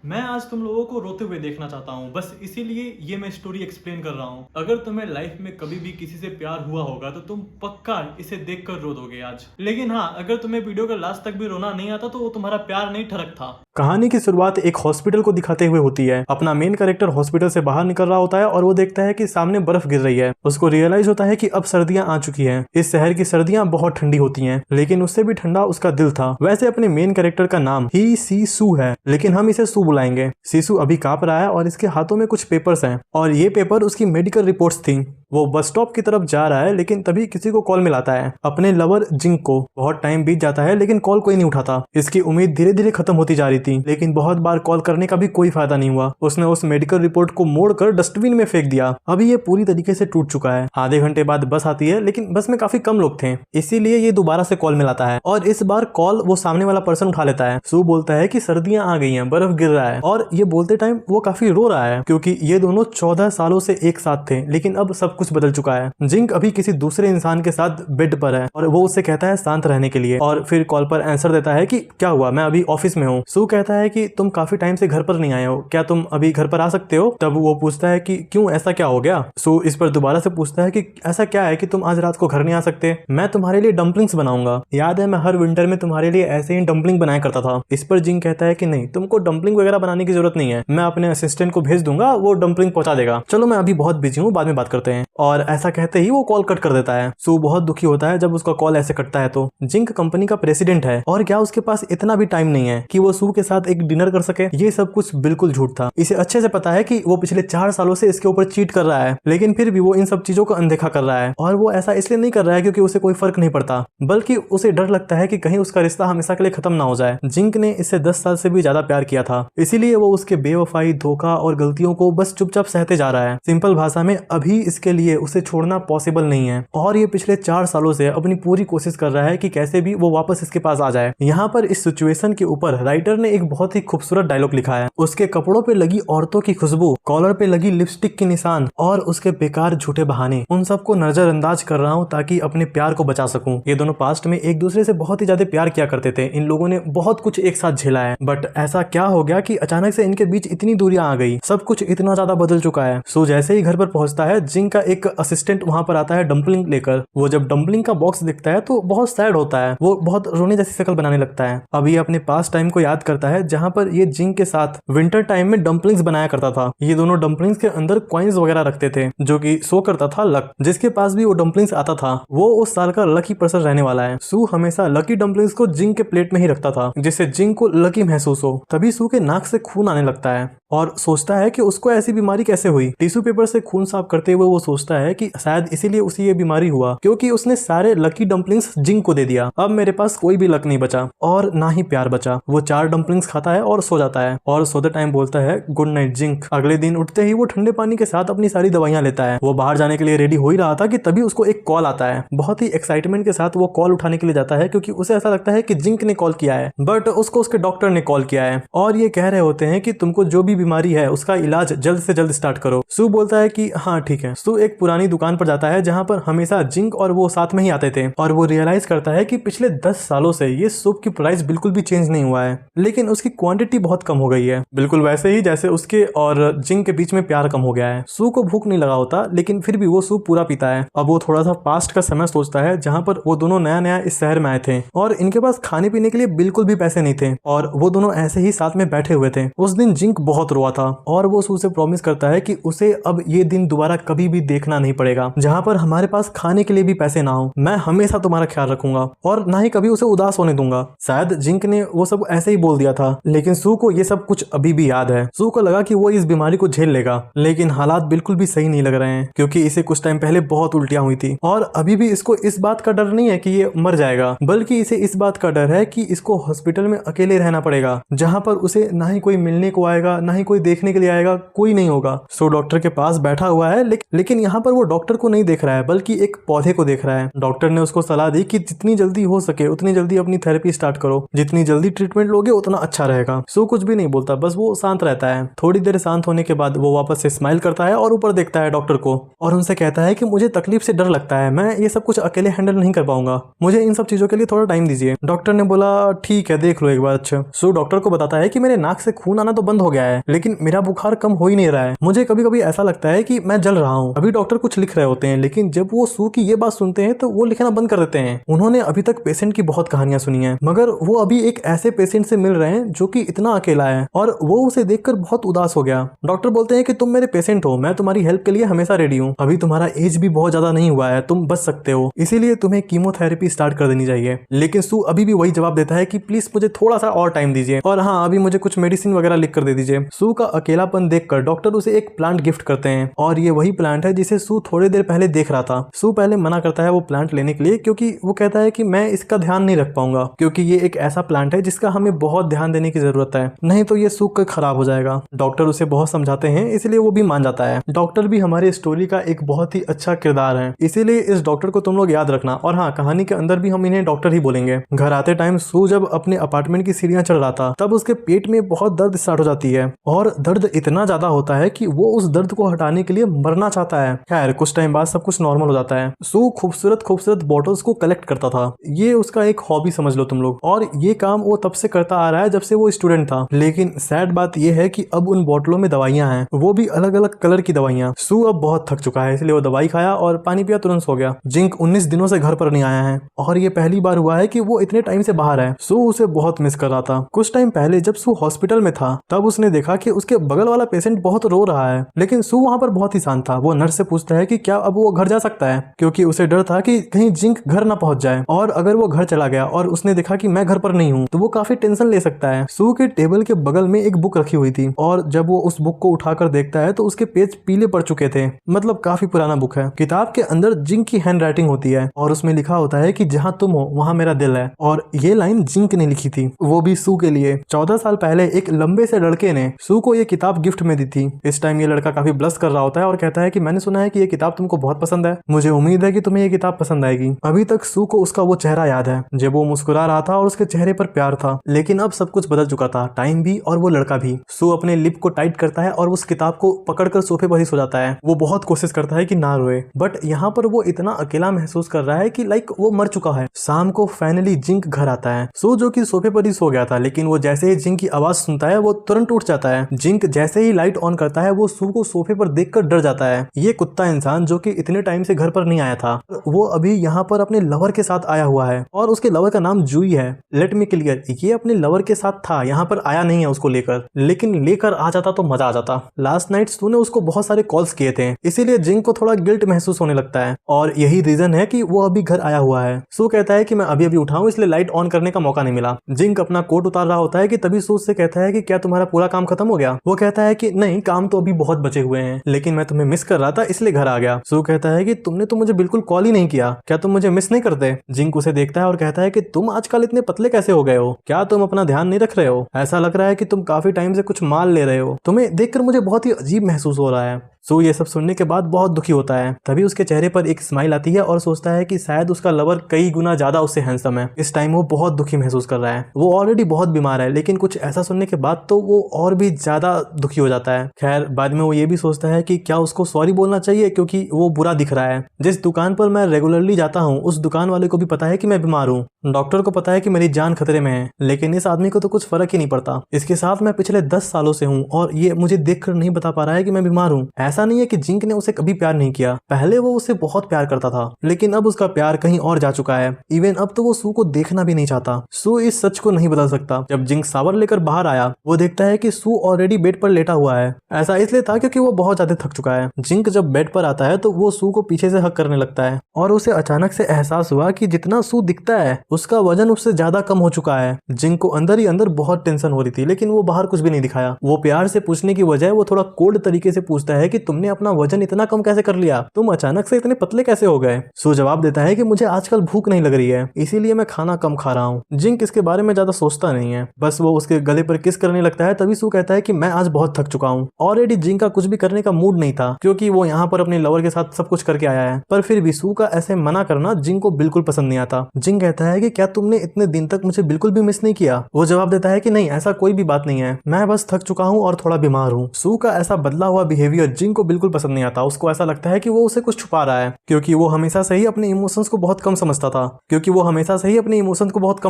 मैं आज तुम लोगों को रोते हुए देखना चाहता हूँ, बस इसीलिए ये मैं स्टोरी एक्सप्लेन कर रहा हूँ। अगर तुम्हें लाइफ में कभी भी किसी से प्यार हुआ होगा तो तुम पक्का इसे देखकर रो दोगे आज। लेकिन हाँ, अगर तुम्हें वीडियो के लास्ट तक भी रोना नहीं आता तो वो तुम्हारा प्यार नहीं ठरक था। कहानी की शुरुआत एक हॉस्पिटल को दिखाते हुए होती है। अपना मेन कैरेक्टर हॉस्पिटल से बाहर निकल रहा होता है और वो देखता है कि सामने बर्फ गिर रही है। उसको रियलाइज होता है कि अब सर्दियां आ चुकी हैं। इस शहर की सर्दियां बहुत ठंडी होती हैं, लेकिन उससे भी ठंडा उसका दिल था। वैसे अपने मेन कैरेक्टर का नाम ही सीसू है, लेकिन हम इसे सू बुलाएंगे। सीसू अभी कांप रहा है और इसके हाथों में कुछ पेपर्स हैं और ये पेपर उसकी मेडिकल रिपोर्ट्स थी। वो बस स्टॉप की तरफ जा रहा है, लेकिन तभी किसी को कॉल मिलाता है, अपने लवर जिंक को। बहुत टाइम बीत जाता है लेकिन कॉल कोई नहीं उठाता। इसकी उम्मीद धीरे धीरे खत्म होती जा रही थी, लेकिन बहुत बार कॉल करने का भी कोई फायदा नहीं हुआ। उसने उस मेडिकल रिपोर्ट को मोड़कर डस्टबिन में फेंक दिया। अभी ये पूरी तरीके से टूट चुका है। आधे घंटे बाद बस आती है, लेकिन बस में काफी कम लोग थे, इसीलिए ये दोबारा से कॉल मिलाता है और इस बार कॉल वो सामने वाला पर्सन उठा लेता है। सू बोलता है कि सर्दियां आ गई हैं, बर्फ गिर रहा है, और ये बोलते टाइम वो काफी रो रहा है क्योंकि ये दोनों 14 सालों से एक साथ थे, लेकिन अब सब कुछ बदल चुका है। जिंक अभी किसी दूसरे इंसान के साथ बेड पर है और वो उससे कहता है शांत रहने के लिए, और फिर कॉल पर आंसर देता है कि क्या हुआ, मैं अभी ऑफिस में हूँ। सू कहता है कि तुम काफी टाइम से घर पर नहीं आए हो, क्या तुम अभी घर पर आ सकते हो? तब वो पूछता है कि क्यों, ऐसा क्या हो गया? सू इस पर दोबारा से पूछता है कि ऐसा क्या है कि तुम आज रात को घर नहीं आ सकते? मैं तुम्हारे लिए डम्पलिंग्स बनाऊंगा, याद है मैं हर विंटर में तुम्हारे लिए ऐसे ही डम्पलिंग बनाया करता था। इस पर जिंक कहता है कि नहीं, तुमको डम्पलिंग वगैरह बनाने की जरूरत नहीं है, मैं अपने असिस्टेंट को भेज दूंगा, वो डम्पलिंग पहुंचा देगा। चलो मैं अभी बहुत बिजी हूँ, बाद में बात करते हैं। और ऐसा कहते ही वो कॉल कट कर देता है। सू बहुत दुखी होता है जब उसका कॉल ऐसे कटता है। तो जिंक कंपनी का प्रेसिडेंट है और क्या उसके पास इतना भी टाइम नहीं है कि वो सू के साथ एक डिनर कर सके? ये सब कुछ बिल्कुल झूठ था। इसे अच्छे से पता है कि वो पिछले 4 सालों से इसके ऊपर चीट कर रहा है, लेकिन फिर भी वो इन सब चीजों को अनदेखा कर रहा है। और वो ऐसा इसलिए नहीं कर रहा है क्योंकि उसे कोई फर्क नहीं पड़ता, बल्कि उसे डर लगता है कि कहीं उसका रिश्ता हमेशा के लिए खत्म ना हो जाए। जिंक ने इससे 10 साल से भी ज्यादा प्यार किया था, इसीलिए वो उसके बेवफाई, धोखा और गलतियों को बस चुपचाप सहते जा रहा है। सिंपल भाषा में अभी इसके लिए उसे छोड़ना पॉसिबल नहीं है, और ये पिछले 4 सालों से अपनी पूरी कोशिश कर रहा है कि कैसे भी वो वापस इसके पास आ जाए। यहाँ पर इस सिचुएशन के ऊपर राइटर ने एक बहुत ही खूबसूरत डायलॉग लिखा है। उसके कपड़ों पे लगी औरतों की खुशबू, कॉलर पे लगी लिपस्टिक के निशान और उसके बेकार झूठे बहाने, उन सबको नजरअंदाज कर रहा हूँ ताकि अपने प्यार को बचा सकूं। ये दोनों पास्ट में एक दूसरे से बहुत ही ज्यादा प्यार किया करते थे। इन लोगों ने बहुत कुछ एक साथ झेला है, बट ऐसा क्या हो गया कि अचानक से इनके बीच इतनी दूरियां आ गई? सब कुछ इतना ज्यादा बदल चुका है। सो जैसे ही घर पर पहुंचता है, जिंक का एक असिस्टेंट वहां पर आता है डम्पलिंग लेकर। वो जब डम्पलिंग का बॉक्स दिखता है तो बहुत सैड होता है, वो बहुत रोने जैसी शक्ल बनाने लगता है। अब ये अपने पास टाइम को याद करता है जहां पर ये जिंक के साथ विंटर टाइम में डम्पलिंग्स बनाया करता था। ये दोनों डम्पलिंग्स के अंदर कॉइन्स वगैरह रखते थे, जो कि शो करता था लक। जिसके पास भी वो डम्पलिंग्स आता था वो उस साल का लकी पर्सन रहने वाला है। सू हमेशा लकी डम्पलिंग्स को जिंक के प्लेट में ही रखता था, जिससे जिंक को लकी महसूस हो। तभी सू के नाक से खून आने लगता है और सोचता है कि उसको ऐसी बीमारी कैसे हुई। टिश्यू पेपर से खून साफ करते हुए वो सोचता है कि शायद इसीलिए उसे ये बीमारी हुआ क्योंकि उसने सारे लकी डम्पलिंग्स जिंक को दे दिया। अब मेरे पास कोई भी लक नहीं बचा और ना ही प्यार बचा। वो 4 डम्पलिंग्स खाता है और सो जाता है, और सोते टाइम बोलता है गुड नाइट जिंक। अगले दिन उठते ही वो ठंडे पानी के साथ अपनी सारी दवाइयां लेता है। वो बाहर जाने के लिए रेडी हो ही रहा था कि तभी उसको एक कॉल आता है। बहुत ही एक्साइटमेंट के साथ वो कॉल उठाने के लिए जाता है क्योंकि उसे ऐसा लगता है कि जिंक ने कॉल किया है, बट उसको उसके डॉक्टर ने कॉल किया है और ये कह रहे होते हैं कि तुमको जो भी बीमारी है उसका इलाज जल्द से जल्द स्टार्ट करो। सू बोलता है कि हाँ ठीक है। सू एक पुरानी दुकान पर जाता है जहां पर हमेशा जिंक और वो साथ में ही आते थे, और वो रियलाइज करता है कि पिछले 10 सालों से ये सूप की प्राइस बिल्कुल भी चेंज नहीं हुआ है, लेकिन उसकी क्वांटिटी बहुत कम हो गई है, बिल्कुल वैसे ही जैसे उसके और जिंक के बीच में प्यार कम हो गया है। सू को भूख नहीं लगा होता, लेकिन फिर भी वो सूप पूरा पीता है। अब वो थोड़ा सा पास्ट का समय सोचता है जहां पर वो दोनों नया नया इस शहर में आए थे और इनके पास खाने पीने के लिए बिल्कुल भी पैसे नहीं थे, और वो दोनों ऐसे ही साथ में बैठे हुए थे। उस दिन जिंक बहुत रोआ था और वो सू से प्रॉमिस करता है कि उसे अब ये दिन दोबारा कभी भी देखना नहीं पड़ेगा जहां पर हमारे पास खाने के लिए भी पैसे ना हो। मैं हमेशा तुम्हारा ख्याल रखूंगा और ना ही कभी उसे उदास होने दूंगा। शायद जिंक ने वो सब ऐसे ही बोल दिया था, लेकिन सू को ये सब कुछ अभी भी याद है। सू को लगा कि वो इस बीमारी को झेल लेगा, लेकिन हालात बिल्कुल भी सही नहीं लग रहे हैं क्योंकि इसे कुछ टाइम पहले बहुत उल्टियां हुई थी, और अभी भी इसको इस बात का डर नहीं है कि ये मर जाएगा, बल्कि इसे इस बात का डर है कि इसको हॉस्पिटल में अकेले रहना पड़ेगा जहां पर उसे ना ही कोई मिलने को आएगा, ना ही कोई देखने के लिए आएगा, कोई नहीं होगा। सो डॉक्टर के पास बैठा हुआ है, लेकिन यहाँ पर वो डॉक्टर को नहीं देख रहा है बल्कि एक पौधे को देख रहा है। डॉक्टर ने उसको सलाह दी कि जितनी जल्दी हो सके उतनी जल्दी अपनी थेरेपी स्टार्ट करो, जितनी जल्दी ट्रीटमेंट लोगे उतना अच्छा रहेगा। सो कुछ भी नहीं बोलता, बस वो शांत रहता है। थोड़ी देर शांत होने के बाद वो वापस से स्माइल करता है और ऊपर देखता है डॉक्टर को और उनसे कहता है कि मुझे तकलीफ से डर लगता है, मैं ये सब कुछ अकेले हैंडल नहीं कर पाऊंगा, मुझे इन सब चीजों के लिए थोड़ा टाइम दीजिए। डॉक्टर ने बोला ठीक है, देख लो एक बार। अच्छा। सो डॉक्टर को बताता है कि मेरे नाक से खून आना तो बंद हो गया है, लेकिन मेरा बुखार कम हो ही नहीं रहा है, मुझे कभी कभी ऐसा लगता है कि मैं जल रहा हूँ। अभी डॉक्टर कुछ लिख रहे होते हैं, लेकिन जब वो सू की ये बात सुनते हैं तो वो लिखना बंद कर देते हैं। उन्होंने अभी तक पेशेंट की बहुत कहानियां सुनी है, मगर वो अभी एक ऐसे पेशेंट से मिल रहे हैं जो कि इतना अकेला है, और वो उसे देखकर बहुत उदास हो गया। डॉक्टर बोलते हैं कि तुम मेरे पेशेंट हो, मैं तुम्हारी हेल्प के लिए हमेशा रेडी हूँ, अभी तुम्हारा एज भी बहुत ज्यादा नहीं हुआ है, तुम बच सकते हो, इसीलिए तुम्हें कीमोथेरेपी स्टार्ट कर देनी चाहिए। लेकिन सू अभी भी वही जवाब देता है कि प्लीज मुझे थोड़ा सा और टाइम दीजिए, और हाँ अभी मुझे कुछ मेडिसिन वगैरह लिख कर दे दीजिए। सू का अकेलापन देखकर डॉक्टर उसे एक प्लांट गिफ्ट करते हैं, और ये वही प्लांट है जिसे सू थोड़ी देर पहले देख रहा था। सू पहले मना करता है वो प्लांट लेने के लिए, क्योंकि वो कहता है कि मैं इसका ध्यान नहीं रख पाऊंगा, क्योंकि ये एक ऐसा प्लांट है जिसका हमें बहुत ध्यान देने की जरूरत है, नहीं तो ये सूख कर खराब हो जाएगा। डॉक्टर उसे बहुत समझाते हैं, इसलिए वो भी मान जाता है। डॉक्टर भी हमारी स्टोरी का एक बहुत ही अच्छा किरदार है, इसीलिए इस डॉक्टर को तुम लोग याद रखना। और हाँ, कहानी के अंदर भी हम इन्हें डॉक्टर ही बोलेंगे। घर आते टाइम सू जब अपने अपार्टमेंट की सीढ़ियां चढ़ रहा था, तब उसके पेट में बहुत दर्द स्टार्ट हो जाती है, और दर्द इतना ज्यादा होता है कि वो उस दर्द को हटाने के लिए मरना चाहता है। खैर कुछ टाइम बाद सब कुछ नॉर्मल हो जाता है। सू खूबसूरत खूबसूरत बॉटल्स को कलेक्ट करता था, ये उसका एक हॉबी समझ लो तुम लोग, और ये काम वो तब से करता आ रहा है जब से वो स्टूडेंट था। लेकिन सैड बात ये है कि अब उन बोतलों में दवाइयां हैं, वो भी अलग अलग कलर की दवाइयां। सू अब बहुत थक चुका है, इसलिए वो दवाई खाया और पानी पिया, तुरंत सो गया। जिंक 19 दिनों से घर पर नहीं आया है, और ये पहली बार हुआ है कि वो इतने टाइम से बाहर है। सू उसे बहुत मिस कर रहा था। कुछ टाइम पहले जब सू हॉस्पिटल में था, तब उसने देखा कि उसके बगल वाला पेशेंट बहुत रो रहा है, लेकिन सू वहां पर बहुत ही शांत था। वो नर्स से पूछता है कि क्या अब वो घर जा सकता है, क्योंकि उसे डर था कि कहीं जिंक घर ना पहुंच जाए, और अगर वो घर चला गया और उसने देखा कि मैं घर पर नहीं हूँ तो वो काफी टेंशन ले सकता है। सू के टेबल के बगल में एक बुक रखी हुई थी, और जब वो उस बुक को उठाकर देखता है तो उसके पेज पीले पड़ चुके थे, मतलब काफी पुराना बुक है। किताब के अंदर जिंक की हैंड राइटिंग होती है, और उसमें लिखा होता है कि जहां तुम हो वहां मेरा दिल है, और ये लाइन जिंक ने लिखी थी, वो भी सू के लिए। 14 साल पहले एक लंबे से लड़के ने सू को ये किताब गिफ्ट में दी थी। इस टाइम ये लड़का काफी ब्लश कर रहा होता है और कहता है कि मैंने सुना है कि ये किताब तुमको बहुत पसंद है, मुझे उम्मीद है कि तुम्हें ये किताब पसंद आएगी। अभी तक सू को उसका वो चेहरा याद है जब वो मुस्कुरा रहा था और उसके चेहरे पर प्यार था, लेकिन अब सब कुछ बदल चुका था, टाइम भी और वो लड़का भी। सू अपने लिप को टाइट करता है और उस किताब को पकड़कर सोफे पर ही सो जाता है। वो बहुत कोशिश करता है कि ना रोए, बट यहाँ पर वो इतना अकेला महसूस कर रहा है कि लाइक वो मर चुका है। शाम को फाइनली जिंक घर आता है। सू जो कि सोफे पर ही सो गया था, लेकिन वो जैसे ही जिंक की आवाज सुनता है वो तुरंत उठ जाता है। जिंक जैसे ही लाइट ऑन करता है वो सू को सोफे पर देखकर डर जाता है। ये कुत्ता इंसान जो कि इतने टाइम से घर पर नहीं आया था, वो अभी यहाँ पर अपने लवर के साथ आया हुआ है, और उसके लवर का नाम जूई है। लेट मी क्लियर, ये अपने लवर के साथ था, यहाँ पर आया नहीं है उसको लेकर, लेकिन लेकर आ जाता तो मजा आ जाता। लास्ट नाइट सू ने उसको बहुत सारे कॉल्स किए थे, इसीलिए जिंक को थोड़ा गिल्ट महसूस होने लगता है, और यही रीजन है कि वो अभी घर आया हुआ है। सू कहता है कि मैं अभी अभी उठाऊं, इसलिए लाइट ऑन करने का मौका नहीं मिला। जिंक अपना कोट उतार रहा होता है कि तभी सू से कहता है कि क्या तुम्हारा पूरा काम खत्म हो गया। वो कहता है कि नहीं, काम तो अभी बहुत बचे हुए हैं, लेकिन मैं तुम्हें मिस कर रहा था इसलिए घर आ गया। सू कहता है कि तुमने तो मुझे बिल्कुल कॉल ही नहीं किया, क्या तुम मुझे मिस नहीं करते। जिंक उसे देखता है और कहता है कि तुम आजकल इतने पतले कैसे हो गए हो, क्या तुम अपना ध्यान नहीं रख रहे हो, ऐसा लग रहा है कि तुम काफी टाइम से कुछ माल ले रहे हो, तुम्हें देखकर मुझे बहुत ही अजीब महसूस हो रहा है। सू ये सब सुनने के बाद बहुत दुखी होता है। तभी उसके चेहरे पर एक स्माइल आती है और सोचता है कि शायद उसका लवर कई गुना ज्यादा उससे हैंडसम है। इस टाइम वो बहुत दुखी महसूस कर रहा है। वो ऑलरेडी बहुत बीमार है, लेकिन कुछ ऐसा सुनने के बाद तो वो और भी ज्यादा दुखी हो जाता है। खैर बाद में वो ये भी सोचता है कि क्या उसको सॉरी बोलना चाहिए, क्योंकि वो बुरा दिख रहा है। जिस दुकान पर मैं रेगुलरली जाता हूँ उस दुकान वाले को भी पता है कि मैं बीमार हूँ, डॉक्टर को पता है कि मेरी जान खतरे में है, लेकिन इस आदमी को तो कुछ फर्क ही नहीं पड़ता। इसके साथ मैं पिछले 10 सालों से हूँ और ये मुझे देखकर नहीं बता पा रहा है कि मैं बीमार हूँ। ऐसा नहीं है कि जिंक ने उसे कभी प्यार नहीं किया, पहले वो उसे बहुत प्यार करता था, लेकिन अब उसका प्यार कहीं और जा चुका है। इवन अब तो वो सू को देखना भी नहीं चाहता। सू इस सच को नहीं बदल सकता। जब जिंक शावर लेकर बाहर आया, वो देखता है कि सू ऑलरेडी बेड पर लेटा हुआ है। ऐसा इसलिए था क्योंकि वो बहुत ज्यादा थक चुका है। जिंक जब बेड पर आता है तो वो सू को पीछे से हक करने लगता है, और उसे अचानक से एहसास हुआ कि जितना सू दिखता है उसका वजन उससे ज्यादा कम हो चुका है। जिंक को अंदर ही अंदर बहुत टेंशन हो रही थी, लेकिन वो बाहर कुछ भी नहीं दिखाया। वो प्यार से पूछने की बजाय वो थोड़ा कोल्ड तरीके से पूछता है कि तुमने अपना वजन इतना कम कैसे कर लिया, तुम अचानक से इतने पतले कैसे हो गए। सू जवाब देता है कि मुझे आजकल भूख नहीं लग रही है, इसीलिए मैं खाना कम खा रहा हूँ। जिंक इसके बारे में ज्यादा सोचता नहीं है, बस वो उसके गले पर किस करने लगता है। तभी सू कहता है कि मैं आज बहुत थक चुका हूँ। ऑलरेडी जिंक का कुछ भी करने का मूड नहीं था, क्योंकि वो यहाँ पर अपने लवर के साथ सब कुछ करके आया है। पर फिर भी सू का ऐसे मना करना जिंक को बिल्कुल पसंद नहीं आता। जिंक कहता है कि क्या तुमने इतने दिन तक मुझे बिल्कुल भी मिस नहीं किया। वो जवाब देता है कि नहीं, ऐसा कोई भी बात नहीं है, मैं बस थक चुका हूँ और थोड़ा बीमार हूँ। सू का ऐसा बदला हुआ बिहेवियर जिंक को बिल्कुल पसंद नहीं आता। उसको ऐसा लगता है कि वो उसे कुछ छुपा रहा है, क्योंकि वो हमेशा से ही अपने इमोशंस को बहुत कम समझता था,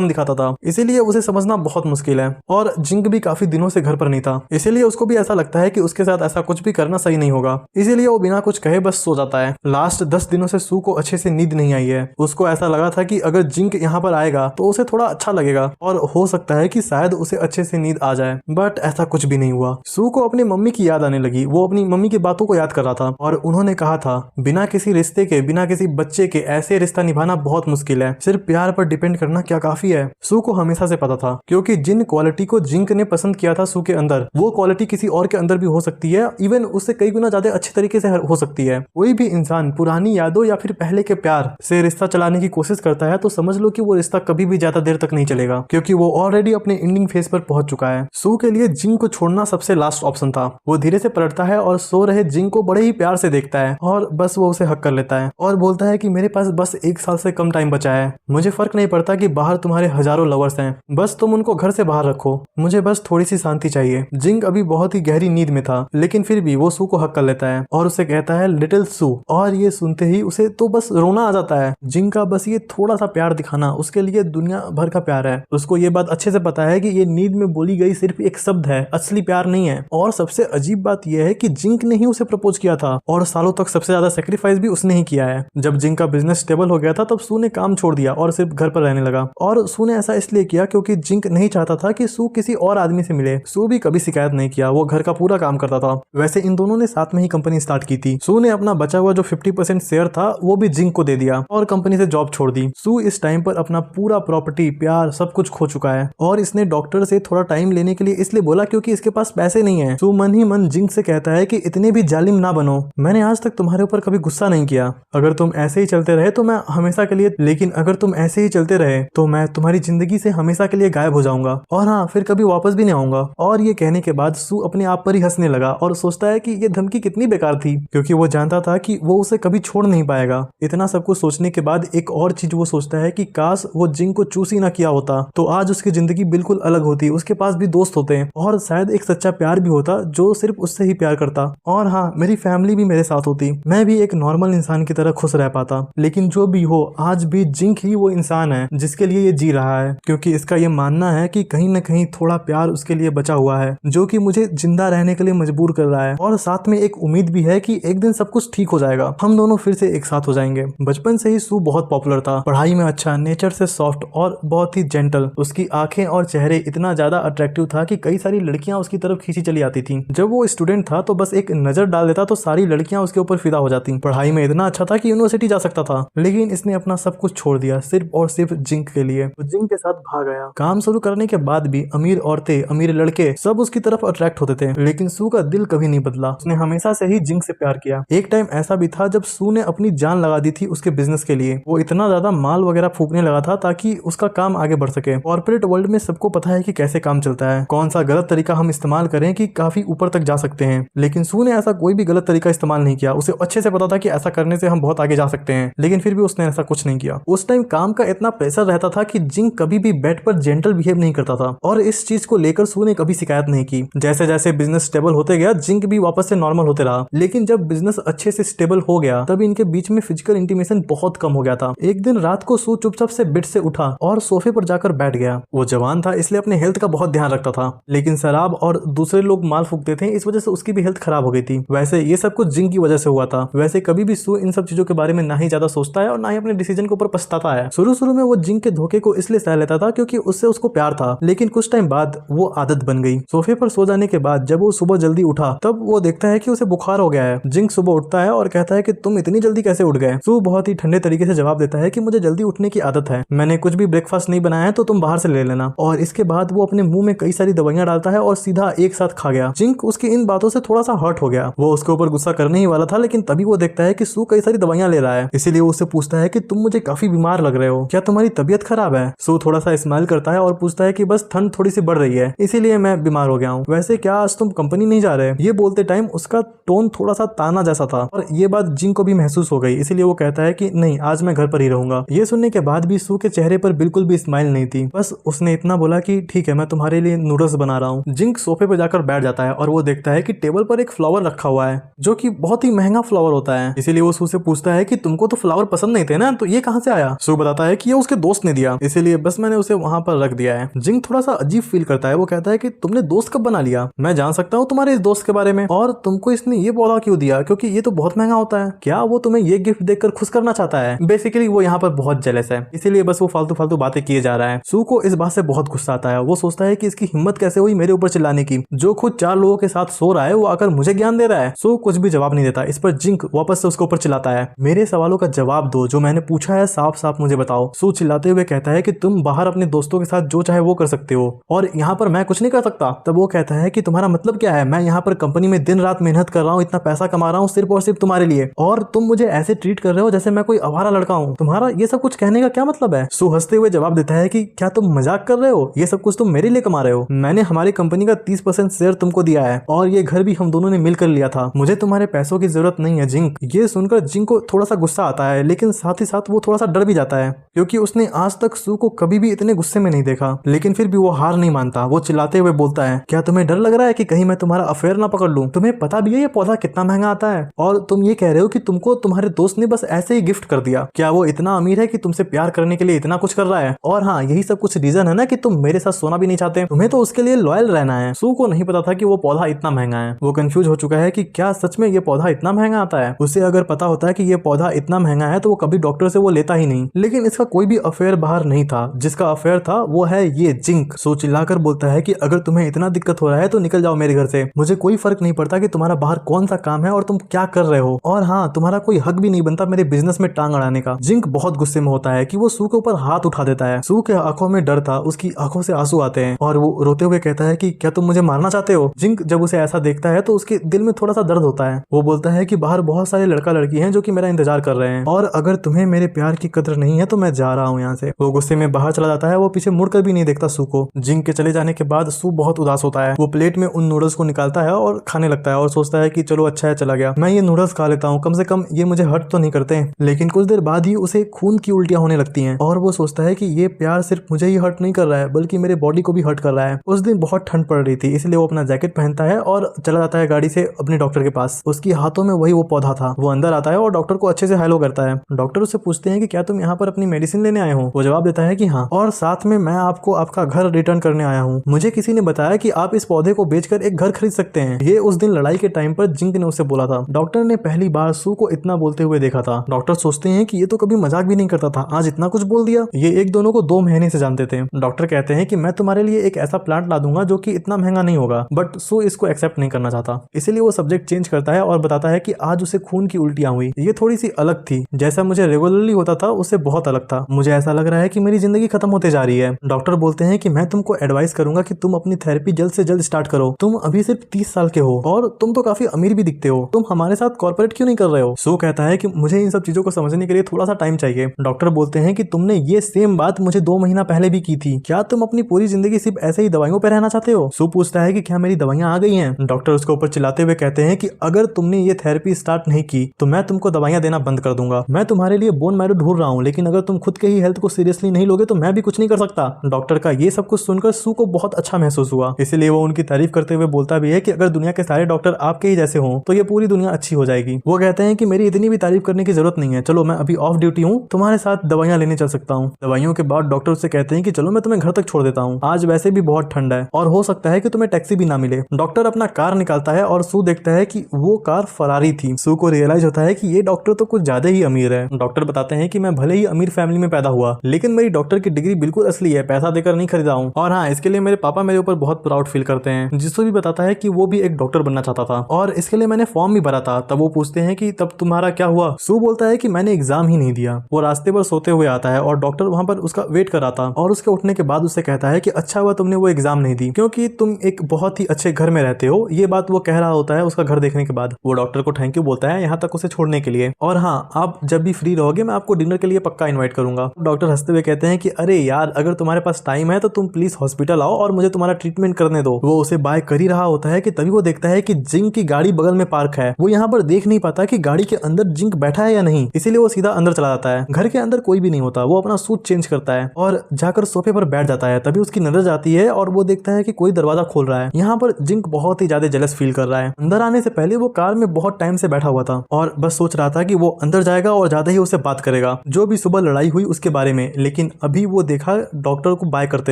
दिखाता था। इसीलिए उसे समझना बहुत मुश्किल है। और जिंक भी काफी दिनों से घर पर नहीं था, इसीलिए उसको भी ऐसा लगता है कि उसके साथ ऐसा कुछ भी करना सही नहीं होगा। इसीलिए वो बिना कुछ कहे बस सो जाता है। लास्ट 10 दिनों से सू को अच्छे से नींद नहीं आई है। उसको ऐसा लगा था कि अगर जिंक यहाँ पर आएगा तो उसे थोड़ा अच्छा लगेगा और हो सकता है कि शायद उसे अच्छे से नींद आ जाए, बट ऐसा कुछ भी नहीं हुआ। सू को अपनी मम्मी की याद आने लगी। वो अपनी मम्मी की बातों को याद कर रहा था और उन्होंने कहा था बिना किसी रिश्ते के, बिना किसी बच्चे के ऐसे रिश्ता निभाना बहुत मुश्किल है, सिर्फ प्यार पर डिपेंड करना क्या काफी है। सू को हमेशा से पता था, क्योंकि जिन क्वालिटी को जिंक ने पसंद किया था सू के अंदर, वो क्वालिटी किसी और के अंदर भी हो सकती है, इवन उससे कई गुना ज्यादा अच्छे तरीके से हो सकती है। कोई भी इंसान पुरानी यादों या फिर पहले के प्यार से रिश्ता चलाने की कोशिश करता है तो समझ लो कि वो रिश्ता कभी भी ज्यादा देर तक नहीं चलेगा, क्योंकि वो ऑलरेडी अपने एंडिंग फेज पर पहुंच चुका है। सू के लिए जिंक को छोड़ना सबसे लास्ट ऑप्शन था। वो धीरे से पलटता है और सो रहे जिंक को बड़े ही प्यार से देखता है और बस वो उसे हक कर लेता है और बोलता है कि मेरे पास बस 1 साल से कम टाइम बचा है। मुझे फर्क नहीं पड़ता कि बाहर तुम्हारे हजारों लवर्स हैं, बस तुम उनको घर से बाहर रखो, मुझे बस थोड़ी सी शांति चाहिए। जिंक अभी बहुत ही गहरी नींद में था, लेकिन फिर भी वो सू को हक कर लेता है और उसे कहता है लिटिल सू। और ये सुनते ही उसे तो बस रोना आ जाता है। जिंक का बस ये थोड़ा सा प्यार दिखाना उसके लिए दुनिया भर का प्यार है। उसको ये बात अच्छे से पता है कि ये नींद में बोली गई सिर्फ एक शब्द है, असली प्यार नहीं है। और सबसे अजीब बात यह है कि जिंक ने ही उसे प्रपोज किया था और सालों तक सबसे ज्यादा सेक्रीफाइस भी उसने ही किया है। जब जिंक का बिजनेस स्टेबल हो गया था तब सू ने काम छोड़ दिया और सिर्फ घर पर रहने लगा। और सू ने ऐसा इसलिए किया क्योंकि जिंक नहीं चाहता था कि सू किसी और आदमी से मिले। सू भी कभी शिकायत नहीं किया, वो घर का पूरा काम करता था। वैसे इन दोनों ने साथ में ही कंपनी स्टार्ट की थी। सू ने अपना बचा हुआ जो 50% शेयर था वो भी जिंक को दे दिया और कंपनी से जॉब छोड़ दी। सू इस टाइम पर अपना पूरा प्रॉपर्टी, प्यार सब कुछ खो चुका है और इसने डॉक्टर से थोड़ा टाइम लेने के लिए इसलिए बोला क्योंकि इसके पास पैसे नहीं है। सू मन ही मन जिंक से कहता है कि इतने भी जालिम ना बनो, मैंने आज तक तुम्हारे ऊपर कभी गुस्सा नहीं किया। अगर तुम ऐसे ही चलते रहे तो मैं हमेशा के लिए, लेकिन अगर तुम ऐसे ही चलते रहे तो मैं तुम्हारी जिंदगी से हमेशा के लिए गायब हो जाऊंगा और हाँ, फिर कभी वापस भी नहीं आऊंगा। और ये कहने के बाद सू अपने आप पर ही हंसने लगा और सोचता है कि ये धमकी कितनी बेकार थी, क्योंकि वो जानता था कि वो उसे कभी छोड़ नहीं पाएगा। इतना सब कुछ सोचने के बाद एक और चीज वो सोचता है कि काश वो जिंक को चूज ही ना किया होता तो आज उसकी जिंदगी बिल्कुल अलग होती। उसके पास भी दोस्त होते और शायद एक सच्चा प्यार भी होता जो सिर्फ उससे ही प्यार करता। और हाँ, मेरी फैमिली भी मेरे साथ होती, मैं भी एक नॉर्मल इंसान की तरह खुश रह पाता। लेकिन जो भी हो, आज भी जिंक ही वो इंसान है जिसके लिए ये जी रहा है, क्योंकि इसका ये मानना है कि कहीं न कहीं थोड़ा प्यार उसके लिए बचा हुआ है जो कि मुझे जिंदा रहने के लिए मजबूर कर रहा है। और साथ में एक उम्मीद भी है कि एक दिन सब कुछ ठीक हो जाएगा, हम दोनों फिर से एक साथ हो जाएंगे। बचपन से ही सू बहुत पॉपुलर था, पढ़ाई में अच्छा, नेचर से सॉफ्ट और बहुत ही जेंटल। उसकी आंखें और चेहरे इतना ज्यादा अट्रैक्टिव था कि कई सारी लड़कियां उसकी तरफ खींची चली आती थी। जब वो स्टूडेंट था तो बस एक नजर डाल देता तो सारी लड़कियां उसके ऊपर फिदा हो जाती। पढ़ाई में इतना अच्छा था कि यूनिवर्सिटी जा सकता था, लेकिन इसने अपना सब कुछ छोड़ दिया सिर्फ और सिर्फ जिंक के लिए। वो जिंक के साथ भाग गया। काम शुरू करने के बाद भी अमीर औरतें, अमीर लड़के सब उसकी तरफ अट्रैक्ट होते थे, लेकिन सू का दिल कभी नहीं बदला। उसने हमेशा से ही जिंक से प्यार किया। एक टाइम ऐसा भी था जब सू ने अपनी जान लगा दी थी उसके बिजनेस के लिए। वो इतना ज्यादा माल वगैरह फूकने लगा था ताकि उसका काम आगे बढ़ सके। कॉर्पोरेट वर्ल्ड में सबको पता है कि कैसे काम चलता है, कौन सा गलत तरीका हम इस्तेमाल करें कि काफी ऊपर तक जा सकते हैं। लेकिन सू ने ऐसा कोई भी गलत तरीका इस्तेमाल नहीं किया। उसे अच्छे से पता था कि ऐसा करने से हम बहुत आगे जा सकते हैं, लेकिन फिर भी उसने ऐसा कुछ नहीं किया। उस टाइम काम का इतना प्रेशर रहता था कि जिंक कभी भी बेड पर जेंटल बिहेव नहीं करता था और इस चीज को लेकर सू ने कभी शिकायत नहीं की। जैसे जैसे बिजनेस स्टेबल होते गया जिंक भी वापस से नॉर्मल होते रहा। लेकिन जब बिजनेस अच्छे से स्टेबल हो गया तब इनके बीच में फिजिकल इंटीमेशन बहुत कम हो गया था। एक दिन रात को सू चुपचाप से बेड से उठा और सोफे पर जाकर बैठ गया। वो जवान था इसलिए अपने हेल्थ का बहुत ध्यान रखता था, लेकिन शराब और दूसरे लोग माल फूकते थे, इस वजह से उसकी भी हेल्थ खराब हो गई थी। वैसे ये सब कुछ जिंक की वजह से हुआ था। वैसे कभी भी सू इन सब चीजों के बारे में ना ही ज्यादा सोचता है और ना ही अपने डिसीजन के ऊपर पछताता है। शुरू में वो जिंक के धोखे को इसलिए सह लेता था क्योंकि उससे उसको प्यार था, लेकिन कुछ टाइम बाद वो आदत बन गई। सोफे पर सो जाने के बाद जब वो सुबह जल्दी उठा तब वो देखता है कि उसे बुखार हो गया है। जिंक सुबह उठता है और कहता है कि तुम इतनी जल्दी कैसे उठ गए। सू बहुत ही ठंडे तरीके से जवाब देता है कि मुझे जल्दी उठने की आदत है, मैंने कुछ भी ब्रेकफास्ट नहीं बनाया है तो तुम बाहर से ले लेना। और इसके बाद वो अपने मुंह में कई सारी दवाइयां डालता है और सीधा एक साथ खा गया। जिंक उसकी इन बातों से थोड़ा सा हर्ट हो गया। गया। वो उसके ऊपर गुस्सा करने ही वाला था, लेकिन तभी वो देखता है कि सू कई सारी दवाइयां ले रहा है। इसीलिए वो उससे पूछता है कि तुम मुझे काफी बीमार लग रहे हो, क्या तुम्हारी तबीयत खराब है? सू थोड़ा सा स्माइल करता है और पूछता है कि बस ठंड थोड़ी सी बढ़ रही है, इसीलिए मैं बीमार हो गया हूँ। वैसे क्या आज तुम कंपनी नहीं जा रहे? ये बोलते टाइम उसका टोन थोड़ा सा ताना जैसा था और ये बात जिंग को भी महसूस हो गई, इसीलिए वो कहता है कि नहीं, आज मैं घर पर ही रहूंगा। ये सुनने के बाद भी सू के चेहरे पर बिल्कुल भी स्माइल नहीं थी, बस उसने इतना बोला कि ठीक है, मैं तुम्हारे लिए नूडल्स बना रहा हूँ। जिंग सोफे पे जाकर बैठ जाता है और वो देखता है कि टेबल पर एक फ्लावर रखा हुआ है जो कि बहुत ही महंगा फ्लावर होता है। इसीलिए वो सू से पूछता है कि तुमको तो फ्लावर पसंद नहीं थे ना, तो ये कहाँ से आया? सू बताता है कि ये उसके दोस्त ने दिया, इसीलिए बस मैंने उसे वहां पर रख दिया है। जिंग थोड़ा सा अजीब फील करता है। वो कहता है कि तुमने दोस्त कब बना लिया? मैं जान सकता हूँ तुम्हारे इस दोस्त के बारे में? और तुमको इसने ये पौधा क्यों दिया, क्योंकि ये तो बहुत महंगा होता है? क्या वो तुम्हें ये गिफ्ट देकर खुश करना चाहता है? बेसिकली वो यहाँ पर बहुत जेलस है, इसीलिए बस वो फालतू फालतू बातें किए जा रहा है। सू को इस बात से बहुत गुस्सा आता है। वो सोचता है कि इसकी हिम्मत कैसे हुई मेरे ऊपर चिल्लाने की, जो खुद 4 लोगों के साथ सो रहा है वो आकर मुझे ज्ञान दे रहा है। सू कुछ भी जवाब नहीं देता। इस पर जिंग वापस से उसके ऊपर चिल्लाता है, मेरे सवालों का जवाब दो, जो मैंने पूछा है साफ साफ मुझे बताओ। सू चिल्लाते हुए कहता है कि तुम बाहर अपने दोस्तों के साथ जो चाहे वो कर सकते हो और यहाँ पर मैं कुछ नहीं कर सकता। तब वो कहता है कि तुम्हारा मतलब क्या है? मैं यहाँ पर कंपनी में दिन रात मेहनत कर रहा हूँ, इतना पैसा कमा रहा हूँ सिर्फ और सिर्फ तुम्हारे लिए, और तुम मुझे ऐसे ट्रीट कर रहे हो जैसे मैं कोई आवारा लड़का हूँ। तुम्हारा ये सब कुछ कहने का क्या मतलब है? सू हंसते हुए जवाब देता है कि क्या तुम मजाक कर रहे हो? ये सब कुछ तुम मेरे लिए कमा रहे हो। मैंने हमारी कंपनी का 30% शेयर तुमको दिया है और ये घर भी हम दोनों ने मिलकर लिया था। मुझे तुम्हारे पैसों की जरूरत नहीं है जिंग। ये सुनकर जिंग को थोड़ा सा गुस्सा आता है, लेकिन साथ ही साथ वो थोड़ा सा डर भी जाता है, क्योंकि उसने आज तक सू को कभी भी इतने गुस्से में नहीं देखा। लेकिन फिर भी वो हार नहीं मानता। वो चिल्लाते हुए बोलता है, क्या तुम्हें डर लग रहा है कि कहीं मैं तुम्हारा अफेयर ना पकड़ लूं? तुम्हें पता भी है ये पौधा कितना महंगा आता है, और तुम ये कह रहे हो कि तुमको तुम्हारे दोस्त ने बस ऐसे ही गिफ्ट कर दिया। क्या वो इतना अमीर है कि तुमसे प्यार करने के लिए इतना कुछ कर रहा है? और हाँ, यही सब कुछ रीजन है ना कि तुम मेरे साथ सोना भी नहीं चाहते। तुम्हें तो उसके लिए लॉयल रहना है। सू को नहीं पता था कि वो पौधा इतना महंगा है। वो कंफ्यूज हो चुका है कि क्या सच में ये पौधा इतना महंगा आता है। उसे अगर पता होता है कि ये पौधा इतना महंगा है तो वो कभी डॉक्टर से वो लेता ही नहीं। लेकिन इसका कोई भी अफेयर बाहर नहीं था। जिसका अफेयर था वो है ये जिंक। सो चिल्लाकर बोलता है कि अगर तुम्हें इतना दिक्कत हो रहा है तो निकल जाओ मेरे घर से। मुझे कोई फर्क नहीं पड़ता कि तुम्हारा बाहर कौन सा काम है और तुम क्या कर रहे हो, और हाँ, तुम्हारा कोई हक भी नहीं बनता मेरे बिजनेस में टांग अड़ाने का। जिंक बहुत गुस्से में होता है कि वो सू के ऊपर हाथ उठा देता है। सू के आंखों में डर था, उसकी आंखों से आंसू आते हैं और वो रोते हुए कहता है कि क्या तुम मुझे मारना चाहते हो? जिंक जब उसे ऐसा देखता है तो उसके दिल में थोड़ा सा दर्द होता है। वो बोलता है कि बाहर बहुत सारे लड़का लड़की हैं जो कि मेरा इंतजार कर रहे हैं, और अगर तुम्हें मेरे प्यार की कदर नहीं है तो मैं जा रहा हूँ यहाँ से। वो गुस्से में बाहर चला जाता है। वो पीछे मुड़कर भी नहीं देखता सू को। जिंक के चले जाने के बाद सू बहुत उदास होता है। वो प्लेट में उन नूडल्स को निकालता है और खाने लगता है और सोचता है कि चलो अच्छा है चला गया, मैं ये नूडल्स खा लेता हूँ, कम से कम ये मुझे हर्ट तो नहीं करते। लेकिन कुछ देर बाद ही उसे खून की उल्टियां होने लगती हैं और वो सोचता है कि ये प्यार सिर्फ मुझे ही हर्ट नहीं कर रहा है बल्कि मेरे बॉडी को भी हर्ट कर रहा है। उस दिन बहुत ठंड पड़ रही थी, इसलिए वो अपना जैकेट पहनता है और चला जाता है गाड़ी से अपने डॉक्टर के पास। उसकी हाथों में वही वो पौधा था। वो अंदर आता है और डॉक्टर को अच्छे से हेलो करता है। डॉक्टर उससे पूछते हैं कि क्या तुम यहाँ पर अपनी मेडिसिन लेने आए हो? वो जवाब देता है कि हाँ, और साथ में मैं आपको आपका घर रिटर्न करने आया हूँ। मुझे किसी ने बताया कि आप इस पौधे को बेचकर एक घर खरीद सकते हैं। ये उस दिन लड़ाई के टाइम पर जिंक ने उसे बोला था। डॉक्टर ने पहली बार सू को इतना बोलते हुए देखा था। डॉक्टर सोचते हैं कि ये तो कभी मजाक भी नहीं करता था, आज इतना कुछ बोल दिया। ये एक दोनों को 2 महीने से जानते थे। डॉक्टर कहते हैं कि मैं तुम्हारे लिए एक ऐसा प्लांट ला दूंगा जो कि इतना महंगा नहीं होगा, बट सू इसको एक्सेप्ट नहीं करना चाहता। इसीलिए वो सब्जेक्ट चेंज करता है और बताता है कि आज उसे खून की उल्टियां हुई। ये थोड़ी सी अलग थी, जैसा मुझे रेगुलरली होता था उससे बहुत अलग था। मुझे ऐसा लग रहा है कि मेरी जिंदगी खत्म होते जा रही है। डॉक्टर बोलते हैं कि मैं तुमको एडवाइस करूंगा कि तुम अपनी थेरेपी जल्द से जल्द स्टार्ट करो। तुम अभी सिर्फ 30 साल के हो और तुम तो काफी अमीर भी दिखते हो। तुम हमारे साथ कॉर्पोरेट क्यों नहीं कर रहे हो? सू कहता है कि मुझे इन सब चीजों को समझने के लिए थोड़ा सा टाइम चाहिए। डॉक्टर बोलते हैं कि तुमने ये सेम बात मुझे 2 महीना पहले भी की थी। क्या तुम अपनी पूरी जिंदगी सिर्फ ऐसे ही दवाइयों पर रहना चाहते हो? सू पूछता है कि क्या मेरी दवाइयां आ गई हैं? डॉक्टर उसके ऊपर चिल्लाते हुए कहते हैं कि अगर तुमने ये थेरेपी स्टार्ट नहीं की तो मैं तुमको दवाइयां देना बंद कर दूंगा। मैं तुम्हारे लिए बोन मैरो ढूंढ रहा हूँ, लेकिन अगर तुम खुद के ही हेल्थ को सीरियसली नहीं लोगे तो मैं भी कुछ नहीं कर सकता। डॉक्टर का ये सब कुछ सुनकर सू को बहुत अच्छा महसूस हुआ, इसलिए वो उनकी तारीफ करते हुए बोलता भी है कि अगर दुनिया के सारे डॉक्टर आपके ही जैसे हों तो ये पूरी दुनिया अच्छी हो जाएगी। वो कहते हैं कि मेरी इतनी भी तारीफ करने की जरूरत नहीं है, चलो मैं अभी ऑफ ड्यूटी हूँ, तुम्हारे साथ दवाइयां लेने चल सकता हूँ। दवाइयों के बाद डॉक्टर उससे कहते हैं कि चलो मैं तुम्हें घर तक छोड़ देता हूँ, आज वैसे भी बहुत ठंड है और हो सकता है कि तुम्हें टैक्सी भी ना मिले। डॉक्टर अपना कार निकालता है और सू देखता है कि वो कार फरारी थी। सू को रियलाइज होता है कि ये डॉक्टर तो कुछ ज्यादा ही अमीर है। डॉक्टर बताते हैं कि मैं भले ही अमीर फैमिली में पैदा हुआ, लेकिन मेरी डॉक्टर की डिग्री बिल्कुल असली है, पैसा देकर नहीं खरीदा हूँ। और हाँ, इसके लिए मेरे पापा मेरे ऊपर बहुत प्राउड फील करते हैं। जिसको भी बताता है कि वो भी एक डॉक्टर बनना चाहता था और इसके लिए मैंने फॉर्म भी भरा था। तब वो पूछते हैं कि तब तुम्हारा क्या हुआ? सू बोलता है कि मैंने एग्जाम ही नहीं दिया। वो रास्ते पर सोते हुए आता है और डॉक्टर वहां पर उसका वेट कर रहा था और उसके उठने के बाद उससे कहता है कि अच्छा हुआ तुमने वो एग्जाम नहीं दी, क्योंकि तुम एक बहुत ही अच्छे घर में रहते हो। ये बात वो कह रहा होता होता है उसका घर देखने के बाद। वो डॉक्टर को थैंक यू बोलता है यहाँ तक उसे छोड़ने के लिए, और हाँ, आप जब भी फ्री रहोगे मैं आपको डिनर के लिए पक्का इन्वाइट करूंगा। डॉक्टर हंसते हुए कहते हैं कि अरे यार, अगर तुम्हारे पास टाइम है तो तुम प्लीज हॉस्पिटल आओ और मुझे तुम्हारा ट्रीटमेंट करने दो। वो उसे बाय कर ही रहा होता है कि तभी वो देखता है कि जिंक की गाड़ी बगल में पार्क है। वो यहाँ पर देख नहीं पाता कि गाड़ी के अंदर जिंक बैठा है या नहीं, इसीलिए वो सीधा अंदर चला जाता है। घर के अंदर कोई भी नहीं होता। वो अपना सूट चेंज करता है और जाकर सोफे पर बैठ जाता है। तभी उसकी नजर जाती है और वो देखता है कि कोई दरवाजा खोल रहा है। यहाँ पर जिंक बहुत ही ज्यादा जेलस फील कर रहा है। अंदर आने से पहले वो कार में बहुत टाइम से बैठा हुआ था और बस सोच रहा था कि वो अंदर जाएगा और ज्यादा ही उससे बात करेगा, जो भी सुबह लड़ाई हुई उसके बारे में। लेकिन अभी वो देखा डॉक्टर को बाय करते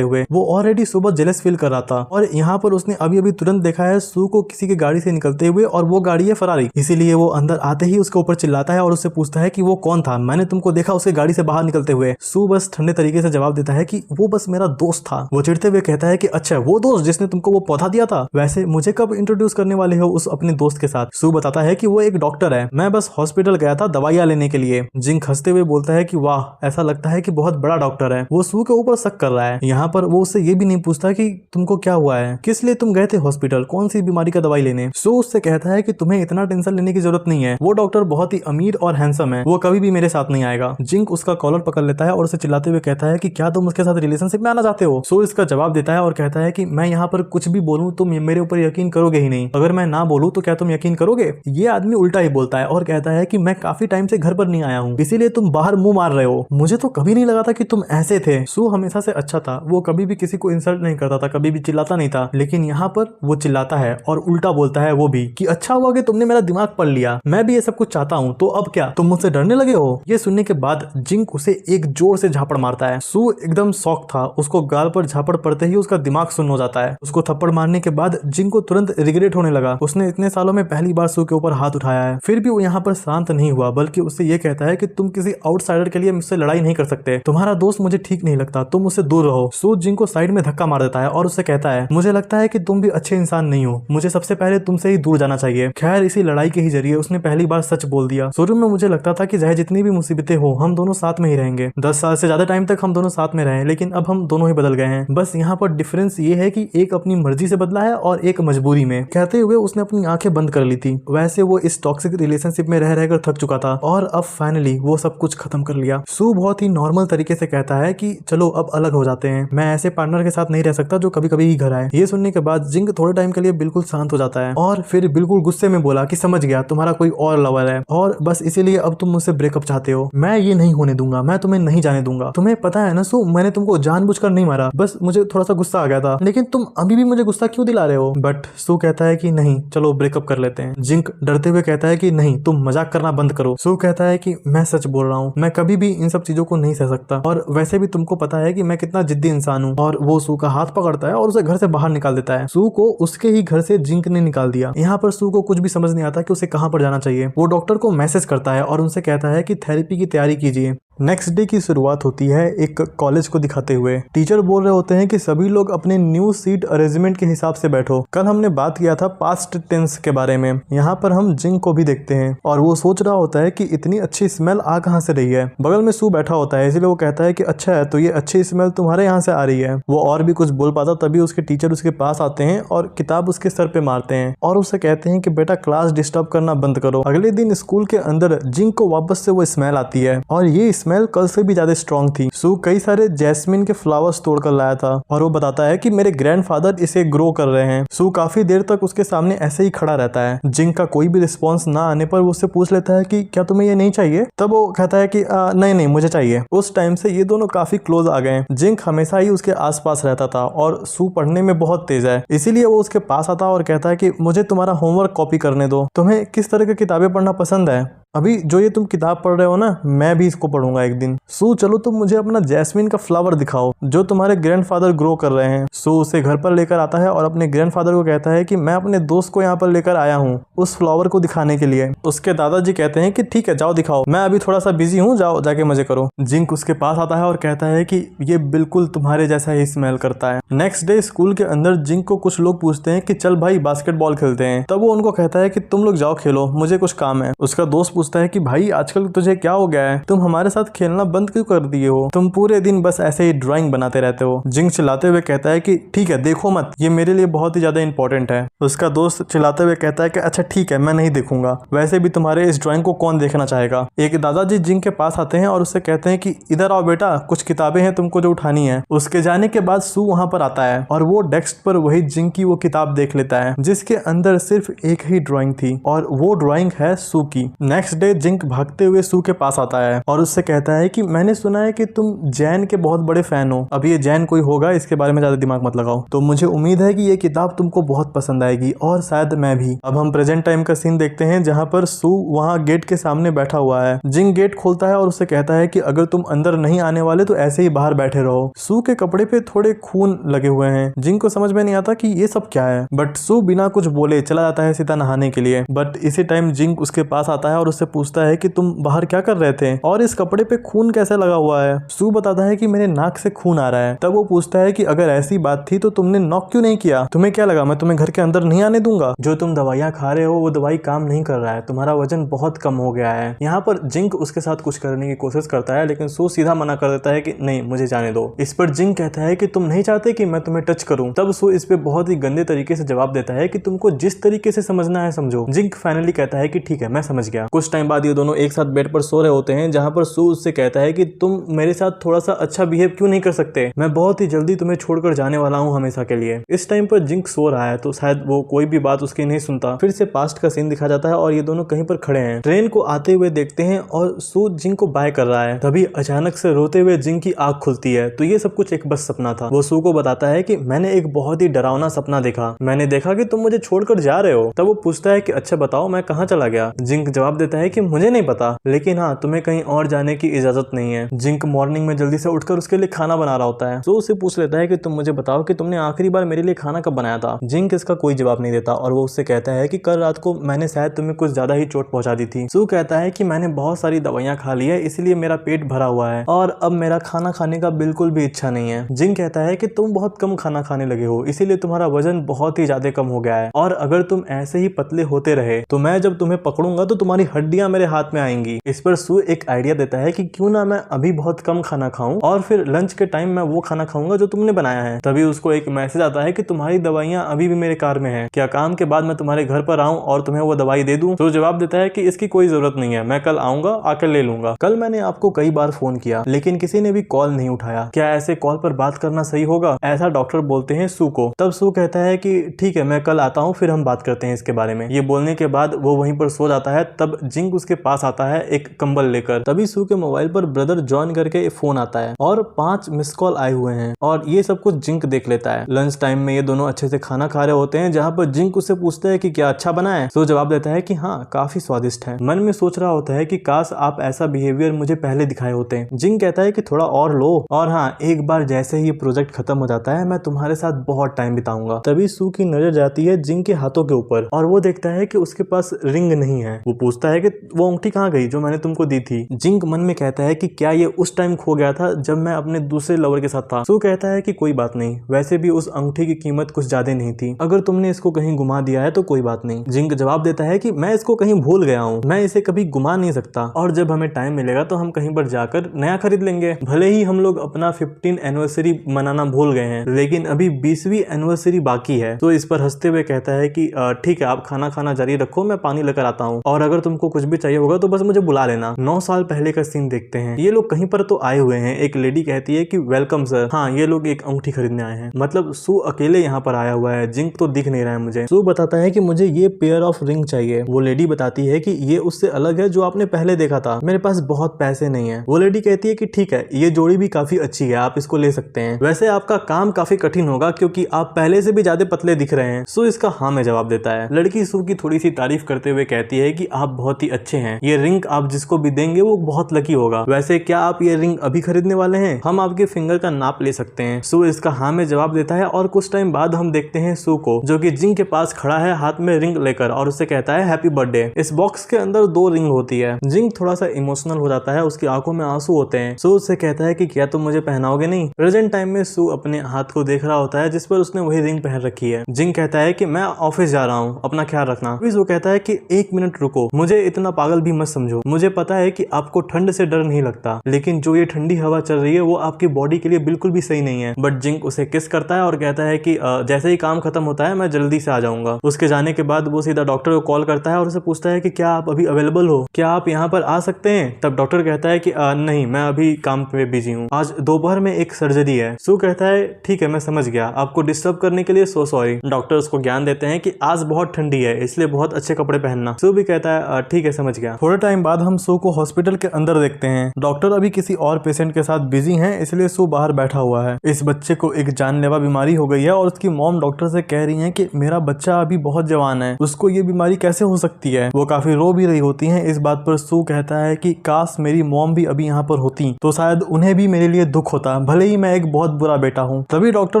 हुए। वो ऑलरेडी सुबह जेलस फील कर रहा था और यहाँ पर उसने अभी अभी तुरंत देखा है सू को किसी की गाड़ी से निकलते हुए, और वो गाड़ी है फरारी। इसीलिए वो अंदर आते ही उसके ऊपर चिल्लाता है और उससे पूछता है कि वो कौन था, मैंने तुमको देखा उसके गाड़ी से बाहर निकलते हुए। सू बस ठंडे तरीके से जवाब देता है कि वो बस मेरा दोस्त था। वो चिढ़ते हुए कहता है कि अच्छा, वो दोस्त जिसने तुमको वो पौधा दिया था, वैसे मुझे कब इंट्रोड्यूस करने वाले हो उस अपने दोस्त के साथ। सू बताता है कि वो एक डॉक्टर है, मैं बस हॉस्पिटल गया था दवाइयां लेने के लिए। जिंक हंसते हुए बोलता है कि वाह, ऐसा लगता है कि बहुत बड़ा डॉक्टर है। वो सू के ऊपर शक कर रहा है। यहाँ पर वो उससे ये भी नहीं पूछता कि तुमको क्या हुआ है, किस लिए तुम गए थे हॉस्पिटल, कौन सी बीमारी का दवाई लेने। सू उससे कहता है कि तुम्हें इतना टेंशन लेने की जरूरत नहीं है, वो डॉक्टर बहुत ही अमीर और हैंडसम है, वो कभी भी मेरे साथ नहीं आएगा। जिंक उसका कॉलर पकड़ लेता है और उसे चिल्लाते हुए कहता है कि क्या तुम उसके साथ रिलेशनशिप में आना चाहते हो। सू इसका जवाब देता है और कहता है कि मैं यहाँ पर कुछ भी बोलूं तुम मेरे ऊपर यकीन करोगे ही नहीं, अगर मैं ना बोलूं तो क्या तुम यकीन करोगे। ये आदमी उल्टा ही बोलता है और कहता है कि मैं काफी टाइम से घर पर नहीं आया हूँ, इसीलिए तुम बाहर मुंह मार रहे हो। मुझे तो कभी नहीं लगा था कि तुम ऐसे थे। सू हमेशा से अच्छा था, वो कभी भी किसी को इंसल्ट नहीं करता था, कभी भी चिल्लाता नहीं था, लेकिन यहाँ पर वो चिल्लाता है और उल्टा बोलता है वो भी कि अच्छा हुआ कि तुमने मेरा दिमाग पढ़ लिया, मैं भी ये सब कुछ चाहता हूँ, तो अब क्या तुम मुझसे डरने लगे हो। ये सुनने के बाद जिंक उसे एक जोर से झापड़ मारता है। सू एकदम शॉक था, उसको गाल पर झापड़ पड़ते ही उसका दिमाग सुन्न हो जाता है। उसको थप्पड़ मारने के बाद जिंक को तुरंत रिग्रेट होने लगा। उसने इतने सालों में पहली बार सू के ऊपर हाथ उठाया है। फिर भी वो यहाँ पर शांत नहीं हुआ, बल्कि उससे ये कहता है कि तुम किसी आउटसाइडर के लिए मुझसे लड़ाई नहीं कर सकते, तुम्हारा दोस्त मुझे ठीक नहीं लगता, तुम उससे दूर रहो। सू जिंक को साइड में धक्का मार देता है और उससे कहता है मुझे लगता है कि तुम भी अच्छे इंसान नहीं हो, मुझे सबसे पहले तुमसे ही दूर जाना चाहिए। खैर, इसी लड़ाई के ही जरिए उसने पहली बार सच बोल दिया। शुरू में मुझे लगता था कि चाहे जितनी भी मुसीबतें हो हम दोनों साथ में ही रहेंगे, 10 साल से ज्यादा टाइम तक हम दोनों साथ में रहे, लेकिन अब हम दोनों ही बदल गए हैं। बस यहाँ पर डिफरेंस ये है कि एक अपनी मर्जी से बदला है और एक मजबूरी में। कहते हुए उसने अपनी आंखें बंद कर ली थी। वैसे वो इस टॉक्सिक रिलेशनशिप में रह रहकर थक चुका था और अब फाइनली वो सब कुछ खत्म कर लिया। सू बहुत ही नॉर्मल तरीके से कहता है कि चलो अब अलग हो जाते हैं, मैं ऐसे पार्टनर के साथ नहीं रह सकता जो कभी कभी ही घर आए। ये सुनने के बाद जिंक थोड़े टाइम के लिए बिल्कुल शांत हो जाता है और फिर बिल्कुल गुस्से में बोला कि समझ गया, तुम्हारा कोई और लवर है और बस इसीलिए अब तुम मुझसे ब्रेकअप चाहते हो। मैं ये नहीं होने दूंगा, मैं तुम्हें नहीं जाने दूंगा। तुम्हें पता है ना सू, मैंने तुमको जानबूझकर नहीं मारा, बस मुझे थोड़ा सा गुस्सा आ गया था, लेकिन तुम अभी भी मुझे गुस्सा क्यों दिला रहे हो। बट सू कहता है कि नहीं, चलो ब्रेकअप कर लेते हैं। जिंक डरते हुए कहता है कि नहीं, तुम मजाक करना बंद करो। सू कहता है कि मैं सच बोल रहा हूँ, मैं कभी भी इन सब चीजों को नहीं सह सकता और वैसे भी तुमको पता है कि मैं कितना जिद्दी इंसान हूँ। और वो सू का हाथ पकड़ता है और उसे घर से बाहर निकाल देता है। सू को उसके ही घर से जिंक ने निकाल दिया। यहाँ पर सू को कुछ भी समझ नहीं आता कि उसे कहाँ पर जाना चाहिए। वो डॉक्टर को मैसेज करता है और उनसे कहता है कि थेरेपी की तैयारी कीजिए। नेक्स्ट डे की शुरुआत होती है एक कॉलेज को दिखाते हुए। टीचर बोल रहे होते हैं कि सभी लोग अपने न्यू सीट अरेंजमेंट के हिसाब से बैठो। कल हमने बात किया था पास्ट टेंस के बारे में। यहाँ पर हम जिंक को भी देखते हैं और वो सोच रहा होता है कि इतनी अच्छी स्मेल आ कहाँ से रही है। बगल में सू बैठा होता है, इसलिए वो कहता है कि अच्छा है, तो ये अच्छी स्मेल तुम्हारे यहाँ से आ रही है। वो और भी कुछ बोल पाता तभी उसके टीचर उसके पास आते हैं और किताब उसके सर पे मारते हैं और उससे कहते हैं कि बेटा क्लास डिस्टर्ब करना बंद करो। अगले दिन स्कूल के अंदर जिंक को वापस से वो स्मेल आती है और ये स्मेल कल से भी ज्यादा स्ट्रॉन्ग थी। सू कई सारे जैस्मिन के फ्लावर्स तोड़कर लाया था और वो बताता है कि मेरे ग्रैंडफादर इसे ग्रो कर रहे हैं। सू काफी देर तक उसके सामने ऐसे ही खड़ा रहता है। जिंक का कोई भी रिस्पॉन्स ना आने पर वो उससे पूछ लेता है कि क्या तुम्हें ये नहीं चाहिए। तब वो कहता है कि नहीं नहीं मुझे चाहिए। उस टाइम से ये दोनों काफी क्लोज आ गए। जिंक हमेशा ही उसके आसपास रहता था और सू पढ़ने में बहुत तेज है, इसीलिए वो उसके पास आता और कहता है कि मुझे तुम्हारा होमवर्क कॉपी करने दो। तुम्हें किस तरह की किताबें पढ़ना पसंद है? अभी जो ये तुम किताब पढ़ रहे हो ना, मैं भी इसको पढ़ूंगा एक दिन। सू चलो तुम मुझे अपना जैस्मिन का फ्लावर दिखाओ जो तुम्हारे ग्रैंडफादर ग्रो कर रहे हैं। सू उसे घर पर लेकर आता है और अपने ग्रैंडफादर को कहता है कि मैं अपने दोस्त को यहाँ पर लेकर आया हूँ उस फ्लावर को दिखाने के लिए। उसके दादाजी कहते हैं कि ठीक है जाओ दिखाओ, मैं अभी थोड़ा सा बिजी हूँ, जाओ जाके मजे करो। जिंक उसके पास आता है और कहता है कि ये बिल्कुल तुम्हारे जैसा ही स्मेल करता है। नेक्स्ट डे स्कूल के अंदर जिंक को कुछ लोग पूछते हैं कि चल भाई बास्केटबॉल खेलते हैं। तब वो उनको कहता है कि तुम लोग जाओ खेलो, मुझे कुछ काम है। उसका दोस्त पूछता है कि भाई आजकल तुझे क्या हो गया है, तुम हमारे साथ खेलना बंद क्यों कर दिए हो, तुम पूरे दिन बस ऐसे ही ड्राइंग बनाते रहते हो। जिंग चिल्लाते हुए कहता है कि ठीक है देखो मत, ये मेरे लिए बहुत ही ज्यादा इंपॉर्टेंट है। उसका दोस्त चिल्लाते हुए कहता है कि अच्छा ठीक है मैं नहीं देखूंगा, वैसे भी तुम्हारे इस ड्राइंग को कौन देखना चाहेगा। एक दादाजी जिंग के पास आते हैं और उससे कहते हैं कि इधर आओ बेटा, कुछ किताबें हैं तुमको जो उठानी है। उसके जाने के बाद सू वहां पर आता है और वो डेस्क पर वही जिंग की वो किताब देख लेता है जिसके अंदर सिर्फ एक ही ड्राइंग थी और वो ड्राइंग है सू की। नेक्स्ट डे जिंग भागते हुए सू के पास आता है और उससे कहता है कि मैंने सुना है कि तुम जैन के बहुत बड़े फैन हो। अब ये जैन कोई होगा, इसके बारे में ज्यादा दिमाग मत लगाओ। तो मुझे उम्मीद है कि ये किताब तुमको बहुत पसंद आएगी और शायद मैं भी। अब हम प्रेजेंट टाइम का सीन देखते हैं जहां पर सू वहां गेट के सामने बैठा हुआ है। जिंग गेट खोलता है और उससे कहता है कि अगर तुम अंदर नहीं आने वाले तो ऐसे ही बाहर बैठे रहो। सू के कपड़े पे थोड़े खून लगे हुए हैं। जिंग को समझ में नहीं आता कि ये सब क्या है, बट सू बिना कुछ बोले चला जाता है सीधा नहाने के लिए। बट इसी टाइम जिंग उसके पास आता है और उससे पूछता है कि तुम बाहर क्या कर रहे थे और इस कपड़े पे खून कैसे लगा हुआ है। सू बताता है कि मेरे नाक से खून आ रहा है। तब वो पूछता है कि अगर ऐसी बात थी तो तुमने नॉक क्यों नहीं किया, तुम्हें क्या लगा मैं तुम्हें घर के अंदर नहीं आने दूंगा। जो तुम दवाइयां खा रहे हो वो दवाई काम नहीं कर रहा है, तुम्हारा वजन बहुत कम हो गया है। यहाँ पर जिंग उसके साथ कुछ करने की कोशिश करता है लेकिन सू सीधा मना कर देता है कि नहीं मुझे जाने दो। इस पर जिंग कहता है कि तुम नहीं चाहते कि मैं तुम्हें टच करूं। तब सू इस पे बहुत ही गंदे तरीके से जवाब देता है कि तुमको जिस तरीके से समझना है समझो। जिंग फाइनली कहता है कि ठीक है मैं समझ गया। कुछ टाइम बाद ये दोनों एक साथ बेड पर सो रहे होते हैं जहां पर सू उससे कहता है कि तुम मेरे साथ थोड़ा सा अच्छा बिहेव क्यों नहीं कर सकते, मैं बहुत ही जल्दी तुम्हें छोड़कर जाने वाला हूं हमेशा के लिए। इस टाइम पर जिंग सो रहा है तो शायद वो कोई भी बात उसकी नहीं सुनता। फिर से पास्ट का सीन दिखा जाता है और ये दोनों कहीं पर खड़े हैं। ट्रेन को आते हुए देखते हैं और सू जिंग को बाय कर रहा है। तभी अचानक से रोते हुए जिंग की आंख खुलती है तो ये सब कुछ एक बस सपना था। वो सू को बताता है कि मैंने एक बहुत ही डरावना सपना देखा, मैंने देखा कि तुम मुझे छोड़कर जा रहे हो। तब वो पूछता है कि अच्छा बताओ मैं कहाँ चला गया। जिंग जवाब देता है कि मुझे नहीं पता, लेकिन हाँ तुम्हें कहीं और जाने की इजाजत नहीं है। जिंग मॉर्निंग में जल्दी से उठकर उसके लिए खाना बना रहा होता है तो उससे पूछ लेता है कि तुम मुझे बताओ कि तुमने आखिरी बार मेरे लिए खाना कब बनाया था। जिंग इसका कोई जवाब नहीं देता और वो उससे कहता है कि कल रात को मैंने शायद तुम्हें कुछ ज्यादा ही चोट पहुंचा दी थी। सू कहता है कि मैंने बहुत सारी दवाइयां खा ली है इसलिए मेरा पेट भरा हुआ है और अब मेरा खाना खाने का बिल्कुल भी इच्छा नहीं है। जिंग कहता है कि तुम बहुत कम खाना खाने लगे हो इसीलिए तुम्हारा वजन बहुत ही ज्यादा कम हो गया है और अगर तुम ऐसे ही पतले होते रहे तो मैं जब तुम्हें पकड़ूंगा तो तुम्हारी हड्डियां मेरे हाथ में आएंगी। इस पर सू एक आइडिया देता है कि क्यों ना मैं अभी बहुत कम खाना खाऊं और फिर लंच के टाइम मैं वो खाना खाऊंगा जो तुमने बनाया है। तभी उसको एक मैसेज आता है कि तुम्हारी दवाइयां अभी भी मेरे कार में है, क्या काम के बाद मैं तुम्हारे घर पर आऊं और तुम्हें वो दवाई दे दूं। तो जवाब देता है कि इसकी कोई जरूरत नहीं है, मैं कल आऊंगा आकर ले लूंगा। कल मैंने आपको कई बार फोन किया लेकिन किसी ने भी कॉल नहीं उठाया, क्या ऐसे कॉल पर बात करना सही होगा, ऐसा डॉक्टर बोलते हैं सू को। तब सू कहता है कि ठीक है मैं कल आता हूँ फिर हम बात करते हैं इसके बारे में। ये बोलने के बाद वो वहीं पर सो जाता है। तब जिंग उसके पास आता है एक कंबल लेकर। तभी सू के मोबाइल पर ब्रदर जॉन करके फोन आता है और 5 मिस कॉल आए हुए हैं और ये सब कुछ जिंक देख लेता है। लंच टाइम में ये दोनों अच्छे से खाना खा रहे होते हैं जहां पर जिंक उससे पूछता है कि क्या अच्छा बना है। सो जवाब देता है कि हाँ काफी स्वादिष्ट है। मन में सोच रहा होता है कि काश आप ऐसा बिहेवियर मुझे पहले दिखाए होते। जिंक कहता है कि थोड़ा और लो और हाँ एक बार जैसे ही ये प्रोजेक्ट खत्म हो जाता है मैं तुम्हारे साथ बहुत टाइम बिताऊंगा। तभी सू की नजर जाती है जिंक के हाथों के ऊपर और वो देखता है कि उसके पास रिंग नहीं है। वो पूछता है कि वो अंगूठी कहाँ गई जो मैंने तुमको दी थी। जिंक मन में कहता है कि क्या ये उस टाइम खो गया था जब मैं अपने दूसरे लवर के साथ था। सू कहता है कि कोई बात नहीं, वैसे भी उस अंगूठी की कीमत कुछ ज्यादा नहीं थी, अगर तुमने इसको कहीं गुमा दिया है तो कोई बात नहीं। जिंक जवाब देता है कि मैं इसको कहीं भूल गया हूँ, मैं इसे कभी गुमा नहीं सकता और जब हमें टाइम मिलेगा तो हम कहीं पर जाकर नया खरीद लेंगे। भले ही हम लोग अपना 15 एनिवर्सरी मनाना भूल गए हैं लेकिन अभी 20वीं एनिवर्सरी बाकी है। तो इस पर हंसते हुए कहता है कि ठीक है आप खाना खाना जारी रखो, मैं पानी लेकर आता हूँ और अगर तुमको कुछ भी चाहिए होगा तो बस मुझे बुला लेना। 9 साल पहले का सीन देखते हैं। ये लोग कहीं पर तो आए हुए हैं। एक लेडी कहती है कि वेलकम सर। हाँ ये लोग एक अंगूठी खरीदने आए हैं, मतलब सू अकेले यहाँ पर आया हुआ है, जिंक तो दिख नहीं रहा है मुझे। सू बताता है कि मुझे ये पेयर ऑफ रिंग चाहिए। वो लेडी बताती है कि ये उससे अलग है जो आपने पहले देखा था, मेरे पास बहुत पैसे नहीं है। वो लेडी कहती है कि ठीक है ये जोड़ी भी काफी अच्छी है, आप इसको ले सकते हैं, वैसे आपका काम काफी कठिन होगा क्योंकि आप पहले से भी ज्यादा पतले दिख रहे हैं। सू इसका हाँ में जवाब देता है। लड़की सू की थोड़ी सी तारीफ करते हुए कहती है कि आप बहुत ही अच्छे हैं, ये रिंग आप जिसको भी देंगे वो बहुत लकी होगा। वैसे क्या आप ये रिंग अभी खरीदने वाले हैं? हम आपके फिंगर का नाप ले सकते हैं। सू इसका हाँ में जवाब देता है और कुछ टाइम बाद हम देखते हैं सू को जो कि जिंग के पास खड़ा है हाथ में रिंग लेकर और उससे कहता है हैप्पी बर्थडे। इस बॉक्स के अंदर 2 रिंग होती है। जिंग थोड़ा सा इमोशनल हो जाता है, उसकी आंखों में आंसू होते हैं। सू उससे कहता है कि क्या तुम मुझे पहनाओगे नहीं? प्रेजेंट टाइम में सू अपने हाथ को देख रहा होता है जिस पर उसने वही रिंग पहन रखी है। जिंग कहता है कि मैं ऑफिस जा रहा हूँ, अपना ख्याल रखना। सू कहता है कि 1 मिनट रुको, मुझे इतना पागल भी मत समझो। मुझे पता है कि आपको ठंड से डर नहीं लगता, लेकिन जो ये ठंडी हवा चल रही है वो आपकी बॉडी के लिए बिल्कुल भी सही नहीं है। बट जिंक उसे किस करता है और कहता है कि जैसे ही काम खत्म होता है मैं जल्दी से आ जाऊंगा। उसके जाने के बाद वो सीधा डॉक्टर को कॉल करता है और उसे पूछता है कि क्या आप अभी अवेलेबल हो, क्या आप यहाँ पर आ सकते हैं। तब डॉक्टर कहता है कि नहीं, मैं अभी काम पे बिजी हूँ, आज दोपहर में एक सर्जरी है। सू कहता है ठीक है, मैं समझ गया, आपको डिस्टर्ब करने के लिए सो सॉरी। डॉक्टर उसको ज्ञान देते हैं कि आज बहुत ठंडी है, इसलिए बहुत अच्छे कपड़े पहनना। सू भी कहता है ठीक है, समझ गया। थोड़े टाइम बाद हम सू को हॉस्पिटल के अंदर देखते हैं। डॉक्टर अभी किसी और पेशेंट के साथ बिजी हैं, इसलिए सू बाहर बैठा हुआ है। इस बच्चे को एक जानलेवा बीमारी हो गई है और उसकी मॉम डॉक्टर से कह रही है कि मेरा बच्चा अभी बहुत जवान है, उसको ये बीमारी कैसे हो सकती है। वो काफी रो भी रही होती है। इस बात पर सू कहता है कि काश मेरी मॉम भी अभी यहाँ पर होती तो शायद उन्हें भी मेरे लिए दुख होता, भले ही मैं एक बहुत बुरा बेटा हूँ। तभी डॉक्टर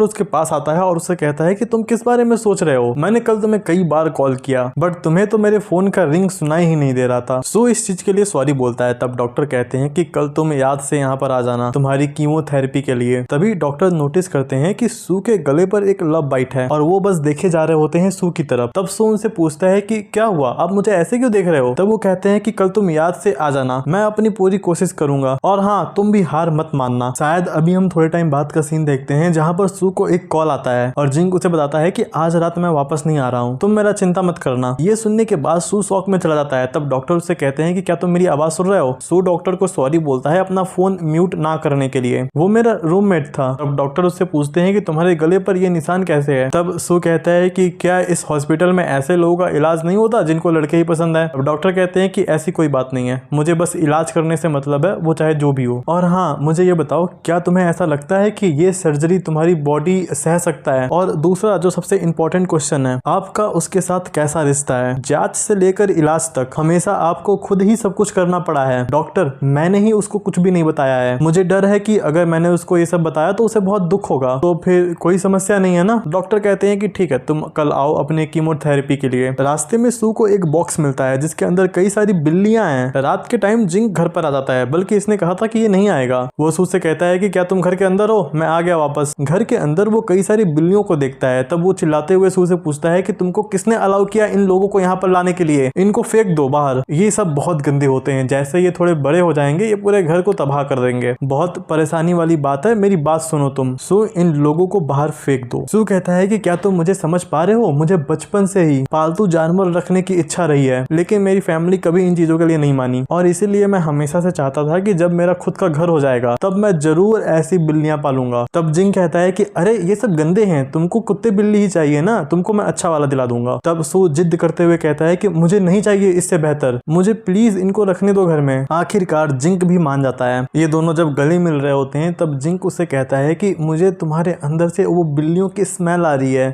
उसके पास आता है और उससे कहता है कि तुम किस बारे में सोच रहे हो, मैंने कल तुम्हें कई बार कॉल किया बट तुम्हें तो मेरे फोन का रिंग सुनाई ही नहीं दे रहा था। सू इस चीज के लिए सॉरी बोलता है। तब डॉक्टर कहते हैं कि कल तुम याद से यहाँ पर आ जाना तुम्हारी कीमोथेरेपी के लिए। तभी डॉक्टर नोटिस करते हैं कि सू के गले पर एक लव बाइट है और वो बस देखे जा रहे होते हैं सू की तरफ। तब सू उनसे पूछता है कि क्या हुआ, आप मुझे ऐसे क्यों देख रहे हो। तब वो कहते हैं कि कल तुम याद से आ जाना, मैं अपनी पूरी कोशिश करूंगा और हाँ, तुम भी हार मत मानना। शायद अभी हम थोड़े टाइम बाद का सीन देखते हैं जहाँ पर सू को एक कॉल आता है और जिंक उसे बताता है कि आज रात मैं वापस नहीं आ रहा हूँ, तुम मेरा चिंता मत करना। ये सुनने के बाद सू शॉक में चला जाता है। तब डॉक्टर उससे कहते हैं कि क्या तुम मेरी आवाज सुन रहे हो। सू डॉक्टर को सॉरी बोलता है अपना फोन म्यूट ना करने के लिए, वो मेरा रूममेट था। तब डॉक्टर उससे पूछते हैं कि तुम्हारे गले पर ये निशान कैसे है। तब सू कहता है कि क्या इस हॉस्पिटल में ऐसे लोगों का इलाज नहीं होता जिनको लड़के ही पसंद है। अब डॉक्टर कहते हैं कि ऐसी कोई बात नहीं है, मुझे बस इलाज करने से मतलब है, वो चाहे जो भी हो। और हाँ, मुझे ये बताओ, क्या तुम्हें ऐसा लगता है कि ये सर्जरी तुम्हारी बॉडी सह सकता है। और दूसरा जो सबसे इंपॉर्टेंट क्वेश्चन है, आपका उसके साथ कैसा रिश्ता है। जांच से लेकर इलाज तक हमेशा आपको खुद ही सब कुछ करना पड़ा है। डॉक्टर, मैंने ही उसको कुछ भी नहीं बताया है, मुझे डर है कि अगर मैंने उसको ये सब बताया तो उसे बहुत दुख होगा। तो फिर कोई समस्या नहीं है ना। डॉक्टर कहते हैं कि ठीक है, तुम कल आओ अपने कीमोथेरेपी के लिए। रास्ते में सू को एक बॉक्स मिलता है जिसके अंदर कई सारी बिल्लियां हैं। रात के टाइम जिंक घर पर आ जाता है, बल्कि इसने कहा था कि ये नहीं आएगा। वो सू से कहता है कि क्या तुम घर के अंदर हो, मैं आ गया वापस। घर के अंदर वो कई सारी बिल्लियों को देखता है। तब वो चिल्लाते हुए सू से पूछता है कि तुमको किसने अलाउ किया इन लोगों को यहाँ पर लाने के लिए, इनको फेंक दो बाहर, ये सब बहुत गंदे होते हैं, जैसे ये थोड़े बड़े हो जाएंगे ये पूरे घर को तबाह कर देंगे, बहुत परेशानी वाली बात है, मेरी बात सुनो तुम। सू इन लोगों को बाहर फेंक दो। सू कहता है कि क्या तुम मुझे समझ पा रहे हो, मुझे बचपन से ही पालतू जानवर रखने की इच्छा रही है, लेकिन मेरी फैमिली कभी इन चीजों के लिए नहीं मानी और इसीलिए मैं हमेशा से चाहता था कि जब मेरा खुद का घर हो जाएगा तब मैं जरूर ऐसी बिल्लियां पालूंगा। तब जिंक कहता है कि अरे ये सब गंदे हैं, तुमको कुत्ते बिल्ली ही चाहिए ना, तुमको मैं अच्छा वाला दिला दूंगा। तब सू जिद करते हुए कहता है कि मुझे नहीं चाहिए इससे बेहतर, मुझे प्लीज इनको रखने दो घर में। आखिरकार जिंक भी मान जाता है। ये दोनों जब गले मिल रहे होते हैं तब जिंक उसे कहता है कि मुझे तुम्हारे अंदर से वो बिल्लियों की स्मेल आ रही है।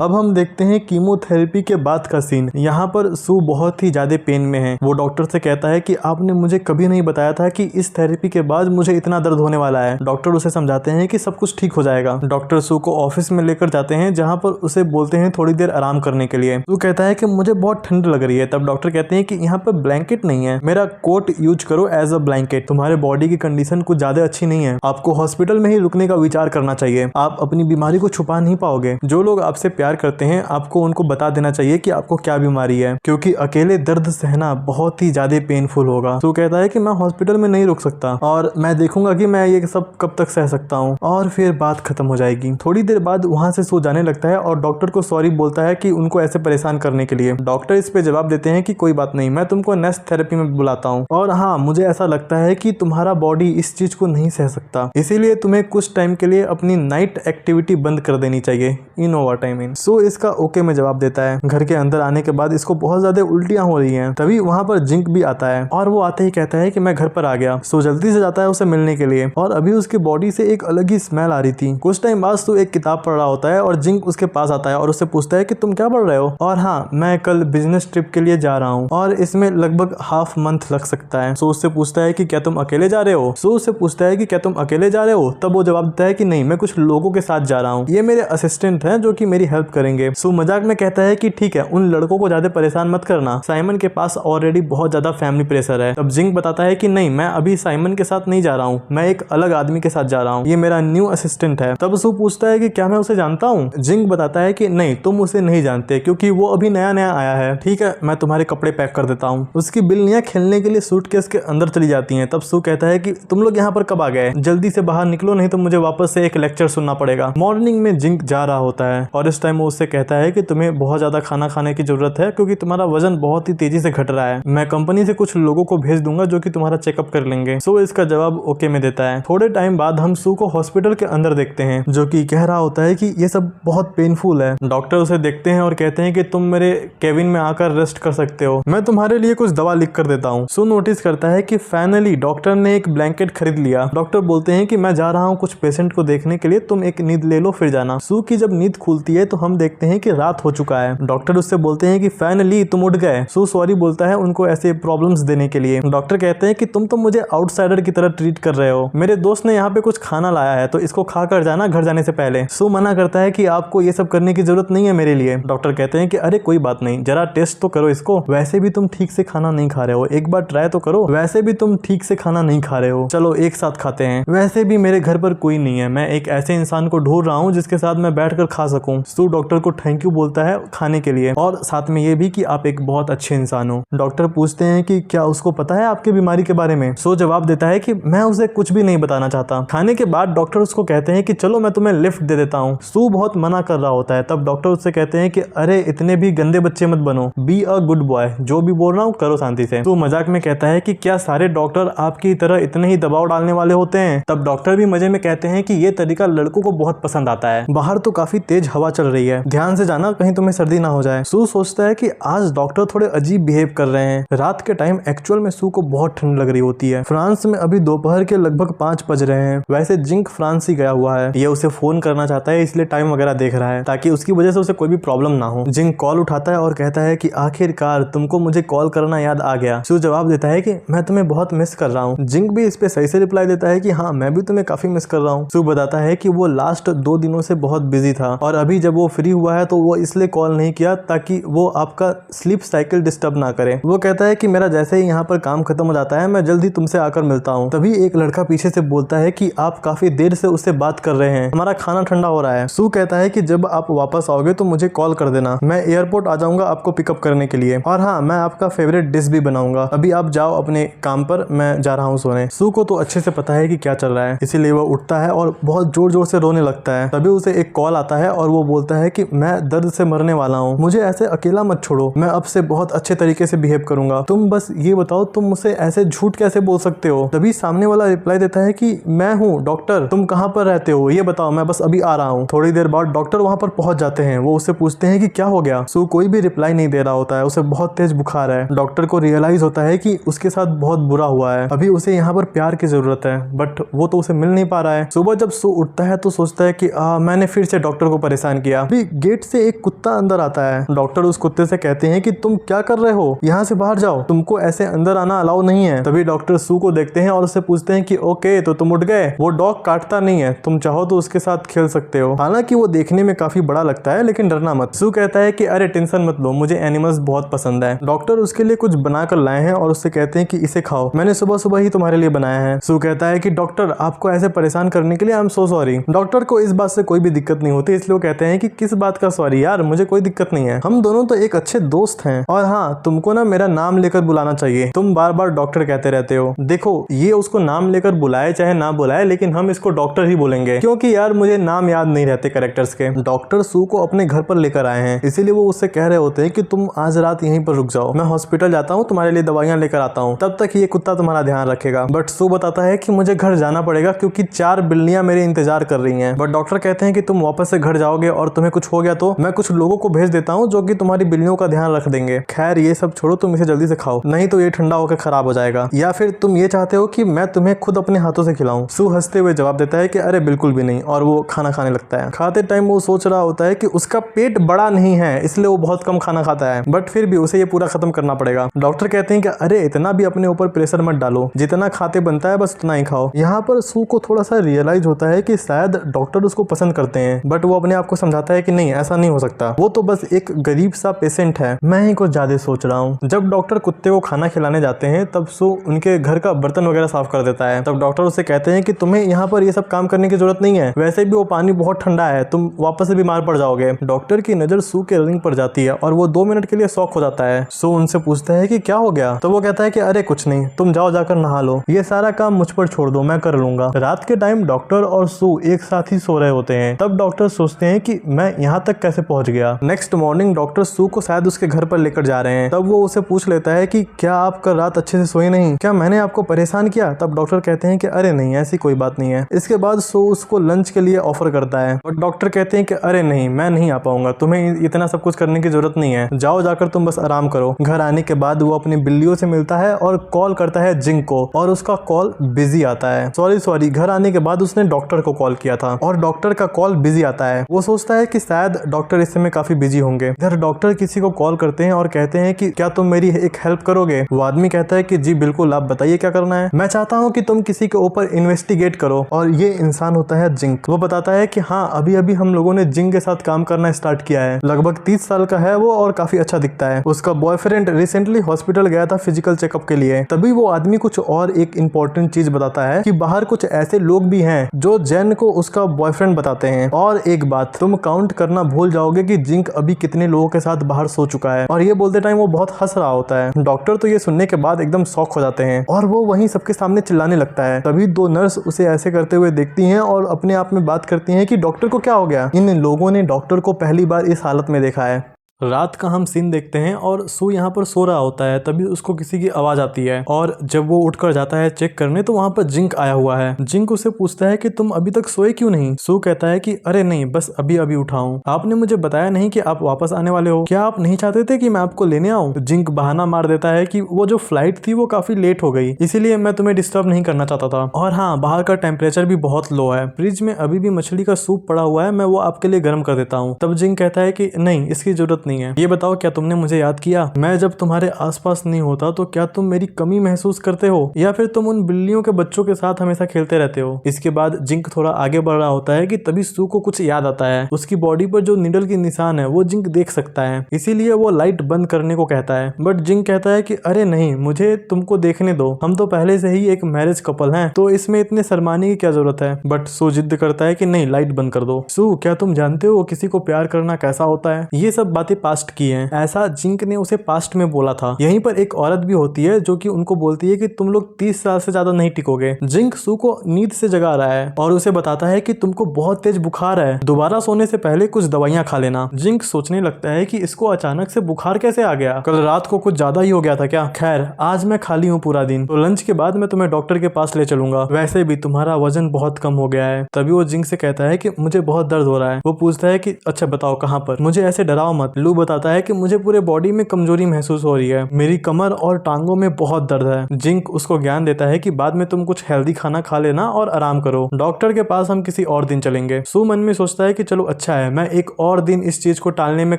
अब हम देखते हैं कीमोथेरेपी के बाद का सीन। यहाँ पर सू बहुत ही ज्यादा पेन में है। वो डॉक्टर से कहता है कि आपने मुझे कभी नहीं बताया था कि इस थेरेपी के बाद मुझे इतना दर्द होने वाला है। डॉक्टर उसे समझाते हैं कि सब कुछ ठीक हो जाएगा। डॉक्टर सू को ऑफिस में लेकर जाते हैं जहाँ पर उसे बोलते हैं थोड़ी देर आराम करने के लिए। सू कहता है कि मुझे बहुत ठंड लग रही है। तब डॉक्टर कहते हैं कि यहाँ पर ब्लैंकेट नहीं है, मेरा कोट यूज करो एज अ ब्लैंकेट, तुम्हारे बॉडी की कंडीशन कुछ ज्यादा अच्छी नहीं है, आपको हॉस्पिटल में ही रुकने का विचार करना चाहिए, आप अपनी बीमारी को छुपा नहीं पाओगे। जो लोग आपसे प्यार करते हैं आपको उनको बता देना चाहिए कि आपको क्या बीमारी है, क्योंकि अकेले दर्द सहना बहुत ही ज्यादा पेनफुल होगा। सू कहता है कि मैं हॉस्पिटल में नहीं रुक सकता और मैं देखूंगा कि मैं ये सब कब तक सह सकता हूँ। और फिर बात खत्म हो जाएगी। थोड़ी देर बाद वहां से सू जाने लगता है और डॉक्टर को सॉरी बोलता है कि उनको ऐसे परेशान करने के लिए। डॉक्टर इस पे जवाब देते हैं कि कोई बात नहीं, मैं तुमको नेक्स्ट थेरेपी में बुलाता हूँ। और हाँ, मुझे ऐसा लगता है कि तुम्हारा बॉडी इस चीज को नहीं सह सकता, इसीलिए तुम्हें कुछ टाइम के लिए अपनी नाइट एक्टिविटी बंद कर देनी चाहिए, इन ओवर टाइम। सो इसका ओके में जवाब देता है। घर के अंदर आने के बाद इसको बहुत ज्यादा उल्टियां हो रही हैं। तभी वहां पर जिंक भी आता है और वो आते ही कहता है कि मैं घर पर आ गया। सो जल्दी से जाता है उसे मिलने के लिए और अभी उसकी बॉडी से एक अलग ही स्मेल आ रही थी। कुछ टाइम बाद सो एक किताब पढ़ रहा होता है और जिंक उसके पास आता है और उससे पूछता है कि तुम क्या पढ़ रहे हो। और हाँ, मैं कल बिजनेस ट्रिप के लिए जा रहा हूँ और इसमें लगभग हाफ मंथ लग सकता है। सो उससे पूछता है कि क्या तुम अकेले जा रहे हो। सो उससे पूछता है कि क्या तुम अकेले जा रहे हो। तब वो जवाब देता है कि नहीं, मैं कुछ लोगों के साथ जा रहा हूँ, ये मेरे असिस्टेंट हैं जो कि मेरी हेल्प करेंगे। सो मजाक में कहता है कि ठीक है, उन लड़कों को ज्यादा परेशान मत करना, साइमन के पास ऑलरेडी बहुत ज्यादा फैमिली प्रेशर है। तब जिंक बताता है कि नहीं, मैं अभी साइमन के साथ नहीं जा रहा हूँ, मैं एक अलग आदमी के साथ जा रहा हूँ, ये मेरा न्यू असिस्टेंट है। तब सू पूछता है कि क्या मैं उसे जानता हूँ। जिंक बताता है कि नहीं, तुम उसे नहीं जानते क्योंकि वो अभी नया नया आया है। ठीक है, मैं तुम्हारे कपड़े पैक कर देता हूँ। उसकी बिल्लियां खेलने के लिए सूटकेस के अंदर चली जाती हैं। तब सू कहता है कि तुम लोग यहाँ पर कब आ गए, जल्दी से बाहर निकलो नहीं तो मुझे वापस से एक लेक्चर सुनना पड़ेगा। मॉर्निंग में जिंक जा रहा होता है और इस टाइम वो उससे कहता है कि तुम्हें बहुत ज्यादा खाना खाने की जरूरत है क्योंकि तुम्हारा वजन बहुत ही तेजी से घट रहा है। मैं कंपनी से कुछ लोगों को भेज दूंगा जो कि तुम्हारा चेकअप कर लेंगे। सू इसका जवाब ओके में देता है। थोड़े टाइम बाद हम सू को हॉस्पिटल के अंदर देखते हैं जो कि कह रहा होता है कि ये सब बहुत पेनफुल है। डॉक्टर उसे देखते हैं और कहते हैं कि तुम मेरे केबिन में आकर रेस्ट कर सकते हो, मैं तुम्हारे लिए कुछ दवा लिख कर देता हूँ। सू नोटिस करता है कि फाइनली डॉक्टर ने एक ब्लैंकेट खरीद लिया। डॉक्टर बोलते हैं कि मैं जा रहा हूँ कुछ पेशेंट को देखने के लिए, तुम एक नींद ले लो फिर जाना। सू की जब नींद खुलती है तो हम देखते हैं कि रात हो चुका है। डॉक्टर उससे बोलते हैं कि फाइनली तुम उठ गए। सू सॉरी बोलता है उनको ऐसे प्रॉब्लम्स देने के लिए। डॉक्टर कहते हैं कि तुम तो मुझे आउटसाइडर की तरह ट्रीट कर रहे हो, मेरे दोस्त ने यहाँ पे कुछ खाना लाया है तो इसको खा कर जाना घर जाने से पहले। सू मना करता है कि आपको ये सब करने की जरूरत नहीं है मेरे लिए। डॉक्टर कहते हैं कि अरे कोई बात नहीं, जरा टेस्ट तो करो इसको, वैसे भी तुम ठीक से खाना नहीं खा रहे हो, एक बार ट्राई तो करो, वैसे भी तुम ठीक से खाना नहीं खा रहे हो, चलो एक साथ खाते हैं। वैसे भी मेरे घर पर कोई नहीं है, मैं एक ऐसे इंसान को ढूंढ रहा हूँ जिसके साथ मैं बैठकर खा सकूं। सू डॉक्टर को थैंक यू बोलता है खाने के लिए और साथ में ये भी कि आप एक बहुत अच्छे इंसान हो। डॉक्टर पूछते हैं कि क्या उसको पता है आपकी बीमारी के बारे में। सू जवाब देता है कि मैं उसे कुछ भी नहीं बताना चाहता। खाने के बाद डॉक्टर उसको कहते हैं कि चलो मैं तुम्हें लिफ्ट दे देता हूँ। सू बहुत मना कर रहा होता है। तब डॉक्टर उससे कहते हैं कि अरे इतने भी गंदे बच्चे मत बनो, बी अ गुड बॉय, जो भी बोल रहा हूँ करो शांति से। सू मजाक में कहता है कि क्या सारे डॉक्टर आपकी तरह इतने ही दबाव डालने वाले होते हैं। तब डॉक्टर भी मजे में कहते हैं कि ये तरीका लड़कों को बहुत पसंद आता है। बाहर तो काफी तेज हवा चल रही है, ध्यान से जाना कहीं तुम्हें सर्दी ना हो जाए। सू सोचता है कि आज डॉक्टर थोड़े अजीब बिहेव कर रहे हैं। रात के टाइम एक्चुअल में सू को बहुत ठंड लग रही होती है। फ्रांस में अभी दोपहर के लगभग 5 बज रहे हैं। वैसे जिंक फ्रांस ही गया हुआ है, ये उसे फोन करना चाहता है इसलिए टाइम वगैरह देख रहा है ताकि उसकी वजह से उसे कोई भी प्रॉब्लम ना हो। जिंक कॉल उठाता है और कहता है कि आखिरकार तुमको मुझे कॉल करना याद आ गया। सू जवाब देता है कि मैं तुम्हें बहुत मिस कर रहा हूँ। जिंक भी इस पे सही से रिप्लाई देता है कि हाँ मैं भी तुम्हें काफी मिस कर रहा हूँ। सू बताता है कि वो लास्ट 2 दिनों से बहुत बिजी था और अभी जब वो फ्री हुआ है तो वो इसलिए कॉल नहीं किया ताकि वो आपका स्लीप साइकिल डिस्टर्ब ना करे। वो कहता है कि मेरा जैसे ही यहाँ पर काम खत्म हो जाता है मैं जल्द ही तुमसे आकर मिलता हूँ। तभी एक लड़का पीछे से बोलता है कि आप काफी देर से उससे बात कर रहे हैं, हमारा खाना ठंडा हो रहा है। सू कहता है कि जब आप वापस आओगे तो मुझे कॉल कर देना, मैं एयरपोर्ट आ जाऊंगा आपको पिकअप करने के लिए, और हाँ मैं आपका फेवरेट डिश भी बनाऊंगा। अभी आप जाओ अपने काम पर, मैं जा रहा हूँ सोने। सू को तो अच्छे से पता है कि क्या चल रहा है, इसीलिए वो उठता है और बहुत जोर जोर से रोने लगता है। तभी उसे एक कॉल आता है और वो बोलता है कि मैं दर्द से मरने वाला हूँ, मुझे ऐसे अकेला मत छोड़ो, मैं अब से बहुत अच्छे तरीके से बिहेव करूंगा। तुम बस ये बताओ तुम मुझसे ऐसे झूठ कैसे बोल सकते हो। तभी सामने वाला रिप्लाई देता है कि मैं हूँ डॉक्टर, तुम कहाँ पर रहते हो ये बताओ, मैं बस अभी आ रहा हूँ। थोड़ी देर बाद डॉक्टर वहाँ पर पहुंच जाते हैं। वो उससे पूछते हैं कि क्या हो गया। सू कोई भी रिप्लाई नहीं दे रहा होता है, उसे बहुत तेज बुखार है। डॉक्टर को रियलाइज होता है कि उसके साथ बहुत बुरा हुआ है, अभी उसे यहाँ पर प्यार की जरूरत है बट वो तो उसे मिल नहीं पा रहा है। सुबह जब सू उठता है तो सोचता है कि मैंने फिर से डॉक्टर को परेशान किया। अभी गेट से एक कुत्ता अंदर आता है। डॉक्टर उस कुत्ते से कहते हैं कि तुम क्या कर रहे हो, यहाँ से बाहर जाओ, तुमको ऐसे अंदर आना अलाउ नहीं है। तभी डॉक्टर सू को देखते हैं और उससे पूछते हैं कि ओके तो तुम उठ गए, वो डॉग काटता नहीं है, तुम चाहो तो उसके साथ खेल सकते हो। हालांकि वो देखने में काफी बड़ा लगता है लेकिन डरना मत। सू कहता है कि अरे टेंशन मत लो, मुझे एनिमल्स बहुत पसंद है। डॉक्टर उसके लिए कुछ बना कर लाए हैं और उससे कहते हैं कि इसे खाओ, मैंने सुबह सुबह ही तुम्हारे लिए बनाया है। सू कहता है कि डॉक्टर आपको ऐसे परेशान करने के लिए I am so sorry. Doctor को इस बात से कोई भी दिक्कत नहीं होती, इसलिए वो कहते हैं कि किस बात का सॉरी यार, मुझे कोई दिक्कत नहीं है, हम दोनों तो एक अच्छे दोस्त हैं, और हाँ तुमको ना मेरा नाम लेकर बुलाना चाहिए, तुम बार बार डॉक्टर कहते रहते हो। देखो ये उसको नाम लेकर बुलाए चाहे ना बुलाए लेकिन हम इसको डॉक्टर ही बोलेंगे क्योंकि यार मुझे नाम याद नहीं रहते कैरेक्टर्स के। डॉक्टर सू को अपने घर पर लेकर आए हैं, इसीलिए वो उससे कह रहे होते हैं कि तुम आज रात यहीं पर रुक जाओ, मैं हॉस्पिटल जाता हूँ, तुम्हारे लिए दवाइयां लेकर आता हूँ, तब तक ये कुत्ता तुम्हारा ध्यान रखेगा। बट सू बताता है कि मुझे घर जाना पड़ेगा क्योंकि 4 बिल्लियां मेरे इंतजार कर रही हैं। बट डॉक्टर कहते हैं कि तुम वापस से घर जाओगे और तुम्हें कुछ हो गया तो मैं कुछ लोगों को भेज देता हूँ जो कि तुम्हारी बिल्लियों का ध्यान रख देंगे। खैर ये सब छोड़ो, तुम इसे जल्दी से खाओ नहीं तो ये ठंडा होकर खराब हो जाएगा, या फिर तुम ये चाहते हो कि मैं तुम्हें खुद अपने हाथों से खिलाऊं। सू हंसते हुए जवाब देता है कि अरे बिल्कुल भी नहीं, और वो खाना खाने लगता है। खाते टाइम वो सोच रहा होता है कि उसका पेट बड़ा नहीं है इसलिए वो बहुत कम खाना खाता है, बट फिर भी उसे ये पूरा खत्म करना पड़ेगा। डॉक्टर कहते हैं कि अरे इतना भी अपने ऊपर प्रेशर मत डालो, जितना खाते बनता है बस उतना ही खाओ। यहाँ पर सू को थोड़ा सा रियलाइज होता है कि शायद डॉक्टर उसको पसंद करते हैं, बट वो अपने आप को समझाता है कि नहीं ऐसा नहीं हो सकता, वो तो बस एक गरीब सा पेशेंट है, मैं ही कुछ ज्यादा सोच रहा हूँ। जब डॉक्टर कुत्ते को खाना खिलाने जाते हैं तब सू उनके घर का बर्तन वगैरह साफ कर देता है। तब डॉक्टर उससे कहते हैं कि तुम्हें यहाँ पर ये सब काम करने की जरूरत नहीं है, वैसे भी वो पानी बहुत ठंडा है, तुम वापस से बीमार पड़ जाओगे। डॉक्टर की नजर सू के रिंग पर जाती है और वो 2 मिनट के लिए शॉक हो जाता है। सो उनसे पूछता है कि क्या हो गया, तो वो कहता है कि अरे कुछ नहीं, तुम जाओ जाकर नहा लो, ये सारा काम मुझ पर छोड़ दो, मैं कर लूंगा। रात के टाइम डॉक्टर और सू एक साथ ही सो रहे होते हैं। तब डॉक्टर सोचते हैं कि मैं यहाँ तक कैसे पहुंच गया। नेक्स्ट मॉर्निंग डॉक्टर सू को शायद उसके घर पर लेकर जा रहे हैं। तब वो उसे पूछ लेता है कि क्या आप कल रात अच्छे से सोए नहीं, क्या मैंने आपको परेशान किया। तब डॉक्टर कहते हैं कि अरे नहीं, ऐसी कोई बात नहीं है। इसके बाद सू उसको लंच के लिए ऑफर करता है, बट डॉक्टर कहते हैं कि अरे नहीं, मैं नहीं आ पाऊंगा, तुम्हें इतना सब कुछ करने की जरूरत नहीं है, जाओ जाकर तुम बस आराम करो। घर आने के बाद वो अपनी बिल्लियों से मिलता है और कॉल करता है जिंक को, और उसका कॉल बिजी आता है। सॉरी घर आने के बाद उसने डॉक्टर को कॉल किया था और डॉक्टर का कॉल बिजी आता है। वो सोचता है कि शायद डॉक्टर इस समय काफी बिजी होंगे। इधर डॉक्टर किसी को कॉल करते हैं और कहते हैं कि क्या तुम मेरी एक हेल्प करोगे। वो आदमी कहता है कि जी बिल्कुल, आप बताइए क्या करना है। मैं चाहता हूँ कि तुम किसी के ऊपर इन्वेस्टिगेट करो, और ये इंसान होता है जिंक। वो बताता है कि हाँ, अभी अभी हम लोगों ने जिंक के साथ काम करना स्टार्ट किया है। लगभग 30 साल का है वो और काफी अच्छा दिखता है। उसका बॉयफ्रेंड रिसेंटली हॉस्पिटल गया था फिजिकल चेकअप के लिए। तभी वो आदमी कुछ और एक इंपॉर्टेंट चीज बताता है कि बाहर कुछ ऐसे लोग भी हैं जो जेन को उसका बॉयफ्रेंड बताते हैं। और एक बात, तुम काउंट करना भूल जाओगे कि जिंक अभी कितने लोगों के साथ बाहर सो चुका है। और ये बोलते टाइम वो बहुत हंस रहा होता है। डॉक्टर तो ये सुनने के बाद एकदम शॉक हो जाते हैं और वो वहीं सबके सामने चिल्लाने लगता है। तभी 2 नर्स उसे ऐसे करते हुए देखती हैं और अपने आप में बात करती हैं कि डॉक्टर को क्या हो गया। इन लोगों ने डॉक्टर को पहली बार इस हालत में देखा है। रात का हम सीन देखते हैं और सू यहाँ पर सो रहा होता है। तभी उसको किसी की आवाज आती है और जब वो उठकर जाता है चेक करने तो वहाँ पर जिंक आया हुआ है। जिंक उसे पूछता है कि तुम अभी तक सोए क्यों नहीं। सू कहता है कि अरे नहीं, बस अभी अभी उठा हूँ, आपने मुझे बताया नहीं कि आप वापस आने वाले हो, क्या आप नहीं चाहते थे कि मैं आपको लेने आऊँ। जिंक बहाना मार देता है कि वो जो फ्लाइट थी वो काफी लेट हो गई, इसीलिए मैं तुम्हें डिस्टर्ब नहीं करना चाहता था। और हाँ, बाहर का टेम्परेचर भी बहुत लो है, फ्रिज में अभी भी मछली का सूप पड़ा हुआ है, मैं वो आपके लिए गर्म कर देता हूँ। तब जिंक कहता है कि नहीं, इसकी जरूरत नहीं है। ये बताओ, क्या तुमने मुझे याद किया? मैं जब तुम्हारे आसपास नहीं होता तो क्या तुम मेरी कमी महसूस करते हो, या फिर तुम उन बिल्लियों के बच्चों के साथ हमेशा खेलते रहते हो। इसके बाद जिंक थोड़ा आगे बढ़ रहा होता है कि तभी सू को कुछ याद आता है। उसकी बॉडी पर जो नीडल की निशान है वो जिंक देख सकता है, इसीलिए वो लाइट बंद करने को कहता है। बट जिंक कहता है कि अरे नहीं, मुझे तुमको देखने दो, हम तो पहले से ही एक मैरिज कपल हैं, तो इसमें इतने शर्माने की क्या जरूरत है। बट सू जिद करता है कि नहीं, लाइट बंद कर दो। सू, क्या तुम जानते हो किसी को प्यार करना कैसा होता है? ये सब बातें पास्ट की हैं, ऐसा जिंक ने उसे पास्ट में बोला था। यहीं पर एक औरत भी होती है जो कि उनको बोलती है कि तुम लोग 30 साल से ज्यादा नहीं टिकोगे। जिंक सू को नींद से जगा रहा है और उसे बताता है कि तुमको बहुत तेज बुखार है, दोबारा सोने से पहले कुछ दवाइयां खा लेना। जिंक सोचने लगता है कि इसको अचानक से बुखार कैसे आ गया, कल रात को कुछ ज्यादा ही हो गया था क्या। खैर, आज मैं खाली हूँ पूरा दिन, तो लंच के बाद मैं तुम्हें डॉक्टर के पास ले चलूंगा, वैसे भी तुम्हारा वजन बहुत कम हो गया है। तभी वो जिंक से कहता है कि मुझे बहुत दर्द हो रहा है। वो पूछता है कि अच्छा बताओ कहाँ पर, मुझे ऐसे डराओ मत। लू बताता है कि मुझे पूरे बॉडी में कमजोरी महसूस हो रही है, मेरी कमर और टांगों में बहुत दर्द है। जिंक उसको ज्ञान देता है कि बाद में तुम कुछ हेल्दी खाना खा लेना और आराम करो, डॉक्टर के पास हम किसी और दिन चलेंगे। सू मन में सोचता है कि चलो अच्छा है, मैं एक और दिन इस चीज को टालने में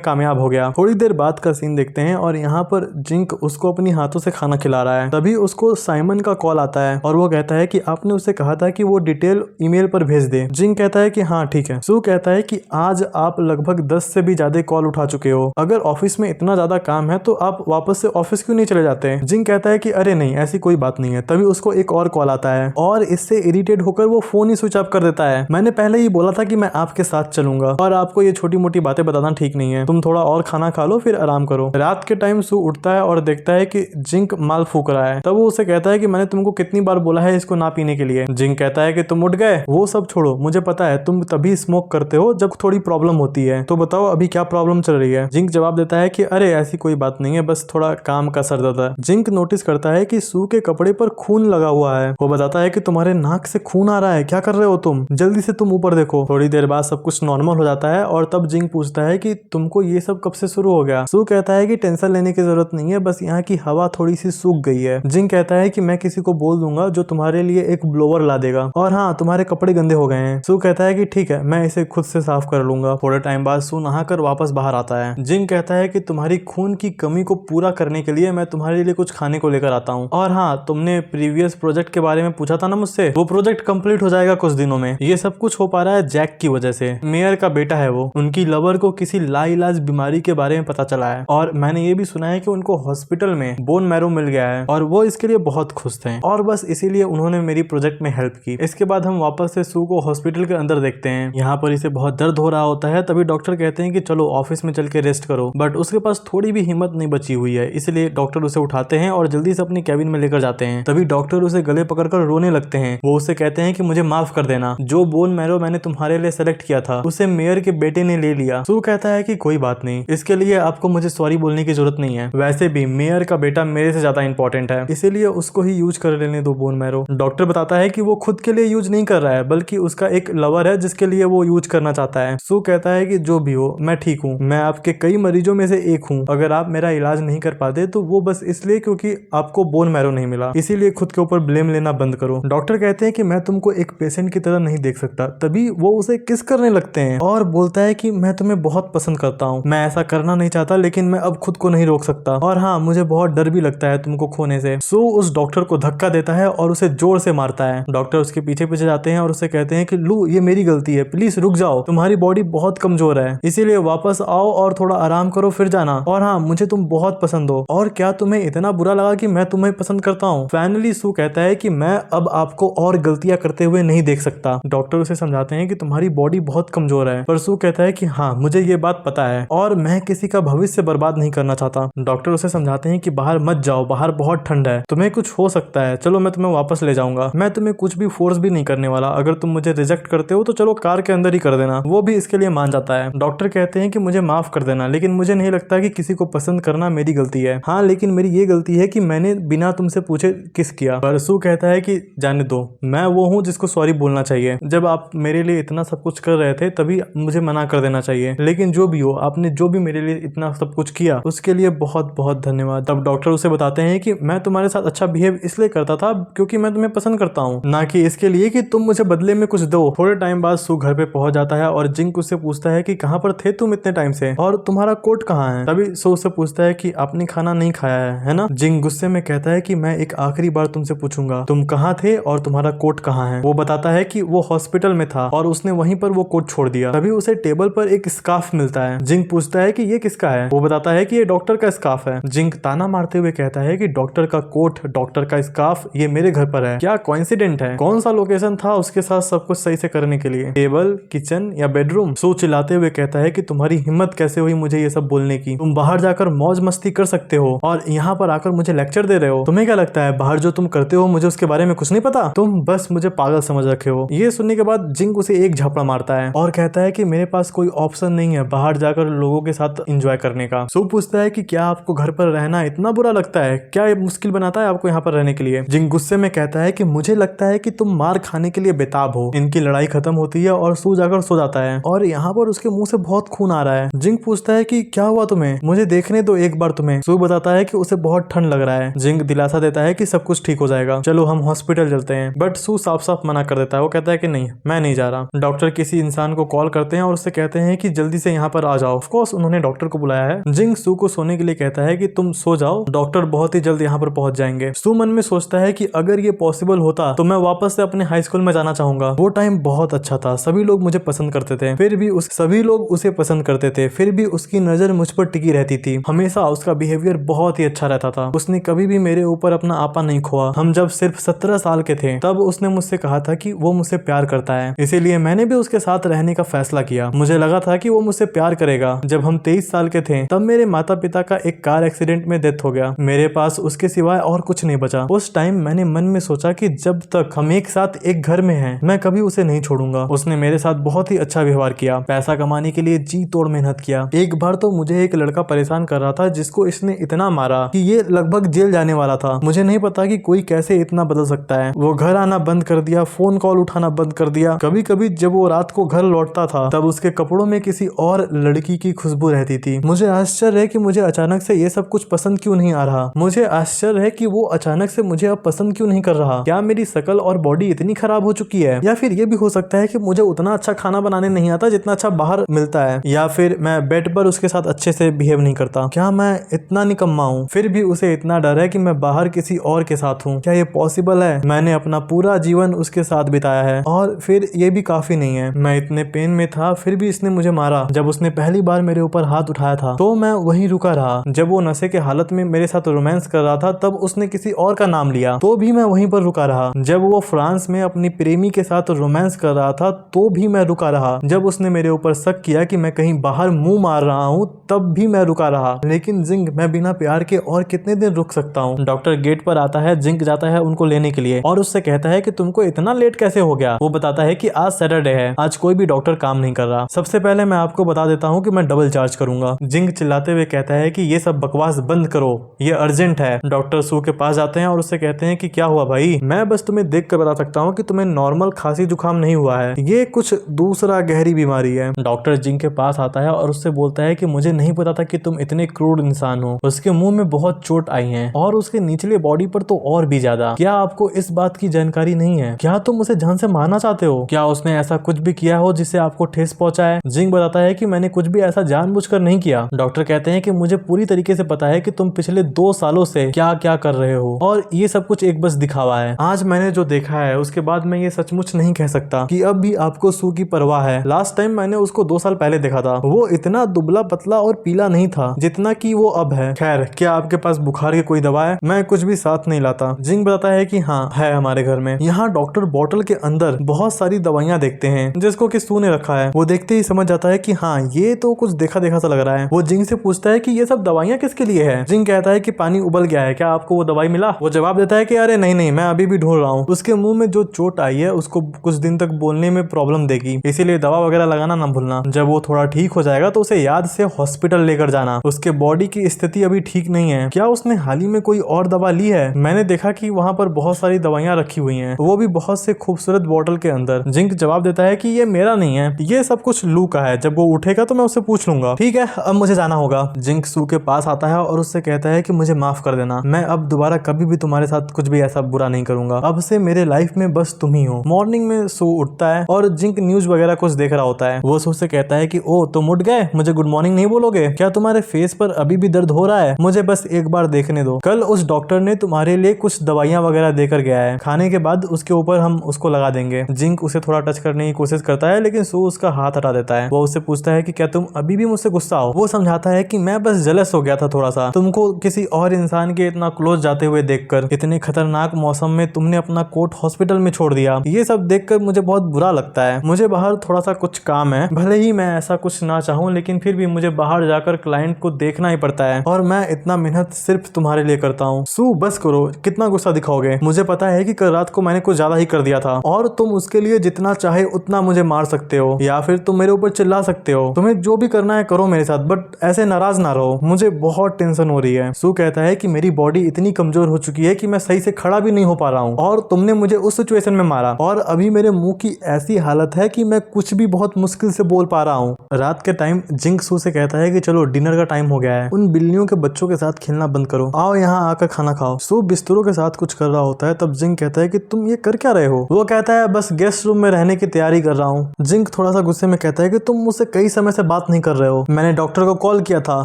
कामयाब हो गया। थोड़ी देर बाद का सीन देखते हैं और यहाँ पर जिंक उसको अपनी हाथों से खाना खिला रहा है। तभी उसको साइमन का कॉल आता है और वो कहता है कि आपने उसे कहा था कि वो डिटेल ईमेल पर भेज दे। जिंक कहता है कि हाँ ठीक है। सू कहता है कि आज आप लगभग 10 से भी ज्यादा कॉल उठा चुके हो, अगर ऑफिस में इतना ज्यादा काम है तो आप वापस से ऑफिस क्यों नहीं चले जाते। जिंक कहता है कि अरे नहीं, ऐसी कोई बात नहीं है। तभी उसको एक और कॉल आता है और इससे इरिटेट होकर वो फोन ही स्विच ऑफ कर देता है। मैंने पहले ही बोला था कि मैं आपके साथ चलूंगा और आपको ये छोटी मोटी बातें बताना ठीक नहीं है, तुम थोड़ा और खाना खा लो फिर आराम करो। रात के टाइम सू उठता है और देखता है कि जिंक माल फूक रहा है। तब वो उसे कहता है कि मैंने तुमको कितनी बार बोला है इसको ना पीने के लिए। जिंक कहता है कि तुम उठ गए, वो सब छोड़ो, मुझे पता है तुम तभी स्मोक करते हो जब थोड़ी प्रॉब्लम होती है, तो बताओ अभी क्या प्रॉब्लम चल रही है। जिंक जवाब देता है कि अरे ऐसी कोई बात नहीं है, बस थोड़ा काम का सर दर्द है। जिंक नोटिस करता है कि सू के कपड़े पर खून लगा हुआ है। वो बताता है कि तुम्हारे नाक से खून आ रहा है, क्या कर रहे हो तुम, जल्दी से तुम ऊपर देखो। थोड़ी देर बाद सब कुछ नॉर्मल हो जाता है और तब जिंक पूछता है कि तुमको ये सब कब से शुरू हो गया। सू कहता है कि टेंशन लेने की जरूरत नहीं है, बस यहाँ की हवा थोड़ी सी सूख गई है। जिंक कहता है कि मैं किसी को बोल दूंगा जो तुम्हारे लिए एक ब्लोवर ला देगा, और हाँ तुम्हारे कपड़े गंदे हो गए हैं। सू कहता है कि ठीक है, मैं इसे खुद से साफ कर लूंगा। थोड़े टाइम बाद सू नहाकर वापस बाहर आता है। जिंक कहता है कि तुम्हारी खून की कमी को पूरा करने के लिए मैं तुम्हारे लिए कुछ खाने को लेकर आता हूँ, और हाँ तुमने प्रीवियस प्रोजेक्ट के बारे में पूछा था ना मुझसे, वो प्रोजेक्ट कंप्लीट हो जाएगा कुछ दिनों में। ये सब कुछ हो पा रहा है जैक की वजह से, मेयर का बेटा है वो, उनकी लवर को किसी लाइलाज बीमारी के बारे में पता चला है, और मैंने ये भी सुना है कि उनको हॉस्पिटल में बोन मैरो मिल गया है और वो इसके लिए बहुत खुश थे, और बस इसीलिए उन्होंने मेरी प्रोजेक्ट में हेल्प की। इसके बाद हम वापस से सू को हॉस्पिटल के अंदर देखते हैं। यहाँ पर इसे बहुत दर्द हो रहा होता है। तभी डॉक्टर कहते हैं कि चलो ऑफिस में चल के रेस्ट करो, बट उसके पास थोड़ी भी हिम्मत नहीं बची हुई है, इसलिए डॉक्टर उसे उठाते हैं और जल्दी से अपनी कैबिन में लेकर जाते हैं। तभी डॉक्टर उसे गले पकड़कर रोने लगते हैं। वो उसे कहते हैं कि मुझे माफ कर देना, जो बोन मैरो मैंने तुम्हारे लिए सेलेक्ट किया था उसे मेयर के बेटे ने ले लिया। सू कहता है कि कोई बात नहीं, इसके लिए आपको मुझे सॉरी बोलने की जरूरत नहीं है, वैसे भी मेयर का बेटा मेरे से ज्यादा इंपॉर्टेंट है, इसीलिए उसको ही यूज कर लेने दो बोन मैरो। डॉक्टर बताता है कि वो खुद के लिए यूज नहीं कर रहा है, बल्कि उसका एक लवर है जिसके लिए वो यूज करना चाहता है। सू कहता है कि जो भी हो मैं ठीक हूँ, मैं आपके कई मरीजों में से एक हूँ, अगर आप मेरा इलाज नहीं कर पाते तो वो बस इसलिए क्योंकि आपको बोन मैरो नहीं मिला, इसीलिए खुद के ऊपर ब्लेम लेना बंद करो। डॉक्टर कहते हैं कि मैं तुमको एक पेशेंट की तरह नहीं देख सकता। तभी वो उसे किस करने लगते हैं और बोलता है कि मैं तुम्हें बहुत पसंद करता हूँ, मैं ऐसा करना नहीं चाहता लेकिन मैं अब खुद को नहीं रोक सकता, और हाँ मुझे बहुत डर भी लगता है तुमको खोने से। सो उस डॉक्टर को धक्का देता है और उसे जोर से मारता है। डॉक्टर उसके पीछे पीछे जाते हैं और उसे कहते हैं कि लू ये मेरी गलती है, प्लीज रुक जाओ, तुम्हारी बॉडी बहुत कमजोर है, इसीलिए वापस आओ और थोड़ा आराम करो फिर जाना, और हाँ मुझे तुम बहुत पसंद हो, और क्या तुम्हें इतना बुरा लगा कि मैं तुम्हें पसंद करता हूँ। फाइनली सू कहता है कि मैं अब आपको और गलतियां करते हुए नहीं देख सकता। डॉक्टर उसे समझाते हैं कि तुम्हारी बॉडी बहुत कमजोर है, पर सू कहता है कि हाँ मुझे ये बात पता है और मैं किसी का भविष्य बर्बाद नहीं करना चाहता। डॉक्टर उसे समझाते हैं कि बाहर मत जाओ, बाहर बहुत ठंड है, तुम्हें कुछ हो सकता है, चलो मैं तुम्हें वापस ले जाऊंगा, मैं तुम्हें कुछ भी फोर्स भी नहीं करने वाला, अगर तुम मुझे रिजेक्ट करते हो तो चलो कार के अंदर ही कर देना। वो भी इसके लिए मान जाता है। डॉक्टर कहते हैं कि मुझे माफ कर देना, लेकिन मुझे नहीं लगता कि किसी को पसंद करना मेरी गलती है, हाँ लेकिन मेरी ये गलती है कि मैंने बिना तुमसे पूछे किस किया। पर सू कहता है कि जाने दो, मैं वो हूँ जिसको सॉरी बोलना चाहिए, जब आप मेरे लिए इतना सब कुछ कर रहे थे तभी मुझे मना कर देना चाहिए, लेकिन जो भी हो आपने जो भी मेरे लिए इतना सब कुछ किया उसके लिए बहुत बहुत धन्यवाद। तब डॉक्टर उसे बताते हैं कि मैं तुम्हारे साथ अच्छा बिहेव इसलिए करता था क्योंकि मैं तुम्हें पसंद करता हूँ, ना कि इसके लिए कि तुम मुझे बदले में कुछ दो। थोड़े टाइम बाद सू घर पे पहुंच जाता है और जिंक उससे पूछता है कि कहाँ पर थे तुम इतने टाइम से और तुम्हारा कोट कहाँ है। तभी सू उससे पूछता है कि आपने खाना नहीं खाया है ना। जिंक गुस्से में कहता है कि मैं एक आखिरी बार तुमसे पूछूंगा, तुम कहाँ थे और तुम्हारा कोट कहाँ है। वो बताता है कि वो हॉस्पिटल में था और उसने वहीं पर वो कोट छोड़ दिया। तभी उसे टेबल पर एक स्कार्फ मिलता है। जिंक पूछता है कि ये किसका है। वो बताता है कि ये डॉक्टर का स्कार्फ है। जिंक ताना मारते हुए कहता है कि डॉक्टर का कोट, डॉक्टर का स्कार्फ ये मेरे घर पर है, क्या कोइंसिडेंट है, कौन सा लोकेशन था उसके साथ सब कुछ सही से करने के लिए, टेबल, किचन या बेडरूम। सू चिल्लाते हुए कहता है कि तुम्हारी हिम्मत कैसे हुई मुझे ये सब बोलने की, तुम बाहर जाकर मौज मस्ती कर सकते हो और यहाँ पर आकर मुझे लेक्चर दे रहे हो, तुम्हें क्या लगता है बाहर जो तुम करते हो मुझे उसके बारे में कुछ नहीं पता, तुम बस मुझे पागल समझ रखे हो। ये सुनने के बाद जिंक उसे एक झपड़ा मारता है और कहता है कि मेरे पास कोई ऑप्शन नहीं है बाहर जाकर लोगों के साथ एंजॉय करने का। सू पूछता है कि क्या आपको घर पर रहना इतना बुरा लगता है, क्या ये मुश्किल बनाता है आपको यहाँ पर रहने के लिए। जिंक गुस्से में कहता है कि मुझे लगता है कि तुम मार खाने के लिए बेताब हो। इनकी लड़ाई खत्म होती है और सू जाकर सो जाता है और यहाँ पर उसके मुंह से बहुत खून आ रहा है। जिंक पूछता है कि क्या हुआ तुम्हें, मुझे देखने दो एक बार तुम्हें। सू बताता है कि उसे बहुत ठंड लग रहा है। जिंक दिलासा देता है कि सब कुछ ठीक हो जाएगा, चलो हम हॉस्पिटल चलते हैं, बट सू साफ साफ मना कर देता है। वो कहता है कि नहीं मैं नहीं जा रहा। डॉक्टर किसी इंसान को कॉल करते हैं और उससे कहते हैं कि जल्दी से यहाँ पर आ जाओ। ऑफ कोर्स उन्होंने डॉक्टर को बुलाया है। जिंक सू को सोने के लिए कहता है कि तुम सो जाओ, डॉक्टर बहुत ही जल्द यहाँ पर पहुंच जाएंगे। सू मन में सोचता है कि अगर ये पॉसिबल होता तो मैं वापस से अपने हाई स्कूल में जाना चाहूंगा, वो टाइम बहुत अच्छा था, सभी लोग मुझे पसंद करते थे, फिर भी सभी लोग उसे पसंद करते थे, फिर भी उसकी नजर मुझ पर टिकी रहती थी, हमेशा उसका बिहेवियर बहुत ही अच्छा रहता था, उसने कभी भी मेरे ऊपर अपना आपा नहीं खोआ। हम जब सिर्फ 17 साल के थे तब उसने मुझसे कहा था कि वो मुझसे प्यार करता है, इसीलिए मैंने भी उसके साथ रहने का फैसला किया। मुझे लगा था कि वो मुझसे प्यार करेगा। जब हम 23 साल के थे तब मेरे माता पिता का एक कार एक्सीडेंट में डेथ हो गया, मेरे पास उसके सिवाय और कुछ नहीं बचा। उस टाइम मैंने मन में सोचा कि जब तक हम एक साथ एक घर में हैं मैं कभी उसे नहीं छोड़ूंगा। उसने मेरे साथ बहुत ही अच्छा व्यवहार किया, पैसा कमाने के लिए जी तोड़ मेहनत किया। एक बार तो मुझे एक लड़का परेशान कर रहा था जिसको इसने इतना मारा कि ये लगभग जेल जाने वाला था। मुझे नहीं पता कि कोई कैसे इतना बदल सकता है। वो घर आना बंद कर दिया, फोन कॉल उठाना बंद कर दिया। कभी कभी जब वो रात को घर लौटता था तब उसके कपड़ों में किसी और लड़की की खुशबू रहती थी। मुझे आश्चर्य है कि मुझे अचानक से ये सब कुछ पसंद क्यों नहीं आ रहा। मुझे आश्चर्य है कि वो अचानक से मुझे अब पसंद क्यों नहीं कर रहा। क्या मेरी शकल और बॉडी इतनी खराब हो चुकी है, या फिर ये भी हो सकता है कि मुझे उतना अच्छा खाना बनाने नहीं आता जितना अच्छा बाहर मिलता है, या फिर मैं बेड पर उसके साथ अच्छे से बिहेव नहीं करता। क्या मैं इतना निकम्मा हूँ फिर भी उसे इतना डर है कि मैं बाहर किसी और के साथ हूँ। क्या ये पॉसिबल है? मैंने अपना पूरा जीवन उसके साथ बिताया है और फिर ये भी काफी नहीं है। मैं इतने पेन में था फिर भी इसने मुझे मारा। जब उसने पहली बार मेरे ऊपर हाथ उठाया था तो मैं वहीं रुका रहा। जब वो नशे के हालत में मेरे साथ रोमांस कर रहा था तब उसने किसी और का नाम लिया तो भी मैं वहीं पर रुका रहा। जब वो फ्रांस में अपनी प्रेमी के साथ रोमांस कर रहा था तो भी मैं रुका रहा। जब उसने मेरे ऊपर शक किया कि मैं कहीं बाहर मुंह मार रहा हूँ तब भी मैं रुका रहा, लेकिन जिंग मैं बिना प्यार के और कितने दिन रुक सकता हूँ। डॉक्टर गेट पर आता है, जिंग जाता है उनको लेने के लिए और उससे कहता है कि तुमको इतना लेट कैसे हो गया। वो बताता है कि आज सैटरडे है, आज कोई भी डॉक्टर काम नहीं कर रहा। सबसे पहले मैं आपको बता देता हूँ कि मैं डबल चार्ज करूंगा। जिंग चिल्लाते हुए कहता है कि ये सब बकवास बंद करो, ये अर्जेंट है। डॉक्टर सू के पास जाते हैं और उससे कहते हैं कि क्या हुआ भाई, मैं बस तुम्हें देख कर बता सकता हूँ कि तुम्हें नॉर्मल खांसी जुकाम नहीं हुआ है, ये कुछ दूसरा गहरी बीमारी है। डॉक्टर जिंग के पास आता है और उससे बोलता है कि मुझे नहीं पता था कि तुम इतने क्रूर इंसान हो। उसके मुंह में बहुत चोट आई है और उसके निचले बॉडी पर तो और भी ज्यादा। क्या आपको इस बात की जानकारी नहीं है? क्या तुम उसे जान से मारना चाहते हो? क्या उसने ऐसा कुछ भी किया हो जिससे आपको ठेस पहुंचा है? जिंग बताता है कि मैंने कुछ भी ऐसा जानबूझकर नहीं किया। डॉक्टर कहते हैं कि मुझे पूरी तरीके से पता है कि तुम पिछले 2 सालों से क्या क्या कर रहे हो और ये सब कुछ एक बस दिखावा है। आज मैंने जो देखा है उसके बाद मैं ये सचमुच नहीं कह सकता कि अब भी आपको सू की परवाह है। लास्ट टाइम मैंने उसको 2 साल पहले देखा था, वो इतना दुबला पतला और पीला नहीं था जितना कि वो अब है। खैर, क्या आपके पास बुखार की कोई दवा है? मैं कुछ भी साथ नहीं लाता। जिंग बताता है कि हाँ है हमारे घर में। यहाँ डॉक्टर बोतल के अंदर बहुत सारी दवाइयाँ देखते हैं जिसको कि सू ने रखा है। वो देखते ही समझ जाता है कि हाँ ये तो कुछ देखा देखा सा लग रहा है। वो जिंग से पूछता है कि ये सब दवाइयाँ किसके लिए है? जिंग कहता है कि पानी उबल गया है, क्या आपको वो दवाई मिला? वो जवाब देता है कि अरे नहीं नहीं, मैं अभी भी ढूंढ रहा हूँ। उसके मुंह में जो चोट आई है उसको कुछ दिन तक बोलने में प्रॉब्लम देगी, इसीलिए दवा वगैरह लगाना ना भूलना। जब वो थोड़ा ठीक हो जाएगा तो उसे याद से हॉस्पिटल लेकर जाना। उसके बॉडी की स्थिति अभी ठीक नहीं है। क्या उसने हाल ही में कोई और दवा ली है? मैंने देखा कि वहाँ पर बहुत सारी दवाइयाँ रखी हुई हैं, वो भी बहुत से खूबसूरत बोतल के अंदर। जिंक जवाब देता है कि ये मेरा नहीं है, ये सब कुछ लू का है। जब वो उठेगा तो मैं उससे पूछ लूंगा। ठीक है, अब मुझे जाना होगा। जिंक सू के पास आता है और उससे कहता है कि मुझे माफ कर देना, मैं अब दोबारा कभी भी तुम्हारे साथ कुछ भी ऐसा बुरा नहीं करूंगा। अब से मेरे लाइफ में बस तुम ही हो। मॉर्निंग में सू उठता है और जिंक न्यूज वगैरह कुछ देख रहा होता है। वो सू से कहता है कि ओ तुम उठ गए, मुझे गुड मॉर्निंग नहीं बोलोगे? क्या तुम्हारे फेस पर अभी भी दर्द हो रहा है? मुझे बस एक बार देखने दो। कल उस डॉक्टर ने तुम्हारे लिए कुछ दवाइयां वगैरह देकर गया है, खाने के बाद उसके ऊपर हम उसको लगा देंगे। जिंक उसे थोड़ा टच करने की कोशिश करता है लेकिन सू उसका हाथ हटा देता है। वो उससे पूछता है कि क्या तुम अभी भी मुझसे गुस्सा हो? वो समझाता है कि मैं बस जेलस हो गया था थोड़ा सा, तुमको किसी और इंसान के इतना क्लोज जाते हुए देखकर। इतने खतरनाक मौसम में तुमने अपना कोट हॉस्पिटल में छोड़ दिया, ये सब देखकर मुझे बहुत बुरा लगता है। मुझे बाहर थोड़ा सा कुछ काम है, भले ही मैं ऐसा कुछ ना चाहूँ लेकिन फिर भी मुझे बाहर जाकर क्लाइंट को देखना ही पड़ता है और मैं इतना मेहनत सिर्फ तुम्हारे लिए करता हूँ। सू बस करो, कितना गुस्सा दिखाओगे? मुझे पता है कि कल रात को मैंने कुछ ज्यादा ही कर दिया था और तुम उसके लिए जितना चाहे उतना मुझे मार सकते हो या फिर तुम मेरे ऊपर चिल्ला सकते हो। तुम्हें जो भी करना है करो मेरे साथ, बट ऐसे नाराज ना रहो, मुझे बहुत टेंशन हो रही है। सू कहता है कि मेरी बॉडी इतनी कमजोर हो चुकी है कि मैं सही से खड़ा भी नहीं हो पा रहा हूँ और तुमने मुझे उस सिचुएशन में मारा और अभी मेरे मुंह की ऐसी हालत है कि मैं कुछ भी बहुत मुश्किल से बोल पा रहा हूँ। रात के टाइम जिंक सू से कहता है कि चलो डिनर का टाइम हो गया है, उन बिल्लियों के बच्चों के साथ खेलना बंद करो, आओ यहाँ आकर खाना खाओ। सू बिस्तरों के साथ कुछ कर रहा होता है, तब जिंक कहता है कि तुम ये कर क्या रहे हो? वो कहता है बस गेस्ट रूम में रहने की तैयारी कर रहा हूँ। जिंक थोड़ा सा गुस्से में कहता है कि तुम मुझसे कई समय से बात नहीं कर रहे हो, मैंने डॉक्टर को कॉल किया था,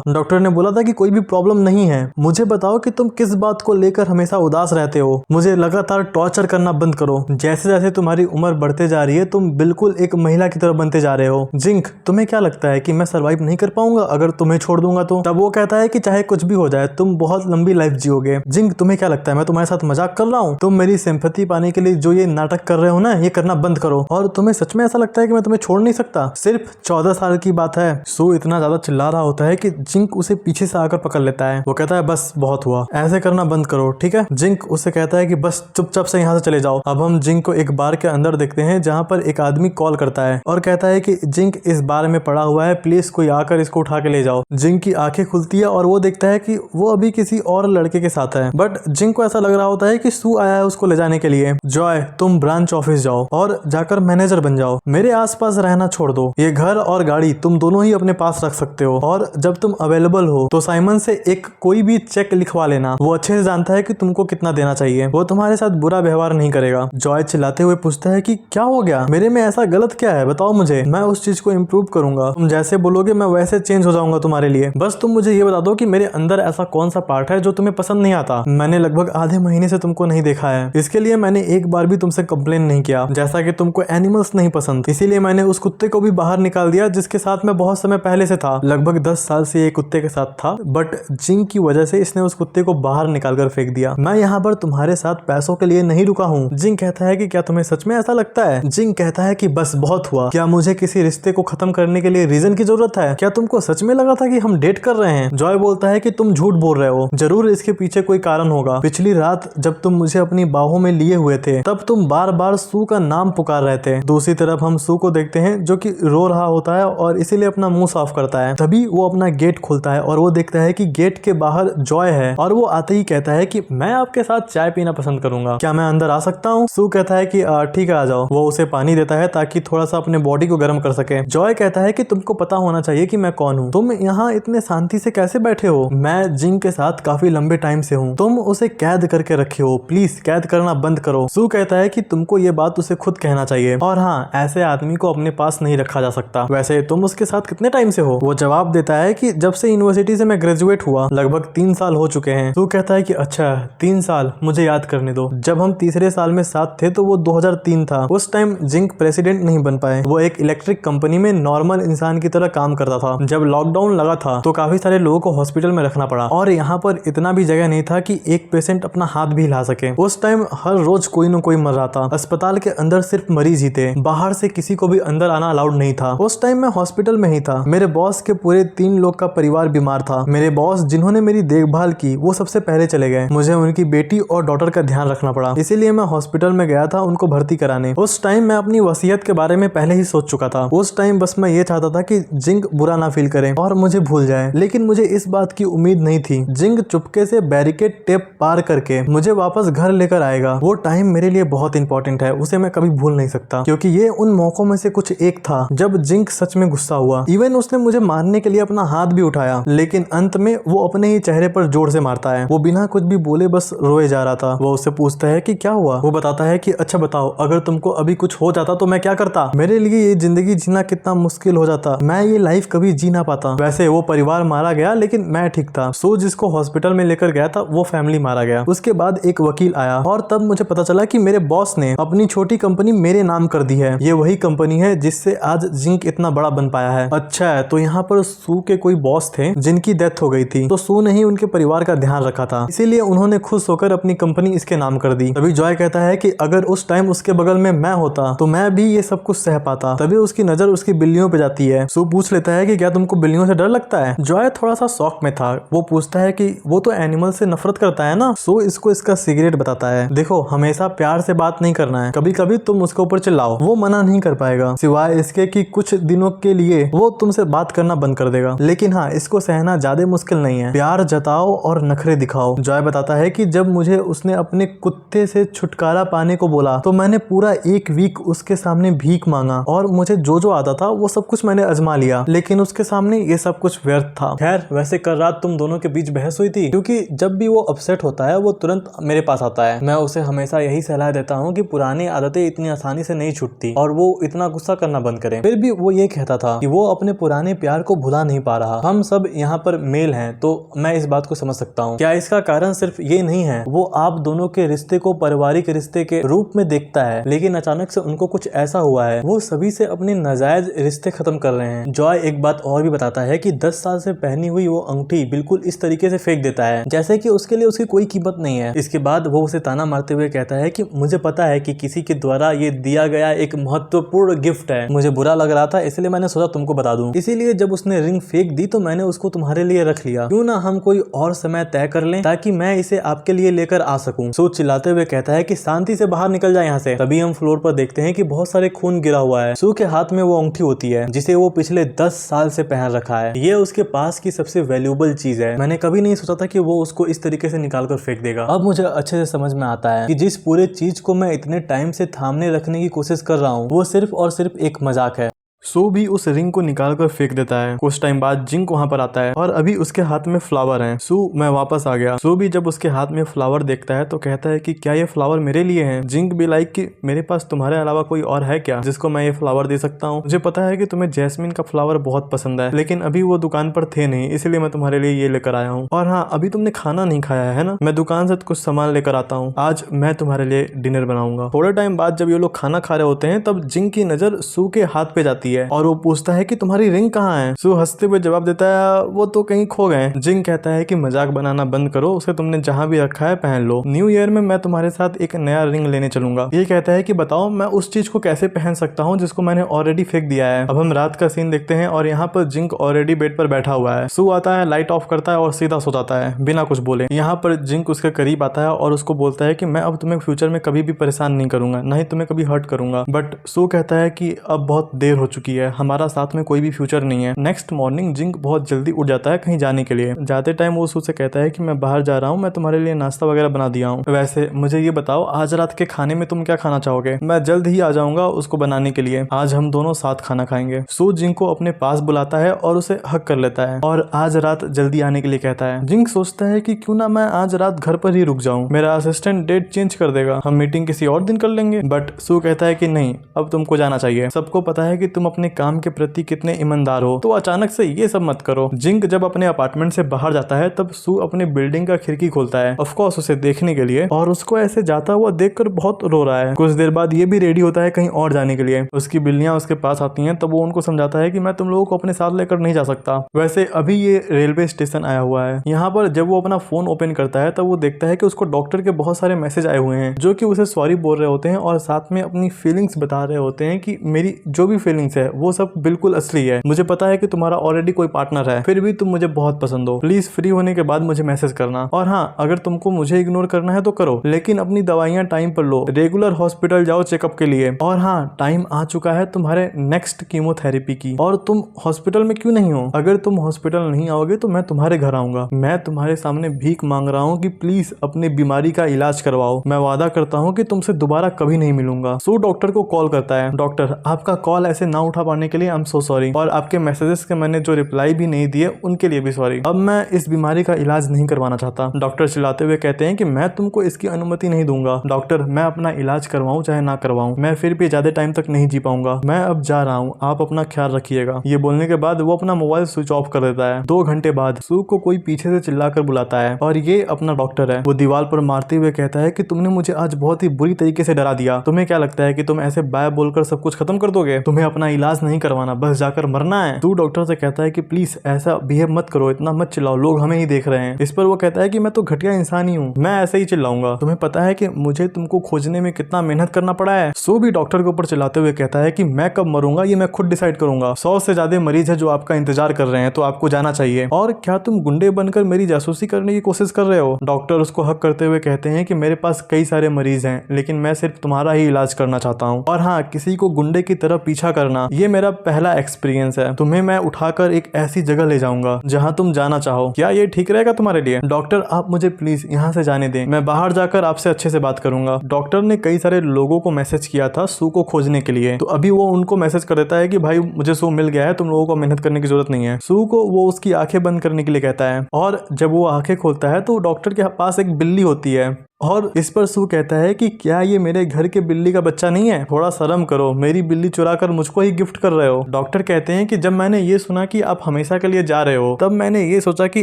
डॉक्टर ने बोला था कि कोई भी प्रॉब्लम नहीं है। मुझे बताओ कि तुम किस बात को लेकर हमेशा उदास रहते हो? मुझे लगातार टॉर्चर करना बंद करो, जैसे जैसे तुम्हारी उम्र बढ़ते जा रही है तुम बिल्कुल एक महिला की तरह बनते जा रहे हो। जिंक तुम्हें क्या लगता है कि मैं सर्वाइव नहीं कर पाऊंगा अगर तुम्हें छोड़ दूंगा तो? तब वो कहता है कि चाहे कुछ भी हो जाए तुम बहुत लंबी लाइफ जियोगे। जिंक तुम्हें क्या लगता है मैं तुम्हारे साथ मजाक कर रहा हूँ? तुम मेरी सिंपैथी पाने के लिए जो ये नाटक कर रहे हो ना, ये करना बंद करो। और तुम्हें सच में ऐसा लगता है कि मैं तुम्हें छोड़ नहीं सकता? सिर्फ 14 साल की बात है। सू इतना ज्यादा चिल्ला रहा होता है कि जिंक उसे पीछे से आकर पकड़ लेता है। वो कहता है बस बहुत हुआ, ऐसे करना बंद करो ठीक है? जिंक उससे कहता है कि बस चुपचाप से यहाँ से चले जाओ। अब हम जिंक को एक बार के अंदर देखते हैं जहाँ पर एक आदमी कॉल करता है और कहता है कि जिंक इस बार में पड़ा हुआ है, प्लीज कोई आकर इसको उठा के ले जाओ। जिंक की आंखें खुलती है और वो देखता है कि वो अभी किसी और लड़के के साथ है, बट जिंक को ऐसा लग रहा होता है कि सू आया है उसको ले जाने के लिए। जॉय तुम ब्रांच ऑफिस जाओ और जाकर मैनेजर बन जाओ, मेरे आसपास रहना छोड़ दो, ये घर और गाड़ी तुम दोनों ही अपने पास रख सकते हो और जब तुम अवेलेबल हो तो साइमन से एक कोई भी चेक लिखवा लेना, वो अच्छे से जानता है कि तुमको कितना देना चाहिए, वो तुम्हारे साथ बुरा व्यवहार नहीं करेगा। जॉय चिल्लाते हुए पूछता है कि क्या हो गया, मेरे में ऐसा गलत क्या है बताओ मुझे, मैं उस चीज को इम्प्रूव करूंगा, तुम जैसे बोलोगे मैं वैसे चेंज हो जाऊंगा तुम्हारे लिए, बस तुम मुझे ये बता दो कि मेरे अंदर ऐसा कौन सा पार्ट है जो तुम्हें पसंद नहीं आता। मैंने लगभग आधे महीने से तुमको नहीं देखा है, इसके लिए मैंने एक बार भी तुमसे कंप्लेन नहीं किया, जैसा कि तुमको एनिमल्स नहीं पसंद, इसीलिए मैंने उस कुत्ते को भी बाहर निकाल दिया जिसके साथ मैं बहुत समय पहले से था, लगभग 10 साल से ये कुत्ते के साथ था, बट जिंक की वजह से इसने उस कुत्ते को बाहर निकाल कर फेंक दिया। मैं यहाँ पर तुम्हारे साथ पैसों के लिए नहीं रुका हूँ। जिंक कहता है कि क्या तुम्हें सच में ऐसा लगता है? जिंक कहता है कि बस बहुत हुआ, क्या मुझे किसी रिश्ते को खत्म करने के लिए रीजन की जरूरत बात है, क्या तुमको सच में लगा था कि हम डेट कर रहे हैं? जॉय बोलता है कि तुम झूठ बोल रहे हो, जरूर इसके पीछे कोई कारण होगा। पिछली रात जब तुम मुझे अपनी बाहों में लिए हुए थे तब तुम बार बार सू का नाम पुकार रहे थे। दूसरी तरफ हम सू को देखते हैं जो कि रो रहा होता है और इसीलिए अपना मुंह साफ करता है। तभी वो अपना गेट खोलता है और वो देखता है कि गेट के बाहर जॉय है और वो आते ही कहता है कि मैं आपके साथ चाय पीना पसंद करूंगा, क्या मैं अंदर आ सकता हूँ? सू कहता है कि ठीक है आ जाओ। वो उसे पानी देता है ताकि थोड़ा सा अपने बॉडी को गर्म कर सके। जॉय कहता है कि तुमको पता होना चाहिए कि मैं कौन हूँ, तुम यहाँ इतने शांति से कैसे बैठे हो? मैं जिंग के साथ काफी लंबे टाइम से हूँ, तुम उसे कैद करके रखे हो, प्लीज कैद करना बंद करो। सू कहता है कि तुमको ये बात उसे खुद कहना चाहिए और हाँ, ऐसे आदमी को अपने पास नहीं रखा जा सकता। वैसे तुम उसके साथ कितने टाइम से हो? वो जवाब देता है कि जब से यूनिवर्सिटी से मैं ग्रेजुएट हुआ लगभग 3 साल हो चुके हैं। सू कहता है कि अच्छा 3 साल, मुझे याद करने दो। जब हम तीसरे साल में साथ थे तो वो 2003 था। उस टाइम जिंक प्रेसिडेंट नहीं बन पाए। वो एक इलेक्ट्रिक कंपनी में नॉर्मल इंसान की तरह काम करता था। जब लॉकडाउन लगा था तो काफी सारे लोगों को हॉस्पिटल में रखना पड़ा और यहाँ पर इतना भी जगह नहीं था कि एक पेशेंट अपना हाथ भी हिला सके। उस टाइम हर रोज कोई न कोई मर रहा था। अस्पताल के अंदर सिर्फ मरीज ही थे, बाहर से किसी को भी अंदर आना अलाउड नहीं था। उस टाइम मैं हॉस्पिटल में ही था। मेरे बॉस के पूरे 3 लोग का परिवार बीमार था। मेरे बॉस जिन्होंने मेरी देखभाल की वो सबसे पहले चले गए। मुझे उनकी बेटी और डॉटर का ध्यान रखना पड़ा, इसीलिए मैं हॉस्पिटल में गया था उनको भर्ती कराने। उस टाइम मैं अपनी वसीयत के बारे में पहले ही सोच चुका था। उस टाइम बस मैं ये चाहता था कि जिंग बुरा ना फील करे और मुझे भूल जाए, लेकिन मुझे इस बात की उम्मीद नहीं थी। जिंग चुपके से बैरिकेड टेप पार करके मुझे वापस घर लेकर आएगा। वो टाइम मेरे लिए बहुत इंपॉर्टेंट है, उसे मैं कभी भूल नहीं सकता, क्योंकि ये उन मौकों में से कुछ एक था जब जिंग सच में गुस्सा हुआ। इवन उसने मुझे मारने के लिए अपना हाथ भी उठाया, लेकिन अंत में वो अपने ही चेहरे पर जोर से मारता है। वो बिना कुछ भी बोले बस रोए जा रहा था। वो उससे पूछता है कि क्या हुआ? वो बताता है कि अच्छा बताओ, अगर तुमको अभी कुछ हो जाता तो मैं क्या करता? मेरे लिए ये जिंदगी जीना कितना मुश्किल हो जाता, मैं ये लाइफ कभी जी ना पाता। वैसे वो परिवार मारा गया लेकिन मैं ठीक था। सो जिसको हॉस्पिटल में लेकर गया था वो फैमिली मारा गया। उसके बाद एक वकील आया और तब मुझे पता चला कि मेरे बॉस ने अपनी छोटी कंपनी मेरे नाम कर दी है। ये वही कंपनी है जिससे आज जिंक इतना बड़ा बन पाया है। अच्छा है, तो यहाँ पर सू के कोई बॉस थे जिनकी डेथ हो गई थी, तो सू ने ही उनके परिवार का ध्यान रखा था, इसीलिए उन्होंने खुश होकर अपनी कंपनी इसके नाम कर दी। तभी जॉय कहता है कि अगर उस टाइम उसके बगल में मैं होता तो मैं भी ये सब कुछ सह पाता। तभी उसकी नजर उसकी बिल्लियों पे जाती है। सू पूछ लेता है कि क्या तुमको बिल्लियों से डर लगता है? जॉय थोड़ा सा शॉक में था। वो पूछता है कि वो तो एनिमल से नफरत करता है ना। सो इसको इसका सिगरेट बताता है, देखो हमेशा प्यार से बात नहीं करना है, कभी कभी तुम उसके ऊपर चिल्लाओ, वो मना नहीं कर पाएगा, सिवाय इसके कि कुछ दिनों के लिए वो तुमसे बात करना बंद कर देगा। लेकिन हाँ, इसको सहना ज्यादा मुश्किल नहीं है, प्यार जताओ और नखरे दिखाओ। जॉय बताता है कि जब मुझे उसने अपने कुत्ते से छुटकारा पाने को बोला तो मैंने पूरा 1 वीक उसके सामने भीख मांगा और मुझे जो जो आता था वो सब कुछ मैंने आजमा लिया, लेकिन उसके सामने ये सब कुछ व्यर्थ था। खैर, वैसे कल रात तुम दोनों के बीच बहस हुई थी, क्योंकि जब भी वो अपसेट होता है वो तुरंत मेरे पास आता है। मैं उसे हमेशा यही सलाह देता हूँ कि पुरानी आदतें इतनी आसानी से नहीं छूटती और वो इतना गुस्सा करना बंद करे। फिर भी वो ये कहता था कि वो अपने पुराने प्यार को भुला नहीं पा रहा। हम सब यहाँ पर मेल हैं, तो मैं इस बात को समझ सकता हूँ। क्या इसका कारण सिर्फ ये नहीं है, वो आप दोनों के रिश्ते को पारिवारिक रिश्ते के रूप में देखता है, लेकिन अचानक से उनको कुछ ऐसा हुआ है, वो सभी से अपने नाजायज रिश्ते खत्म कर रहे हैं। जॉय एक बात और भी बताता है कि 10 साल से पहनी हुई वो अंगूठी बिल्कुल इस तरीके से फेंक देता है जैसे कि उसके लिए उसकी कोई कीमत नहीं है। इसके बाद वो उसे ताना मारते हुए कहता है कि मुझे पता है कि किसी के द्वारा ये दिया गया एक महत्वपूर्ण गिफ्ट है, मुझे बुरा लग रहा था इसलिए मैंने सोचा तुमको बता दूं। इसीलिए जब उसने रिंग फेंक दी तो मैंने उसको तुम्हारे लिए रख लिया। क्यों ना हम कोई और समय तय कर लें ताकि मैं इसे आपके लिए लेकर आ सकूं। सो चिल्लाते हुए कहता है कि शांति से बाहर निकल जाए यहाँ से। तभी हम फ्लोर पर देखते हैं कि बहुत सारे खून गिरा हुआ है। सू के हाथ में वो अंगूठी होती है जिसे वो पिछले 10 साल से पहन रखा है। ये उसके पास की सबसे वैल्यूएबल चीज है। मैंने कभी नहीं सोचा था कि वो उसको इस तरीके से निकाल कर फेंक देगा। अब मुझे अच्छे से समझ में आता है कि जिस पूरे चीज को मैं इतने टाइम से थामने रखने की कोशिश कर रहा हूँ वो सिर्फ और सिर्फ एक मजाक है। सो भी उस रिंग को निकाल कर फेंक देता है। कुछ टाइम बाद जिंक वहां पर आता है और अभी उसके हाथ में फ्लावर हैं। सू, मैं वापस आ गया। सू भी जब उसके हाथ में फ्लावर देखता है तो कहता है कि क्या ये फ्लावर मेरे लिए हैं? जिंक भी लाइक कि मेरे पास तुम्हारे अलावा कोई और है क्या जिसको मैं ये फ्लावर दे सकता हूँ? मुझे पता है कि तुम्हें जैस्मिन का फ्लावर बहुत पसंद है, लेकिन अभी वो दुकान पर थे नहीं, इसलिए मैं तुम्हारे लिए ये लेकर आया हूँ। और हाँ, अभी तुमने खाना नहीं खाया है ना, मैं दुकान से कुछ सामान लेकर आता हूँ, आज मैं तुम्हारे लिए डिनर बनाऊंगा। थोड़े टाइम बाद जब ये लोग खाना खा रहे होते हैं तब जिंक की नजर सू के हाथ पे जाती आती है और वो पूछता है कि तुम्हारी रिंग कहाँ है। सू हंसते हुए जवाब देता है वो तो कहीं खो गए। जिंग कहता है कि मजाक बनाना बंद करो, उसे तुमने जहाँ भी रखा है पहन लो। न्यू ईयर में मैं तुम्हारे साथ एक नया रिंग लेने चलूंगा। ये कहता है कि बताओ मैं उस चीज को कैसे पहन सकता हूँ जिसको मैंने ऑलरेडी फेंक दिया है। अब हम रात का सीन देखते हैं और यहाँ पर जिंग ऑलरेडी बेड पर बैठा हुआ है। सू आता है, लाइट ऑफ करता है और सीधा सो जाता है बिना कुछ बोले। यहाँ पर जिंग उसके करीब आता है और उसको बोलता है कि मैं अब तुम्हें फ्यूचर में कभी भी परेशान नहीं करूंगा, ना ही तुम्हें कभी हर्ट करूंगा। बट सू कहता है कि अब बहुत देर हो चुकी है, हमारा साथ में कोई भी फ्यूचर नहीं है। नेक्स्ट मॉर्निंग जिंग बहुत जल्दी उठ जाता है कहीं जाने के लिए। जाते टाइम वो सू से कहता है कि मैं बाहर जा रहा हूँ, मैं तुम्हारे लिए नाश्ता वगैरह बना दिया हूँ। वैसे मुझे ये बताओ आज रात के खाने में तुम क्या खाना चाहोगे? मैं जल्द ही आ जाऊंगा उसको बनाने के लिए, आज हम दोनों साथ खाना खाएंगे। सू जिंग को अपने पास बुलाता है और उसे हक कर लेता है और आज रात जल्दी आने के लिए कहता है। जिंग सोचता है कि क्यों ना मैं आज रात घर पर ही रुक जाऊं, मेरा असिस्टेंट डेट चेंज कर देगा, हम मीटिंग किसी और दिन कर लेंगे। बट सू कहता है कि नहीं, अब तुमको जाना चाहिए, सबको पता है कि तुम अपने काम के प्रति कितने ईमानदार हो, तो अचानक से ये सब मत करो। जिंग जब अपने अपार्टमेंट से बाहर जाता है तब सू अपने बिल्डिंग का खिड़की खोलता है, ऑफ कोर्स उसे देखने के लिए, और उसको ऐसे जाता हुआ देखकर बहुत रो रहा है। कुछ देर बाद ये भी रेडी होता है कहीं और जाने के लिए। उसकी बिल्लियां उसके पास आती हैं तब वो उनको समझाता है कि मैं तुम लोगों को अपने साथ लेकर नहीं जा सकता। वैसे अभी ये रेलवे स्टेशन आया हुआ है। यहाँ पर जब वो अपना फोन ओपन करता है तब वो देखता है कि उसको डॉक्टर के बहुत सारे मैसेज आए हुए हैं जो कि उसे सॉरी बोल रहे होते हैं और साथ में अपनी फीलिंग्स बता रहे होते हैं कि मेरी जो भी फीलिंग्स है वो सब बिल्कुल असली है, मुझे पता है कि तुम्हारा ऑलरेडी कोई पार्टनर है, फिर भी तुम मुझे बहुत पसंद हो, प्लीज फ्री होने के बाद मुझे मैसेज करना, और हाँ अगर तुमको मुझे इग्नोर करना है तो करो, लेकिन अपनी दवाइयां टाइम पर लो, रेगुलर हॉस्पिटल जाओ चेकअप के लिए, और हाँ टाइम आ चुका है तुम्हारे नेक्स्ट कीमोथेरेपी की, और तुम हॉस्पिटल में क्यों नहीं हो? अगर तुम हॉस्पिटल नहीं आओगे तो मैं तुम्हारे घर आऊंगा, मैं तुम्हारे सामने भीख मांग रहा हूँ कि प्लीज अपनी बीमारी का इलाज करवाओ, मैं वादा करता हूँ कि तुमसे दोबारा कभी नहीं मिलूंगा। सू डॉक्टर को कॉल करता है, डॉक्टर आपका कॉल ऐसे ना उठा पाने के लिए आई एम सो सॉरी, और आपके मैसेजेस के मैंने जो रिप्लाई भी नहीं दिए उनके लिए भी सॉरी, अब मैं इस बीमारी का इलाज नहीं करवाना चाहता। डॉक्टर चिल्लाते हुए कहते हैं कि मैं तुमको इसकी अनुमति नहीं दूंगा। डॉक्टर मैं अपना इलाज करवाऊं चाहे ना करवाऊं, मैं फिर भी ज्यादा टाइम तक नहीं जी पाऊंगा, मैं अब जा रहा हूँ, आप अपना ख्याल रखिएगा। ये बोलने के बाद वो अपना मोबाइल स्विच ऑफ कर देता है। 2 घंटे बाद सू को कोई पीछे से चिल्लाकर बुलाता है और ये अपना डॉक्टर है। वो दीवार पर मारते हुए कहता है कि तुमने मुझे आज बहुत ही बुरी तरीके से डरा दिया, तुम्हें क्या लगता है कि तुम ऐसे बाय बोलकर सब कुछ खत्म कर दोगे? तुम्हें अपना इलाज नहीं करवाना, बस जाकर मरना है। तू डॉक्टर से कहता है कि प्लीज ऐसा बिहेव मत करो, इतना मत चिल्लाओ, लोग हमें ही देख रहे हैं। इस पर वो कहता है कि मैं तो घटिया इंसान ही हूँ, मैं ऐसे ही चिल्लाऊंगा, तुम्हें पता है कि मुझे तुमको खोजने में कितना मेहनत करना पड़ा है। सो भी डॉक्टर के ऊपर चिल्लाते हुए कहता है कि मैं कब मरूंगा ये मैं खुद डिसाइड करूंगा, 100 से ज्यादा मरीज है जो आपका इंतजार कर रहे हैं, तो आपको जाना चाहिए, और क्या तुम गुंडे बनकर मेरी जासूसी करने की कोशिश कर रहे हो? डॉक्टर उसको हक करते हुए कहते हैं कि मेरे पास कई सारे मरीज हैं लेकिन मैं सिर्फ तुम्हारा ही इलाज करना चाहता हूँ, और हाँ किसी को गुंडे की तरह पीछा करना ये मेरा पहला एक्सपीरियंस है, तुम्हें मैं उठाकर एक ऐसी जगह ले जाऊंगा जहाँ तुम जाना चाहो, क्या ये ठीक रहेगा तुम्हारे लिए? डॉक्टर आप मुझे प्लीज यहाँ से जाने दें, मैं बाहर जाकर आपसे अच्छे से बात करूंगा। डॉक्टर ने कई सारे लोगों को मैसेज किया था सू को खोजने के लिए, तो अभी वो उनको मैसेज कर देता है कि भाई मुझे सू मिल गया है, तुम लोगों को मेहनत करने की जरूरत नहीं है। सू को वो उसकी आंखें बंद करने के लिए कहता है, और जब वो आंखें खोलता है तो डॉक्टर के पास एक बिल्ली होती है, और इस पर सू कहता है कि क्या ये मेरे घर के बिल्ली का बच्चा नहीं है? थोड़ा शर्म करो, मेरी बिल्ली चुरा कर मुझको ही गिफ्ट कर रहे हो। डॉक्टर कहते हैं कि जब मैंने ये सुना कि आप हमेशा के लिए जा रहे हो तब मैंने ये सोचा कि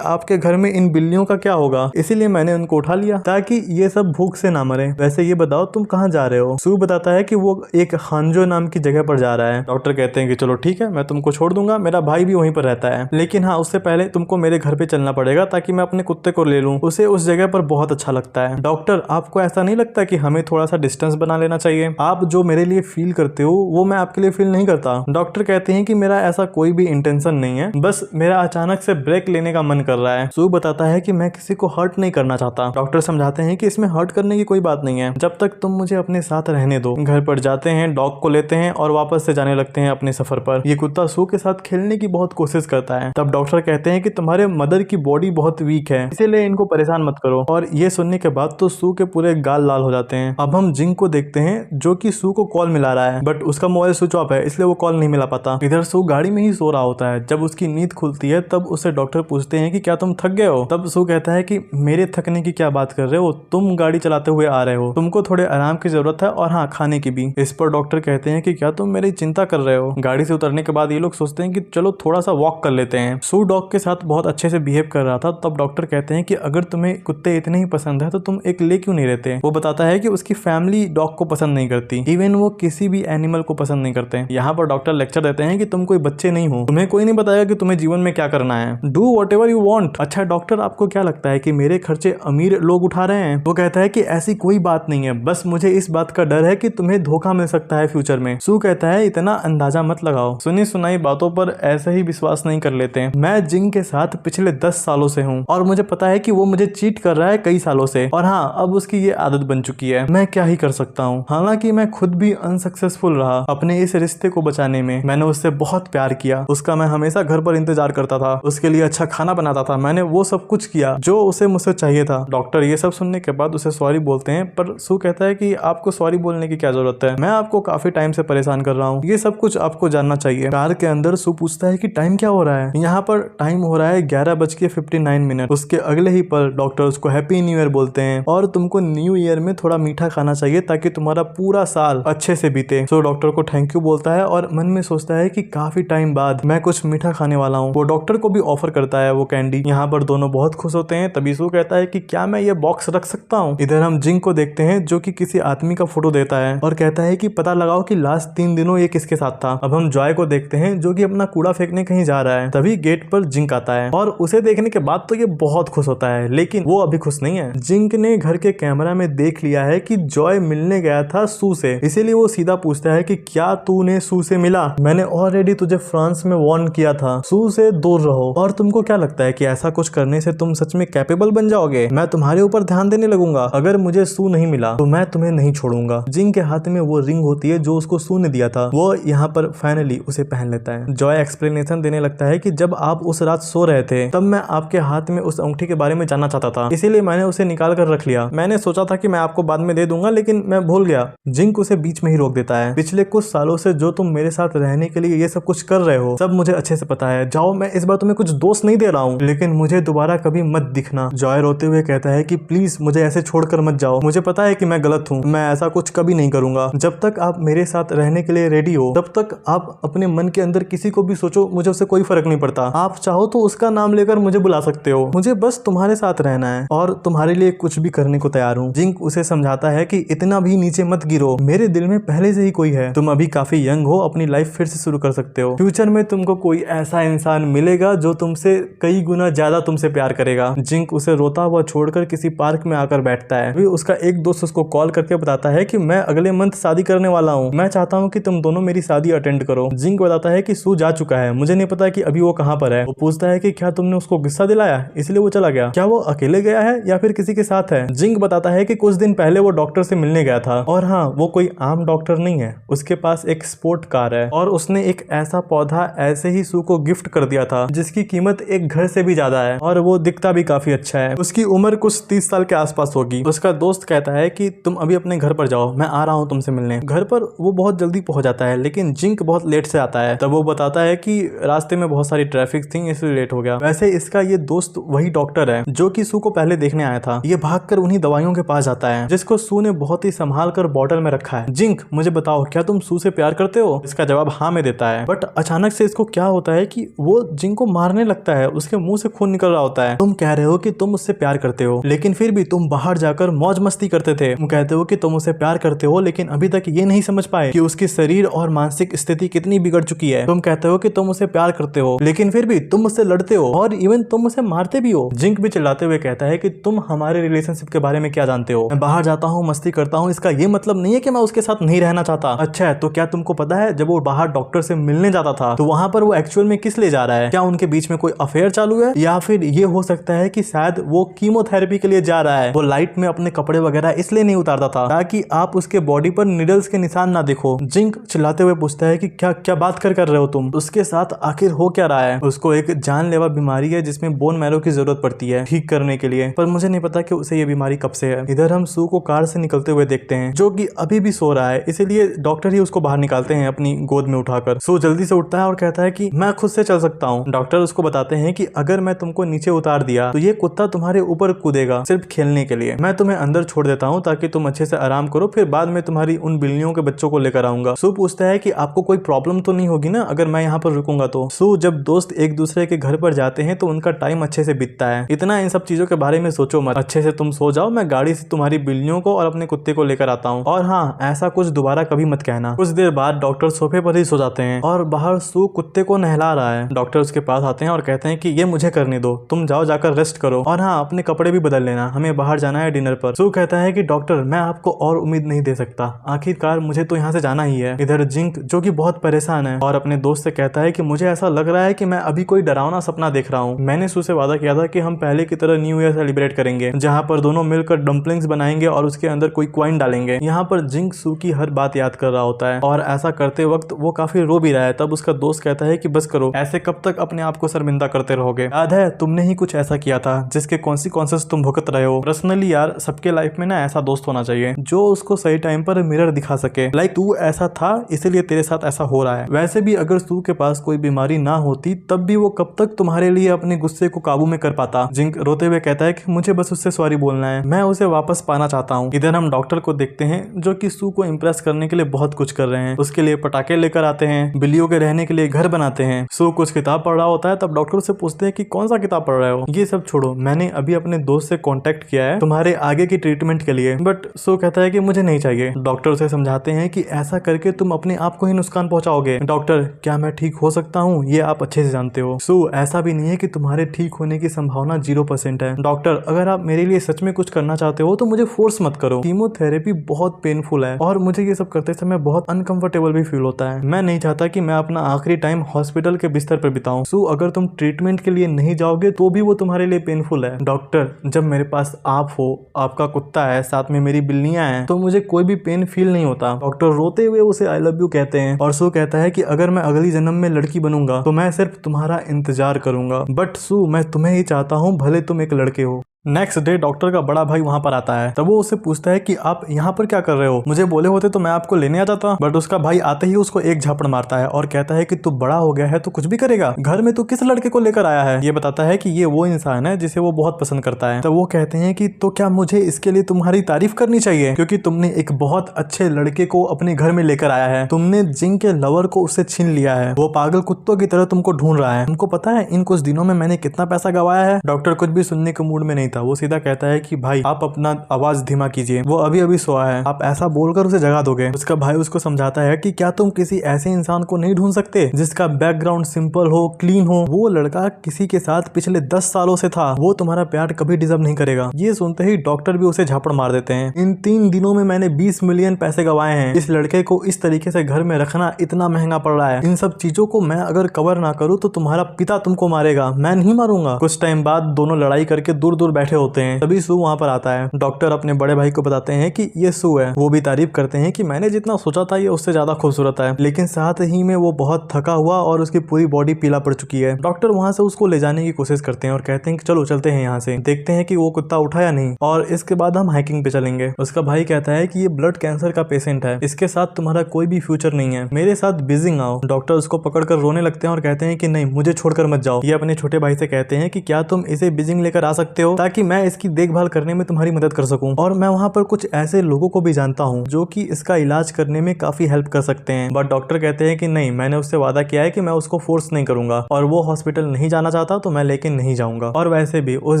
आपके घर में इन बिल्लियों का क्या होगा, इसीलिए मैंने उनको उठा लिया ताकि ये सब भूख से ना मरे। वैसे ये बताओ तुम कहाँ जा रहे हो? सू बताता है कि वो एक हांजो नाम की जगह पर जा रहा है। डॉक्टर कहते हैं कि चलो ठीक है, मैं तुमको छोड़ दूंगा, मेरा भाई भी वहीं पर रहता है, लेकिन हाँ उससे पहले तुमको मेरे घर पे चलना पड़ेगा ताकि मैं अपने कुत्ते को ले लूं, उसे उस जगह पर बहुत अच्छा लगता है। डॉक्टर आपको ऐसा नहीं लगता कि हमें थोड़ा सा डिस्टेंस बना लेना चाहिए? आप जो मेरे लिए फील करते हो वो मैं आपके लिए फील नहीं करता। डॉक्टर कहते हैं कि मेरा ऐसा कोई भी इंटेंशन नहीं है, बस मेरा अचानक से ब्रेक लेने का मन कर रहा है। सू बताता है कि मैं किसी को हर्ट नहीं करना चाहता। डॉक्टर समझाते हैं कि इसमें हर्ट करने की कोई बात नहीं है, जब तक तुम मुझे अपने साथ रहने दो। घर पर जाते हैं, डॉग को लेते हैं और वापस से जाने लगते हैं अपने सफर पर। ये कुत्ता सू के साथ खेलने की बहुत कोशिश करता है। तब डॉक्टर कहते हैं कि तुम्हारे मदर की बॉडी बहुत वीक है, इसीलिए इनको परेशान मत करो। और ये सुनने के बाद तो सू के पूरे गाल लाल हो जाते हैं। अब हम जिंग को देखते हैं जो कि सू को कॉल मिला रहा है, बट उसका मोबाइल स्विच ऑफ है इसलिए वो कॉल नहीं मिला पाता। इधर सू गाड़ी में ही सो रहा होता है। जब उसकी नींद खुलती है तब उससे डॉक्टर पूछते हैं कि क्या तुम थक गए हो? तब सू कहता है कि मेरे थकने की क्या बात कर रहे हो, तुम गाड़ी चलाते हुए आ रहे हो, तुमको थोड़े आराम की जरूरत है और हाँ खाने की भी। इस पर डॉक्टर कहते हैं कि क्या तुम मेरी चिंता कर रहे हो? गाड़ी से उतरने के बाद ये लोग सोचते हैं कि चलो थोड़ा सा वॉक कर लेते हैं। सू डॉग के साथ बहुत अच्छे से बिहेव कर रहा था। तब डॉक्टर कहते हैं कि अगर तुम्हें कुत्ते इतने ही पसंद है तो तुम एक एक ले क्यों नहीं रहते। वो बताता है कि उसकी फैमिली डॉग को पसंद नहीं करती, इवन वो किसी भी एनिमल को पसंद नहीं करते। यहाँ पर डॉक्टर लेक्चर देते हैं कि तुम कोई बच्चे नहीं हो, तुम्हें कोई नहीं बताएगा कि तुम्हें जीवन में क्या करना है, डू व्हाटएवर यू वांट। अच्छा डॉक्टर, आपको क्या लगता है कि मेरे खर्चे अमीर लोग उठा रहे हैं? वो कहता है कि ऐसी कोई बात नहीं है, बस मुझे इस बात का डर है कि तुम्हें धोखा मिल सकता है फ्यूचर में। सू कहता है इतना अंदाजा मत लगाओ, सुनी सुनाई बातों पर ऐसे ही विश्वास नहीं कर लेते। मैं जिंग के साथ पिछले 10 सालों से हूँ और मुझे पता है कि वो मुझे चीट कर रहा है कई सालों से, और हाँ अब उसकी ये आदत बन चुकी है। मैं क्या ही कर सकता हूँ। हालांकि मैं खुद भी अनसक्सेसफुल रहा अपने इस रिश्ते को बचाने में। मैंने उससे बहुत प्यार किया, उसका मैं हमेशा घर पर इंतजार करता था, उसके लिए अच्छा खाना बनाता था, मैंने वो सब कुछ किया जो उसे मुझसे चाहिए था। डॉक्टर ये सब सुनने के बाद उसे सॉरी बोलते हैं, पर सू कहता है कि आपको सॉरी बोलने की क्या जरूरत है, मैं आपको काफी टाइम से परेशान कर रहा हूँ, ये सब कुछ आपको जानना चाहिए। कार के अंदर सू पूछता है कि टाइम क्या हो रहा है। यहाँ पर टाइम हो रहा है 11:59। उसके अगले ही पल डॉक्टर उसको हैप्पी न्यू ईयर बोलते हैं और तुमको न्यू ईयर में थोड़ा मीठा खाना चाहिए ताकि तुम्हारा पूरा साल अच्छे से बीते। सो डॉक्टर को थैंक यू बोलता है और मन में सोचता है कि काफी टाइम बाद मैं कुछ मीठा खाने वाला हूँ। वो डॉक्टर को भी ऑफर करता है वो कैंडी। यहाँ पर दोनों बहुत खुश होते हैं। तभी सू कहता है कि क्या मैं ये बॉक्स रख सकता हूँ। इधर हम जिंग को देखते हैं जो कि किसी आदमी का फोटो देता है और कहता है कि पता लगाओ कि लास्ट 3 दिनों ये किसके साथ था। अब हम जॉय को देखते हैं जो कि अपना कूड़ा फेंकने कहीं जा रहा है। तभी गेट पर जिंक आता है और उसे देखने के बाद तो ये बहुत खुश होता है, लेकिन वो अभी खुश नहीं है। जिंक ने घर के कैमरा में देख लिया है कि जॉय मिलने गया था सू से, इसीलिए वो सीधा पूछता है कि क्या तूने सू से मिला? मैंने ऑलरेडी तुझे फ्रांस में वार्न किया था, सू से दूर रहो। और तुमको क्या लगता है कि ऐसा कुछ करने से तुम सच में कैपेबल बन जाओगे? मैं तुम्हारे ऊपर ध्यान देने लगूंगा। अगर मुझे सू नहीं मिला तो मैं तुम्हें नहीं छोड़ूंगा। जिंक के हाथ में वो रिंग होती है जो उसको सू ने दिया था, वो यहाँ पर फाइनली उसे पहन लेता है। जॉय एक्सप्लेनेशन देने लगता है कि जब आप उस रात सो रहे थे तब मैं आपके हाथ में उस अंगूठी के बारे में जानना चाहता था, इसीलिए मैंने उसे निकाल कर रख लिया। मैंने सोचा था कि मैं आपको बाद में दे दूंगा, लेकिन मैं भूल गया। जिंक उसे बीच में ही रोक देता है। पिछले कुछ सालों से जो तुम मेरे साथ रहने के लिए ये सब कुछ कर रहे हो सब मुझे अच्छे से पता है। जाओ, मैं इस बार तुम्हें कुछ दोष नहीं दे रहा हूँ, लेकिन मुझे दोबारा कभी मत दिखना। जॉय रोते हुए कहता है कि प्लीज मुझे ऐसे छोड़कर मत जाओ, मुझे पता है कि मैं गलत हूँ, मैं ऐसा कुछ कभी नहीं करूंगा। जब तक आप मेरे साथ रहने के लिए रेडी हो तब तक आप अपने मन के अंदर किसी को भी सोचो, मुझे उससे कोई फर्क नहीं पड़ता। आप चाहो तो उसका नाम लेकर मुझे बुला सकते हो, मुझे बस तुम्हारे साथ रहना है और तुम्हारे लिए कुछ भी करने को तैयार हूँ। जिंक उसे समझाता है कि इतना भी नीचे मत गिरो, मेरे दिल में पहले से ही कोई है, तुम अभी काफी यंग हो, अपनी लाइफ फिर से शुरू कर सकते हो। फ्यूचर में तुमको कोई ऐसा इंसान मिलेगा जो तुमसे कई गुना ज्यादा तुमसे प्यार करेगा। जिंक उसे रोता हुआ छोड़कर किसी पार्क में आकर बैठता है। फिर उसका एक दोस्त उसको कॉल करके बताता है कि मैं अगले मंथ शादी करने वाला हूँ, मैं चाहता हूँ कि तुम दोनों मेरी शादी अटेंड करो। जिंक बताता है कि सू जा चुका है, मुझे नहीं पता कि अभी वो कहाँ पर है। वो पूछता है कि क्या तुमने उसको गुस्सा दिलाया इसलिए वो चला गया, क्या वो अकेले गया है या फिर किसी के साथ है? जिंक बताता है कि कुछ दिन पहले वो डॉक्टर से मिलने गया था और हाँ, वो कोई आम डॉक्टर नहीं है, उसके पास एक स्पोर्ट कार है और उसने एक ऐसा पौधा ऐसे ही सू को गिफ्ट कर दिया था जिसकी कीमत एक घर से भी ज्यादा है और वो दिखता भी काफी अच्छा है। उसकी उम्र कुछ 30 साल के आसपास होगी। उसका दोस्त कहता है कि तुम अभी अपने घर पर जाओ, मैं आ रहा हूँ तुमसे मिलने। घर पर वो बहुत जल्दी पहुंच जाता है, लेकिन जिंक बहुत लेट से आता है। तब वो बताता है कि रास्ते में बहुत सारी ट्रैफिक थी इसलिए लेट हो गया। वैसे इसका ये दोस्त वही डॉक्टर है जो कि सू को पहले देखने आया था। ये भागकर उन्हीं दवाइयों के पास जाता है जिसको सू ने बहुत ही संभाल कर बॉटल में रखा है। जिंक, मुझे बताओ क्या तुम सू से प्यार करते हो? इसका जवाब हाँ में देता है। बट अचानक से इसको क्या होता है कि वो जिंक को मारने लगता है, उसके मुंह से खून निकल रहा होता है। तुम कह रहे हो कि तुम उससे प्यार करते हो, लेकिन फिर भी तुम बाहर जाकर मौज मस्ती करते थे। तुम कहते हो कि तुम उसे प्यार करते हो, लेकिन अभी तक ये नहीं समझ पाए कि उसकी शरीर और मानसिक स्थिति कितनी बिगड़ चुकी है। तुम कहते हो कि तुम उसे प्यार करते हो, लेकिन फिर भी तुम उससे लड़ते हो और इवन तुम उसे मारते भी हो। जिंक भी चिल्लाते हुए कहता है कि तुम हमारे रिलेशनशिप के बारे में क्या जानते हो? मैं बाहर जाता हूँ, मस्ती करता हूँ, इसका ये मतलब नहीं है कि मैं उसके साथ नहीं रहना चाहता। अच्छा है, तो क्या तुमको पता है जब वो बाहर डॉक्टर से मिलने जाता था तो वहां पर वो एक्चुअल में किस लिए जा रहा है? क्या उनके बीच में कोई अफेयर चालू है, या फिर ये हो सकता है कि शायद वो कीमोथेरेपी के लिए जा रहा है। वो लाइट में अपने कपड़े वगैरह इसलिए नहीं उतारता था ताकि आप उसके बॉडी पर निडल्स के निशान ना देखो। जिंक चिल्लाते हुए पूछता है कि क्या क्या बात कर रहे हो तुम? उसके साथ आखिर हो क्या रहा है? उसको एक जानलेवा बीमारी है जिसमें बोन मैरो की जरूरत पड़ती है ठीक करने के लिए, पर मुझे नहीं पता कि उसे ये बीमारी कब से है। इधर हम सू को कार से निकलते हुए देखते हैं जो कि अभी भी सो रहा है, इसीलिए डॉक्टर ही उसको बाहर निकालते हैं अपनी गोद में उठाकर। सू जल्दी से उठता है और कहता है कि मैं खुद से चल सकता हूँ। डॉक्टर उसको बताते हैं कि अगर मैं तुमको नीचे उतार दिया तो ये कुत्ता तुम्हारे ऊपर कूदेगा सिर्फ खेलने के लिए। मैं तुम्हें अंदर छोड़ देता हूँ ताकि तुम अच्छे से आराम करो, फिर बाद में तुम्हारी उन बिल्लियों के बच्चों को लेकर आऊंगा। सू पूछता है कि आपको कोई प्रॉब्लम तो नहीं होगी ना अगर मैं यहाँ पर रुकूंगा तो? सू, जब दोस्त एक दूसरे के घर पर जाते हैं तो उनका टाइम अच्छे से बीतता है, इतना इन सब चीजों के बारे में सोचो मत, अच्छे से तुम सो सो जाओ, मैं गाड़ी से तुम्हारी बिल्लियों को और अपने कुत्ते को लेकर आता हूँ, और हाँ ऐसा कुछ दोबारा कभी मत कहना। कुछ देर बाद डॉक्टर सोफे पर ही सो जाते हैं और बाहर सू कुत्ते को नहला रहा है। डॉक्टर उसके पास आते हैं और कहते हैं कि ये मुझे करने दो, तुम जाओ जाकर रेस्ट करो, और हाँ अपने कपड़े भी बदल लेना, हमें बाहर जाना है डिनर पर। सू कहता है कि डॉक्टर मैं आपको और उम्मीद नहीं दे सकता, आखिरकार मुझे तो यहाँ से जाना ही है। इधर जिंक जो कि बहुत परेशान है और अपने दोस्त से कहता है कि मुझे ऐसा लग रहा है कि मैं अभी कोई डरावना सपना देख रहा हूँ। मैंने सू से वादा किया था कि हम पहले की तरह न्यू ईयर सेलिब्रेट करेंगे, जहाँ पर दोनों मिलकर डम्पलिंग्स बनाएंगे और उसके अंदर कोई कॉइन डालेंगे। यहाँ पर जिंक सू की हर बात याद कर रहा होता है और ऐसा करते वक्त वो काफी रो भी रहा है। तब उसका दोस्त कहता है कि बस करो, ऐसे कब तक अपने आप को शर्मिंदा करते रहोगे, याद है तुमने ही कुछ ऐसा किया था जिसके कॉन्सिक्वेंसेस तुम भुगत रहे हो। पर्सनली यार सबके लाइफ में ना ऐसा दोस्त होना चाहिए जो उसको सही टाइम पर मिरर दिखा सके, लाइक तू ऐसा था इसलिए तेरे साथ ऐसा हो रहा है। वैसे भी अगर सू के पास कोई बीमारी ना होती तब भी वो कब तक तुम्हारे लिए अपने गुस्से को काबू में कर पाता। जिंक रोते हुए कहता है कि मुझे बस उससे सॉरी बोलना है, मैं उसे वापस पाना चाहता हूँ। इधर हम डॉक्टर को देखते हैं जो कि सू को इम्प्रेस करने के लिए बहुत कुछ कर रहे हैं। उसके लिए पटाखे लेकर आते हैं, बिल्लियों के रहने के लिए घर बनाते हैं। सू कुछ किताब पढ़ रहा होता है, तब डॉक्टर से पूछते हैं कि कौन सा किताब पढ़ रहे हो। ये सब छोड़ो, मैंने अभी अपने दोस्त से कांटेक्ट किया है तुम्हारे आगे की ट्रीटमेंट के लिए, बट सू कहता है कि मुझे नहीं चाहिए। डॉक्टर उसे समझाते हैं कि ऐसा करके तुम अपने आप को ही नुकसान पहुंचाओगे। डॉक्टर क्या मैं ठीक हो सकता हूँ, ये आप अच्छे से जानते हो। सू ऐसा भी नहीं है कि तुम्हारे ठीक होने की संभावना 0% है। डॉक्टर अगर आप मेरे लिए सच में कुछ करना चाहते हो तो मुझे फोर्स मत करो, कीमोथेरेपी बहुत पेनफुल है और मुझे ये सब करते समय बहुत अनकंफर्टेबल भी फील होता है। मैं नहीं चाहता कि मैं अपना आखिरी टाइम हॉस्पिटल के बिस्तर पर बिताऊं। सू अगर तुम ट्रीटमेंट के लिए नहीं जाओगे तो भी वो तुम्हारे लिए पेनफुल है। डॉक्टर जब मेरे पास आप हो, आपका कुत्ता है, साथ में मेरी बिल्लियां हैं, तो मुझे कोई भी पेन फील नहीं होता। डॉक्टर रोते हुए उसे आई लव यू कहते हैं और सू कहता है कि अगर मैं अगली जन्म में लड़की बनूंगा तो मैं सिर्फ तुम्हारा इंतजार करूंगा, बट सू मैं तुम्हें ही चाहता हूँ, भले तुम एक लड़के हो। नेक्स्ट डे डॉक्टर का बड़ा भाई वहां पर आता है। तब वो उससे पूछता है कि आप यहाँ पर क्या कर रहे हो, मुझे बोले होते तो मैं आपको लेने आ जाता। बट उसका भाई आते ही उसको एक झापड़ मारता है और कहता है कि तू बड़ा हो गया है तो कुछ भी करेगा, घर में तू किस लड़के को लेकर आया है। ये बताता है कि ये वो इंसान है जिसे वो बहुत पसंद करता है। तो वो कहते हैं कि तो क्या मुझे इसके लिए तुम्हारी तारीफ करनी चाहिए, क्योंकि तुमने एक बहुत अच्छे लड़के को अपने घर में लेकर आया है, तुमने जिंक के लवर को उससे छीन लिया है, वो पागल कुत्तों की तरह तुमको ढूंढ रहा है। तुमको पता है इन कुछ दिनों में मैंने कितना पैसा गवाया है। डॉक्टर कुछ भी सुनने के मूड में नहीं था, वो सीधा कहता है कि भाई आप अपना आवाज धीमा कीजिए, वो अभी अभी सोया है, आप ऐसा बोलकर उसे जगा दोगे। उसका भाई उसको समझाता है कि क्या तुम किसी ऐसे इंसान को नहीं ढूंढ सकते जिसका बैकग्राउंड सिंपल हो, क्लीन हो। वो लड़का किसी के साथ पिछले 10 सालों से था, वो तुम्हारा प्यार कभी डिजर्व नहीं करेगा। ये सुनते ही डॉक्टर भी उसे झापड़ मार देते हैं। इन 3 दिनों में मैंने 20 मिलियन पैसे गवाए हैं, इस लड़के को इस तरीके से घर में रखना इतना महंगा पड़ रहा है, इन सब चीजों को मैं अगर कवर ना करूँ तो तुम्हारा पिता तुमको मारेगा, मैं नहीं मारूंगा। कुछ टाइम बाद दोनों लड़ाई करके दूर दूर बैठे होते हैं, तभी सू वहां पर आता है। डॉक्टर अपने बड़े भाई को बताते हैं कि ये सू है। वो भी तारीफ करते हैं कि मैंने जितना सोचा था ये उससे ज्यादा खूबसूरत है, लेकिन साथ ही में वो बहुत थका हुआ और उसकी पूरी बॉडी पीला पड़ चुकी है। डॉक्टर वहां से उसको ले जाने की कोशिश करते हैं और कहते हैं कि चलो चलते हैं यहाँ से, देखते हैं कि वो कुत्ता उठा या नहीं, और इसके बाद हम हाइकिंग पे चलेंगे। उसका भाई कहता है कि ये ब्लड कैंसर का पेशेंट है, इसके साथ तुम्हारा कोई भी फ्यूचर नहीं है, मेरे साथ बीजिंग आओ। डॉक्टर उसको पकड़कर रोने लगते हैं और कहते हैं कि नहीं मुझे छोड़कर मत जाओ। ये अपने छोटे भाई से कहते हैं कि क्या तुम इसे बीजिंग लेकर आ सकते हो ताकि मैं इसकी देखभाल करने में तुम्हारी मदद कर सकूं, और मैं वहां पर कुछ ऐसे लोगों को भी जानता हूं जो कि इसका इलाज करने में काफी हेल्प कर सकते हैं। बट डॉक्टर कहते हैं कि नहीं, मैंने उससे वादा किया है कि मैं उसको फोर्स नहीं करूंगा, और वो हॉस्पिटल नहीं जाना चाहता तो मैं लेके नहीं जाऊंगा, और वैसे भी उस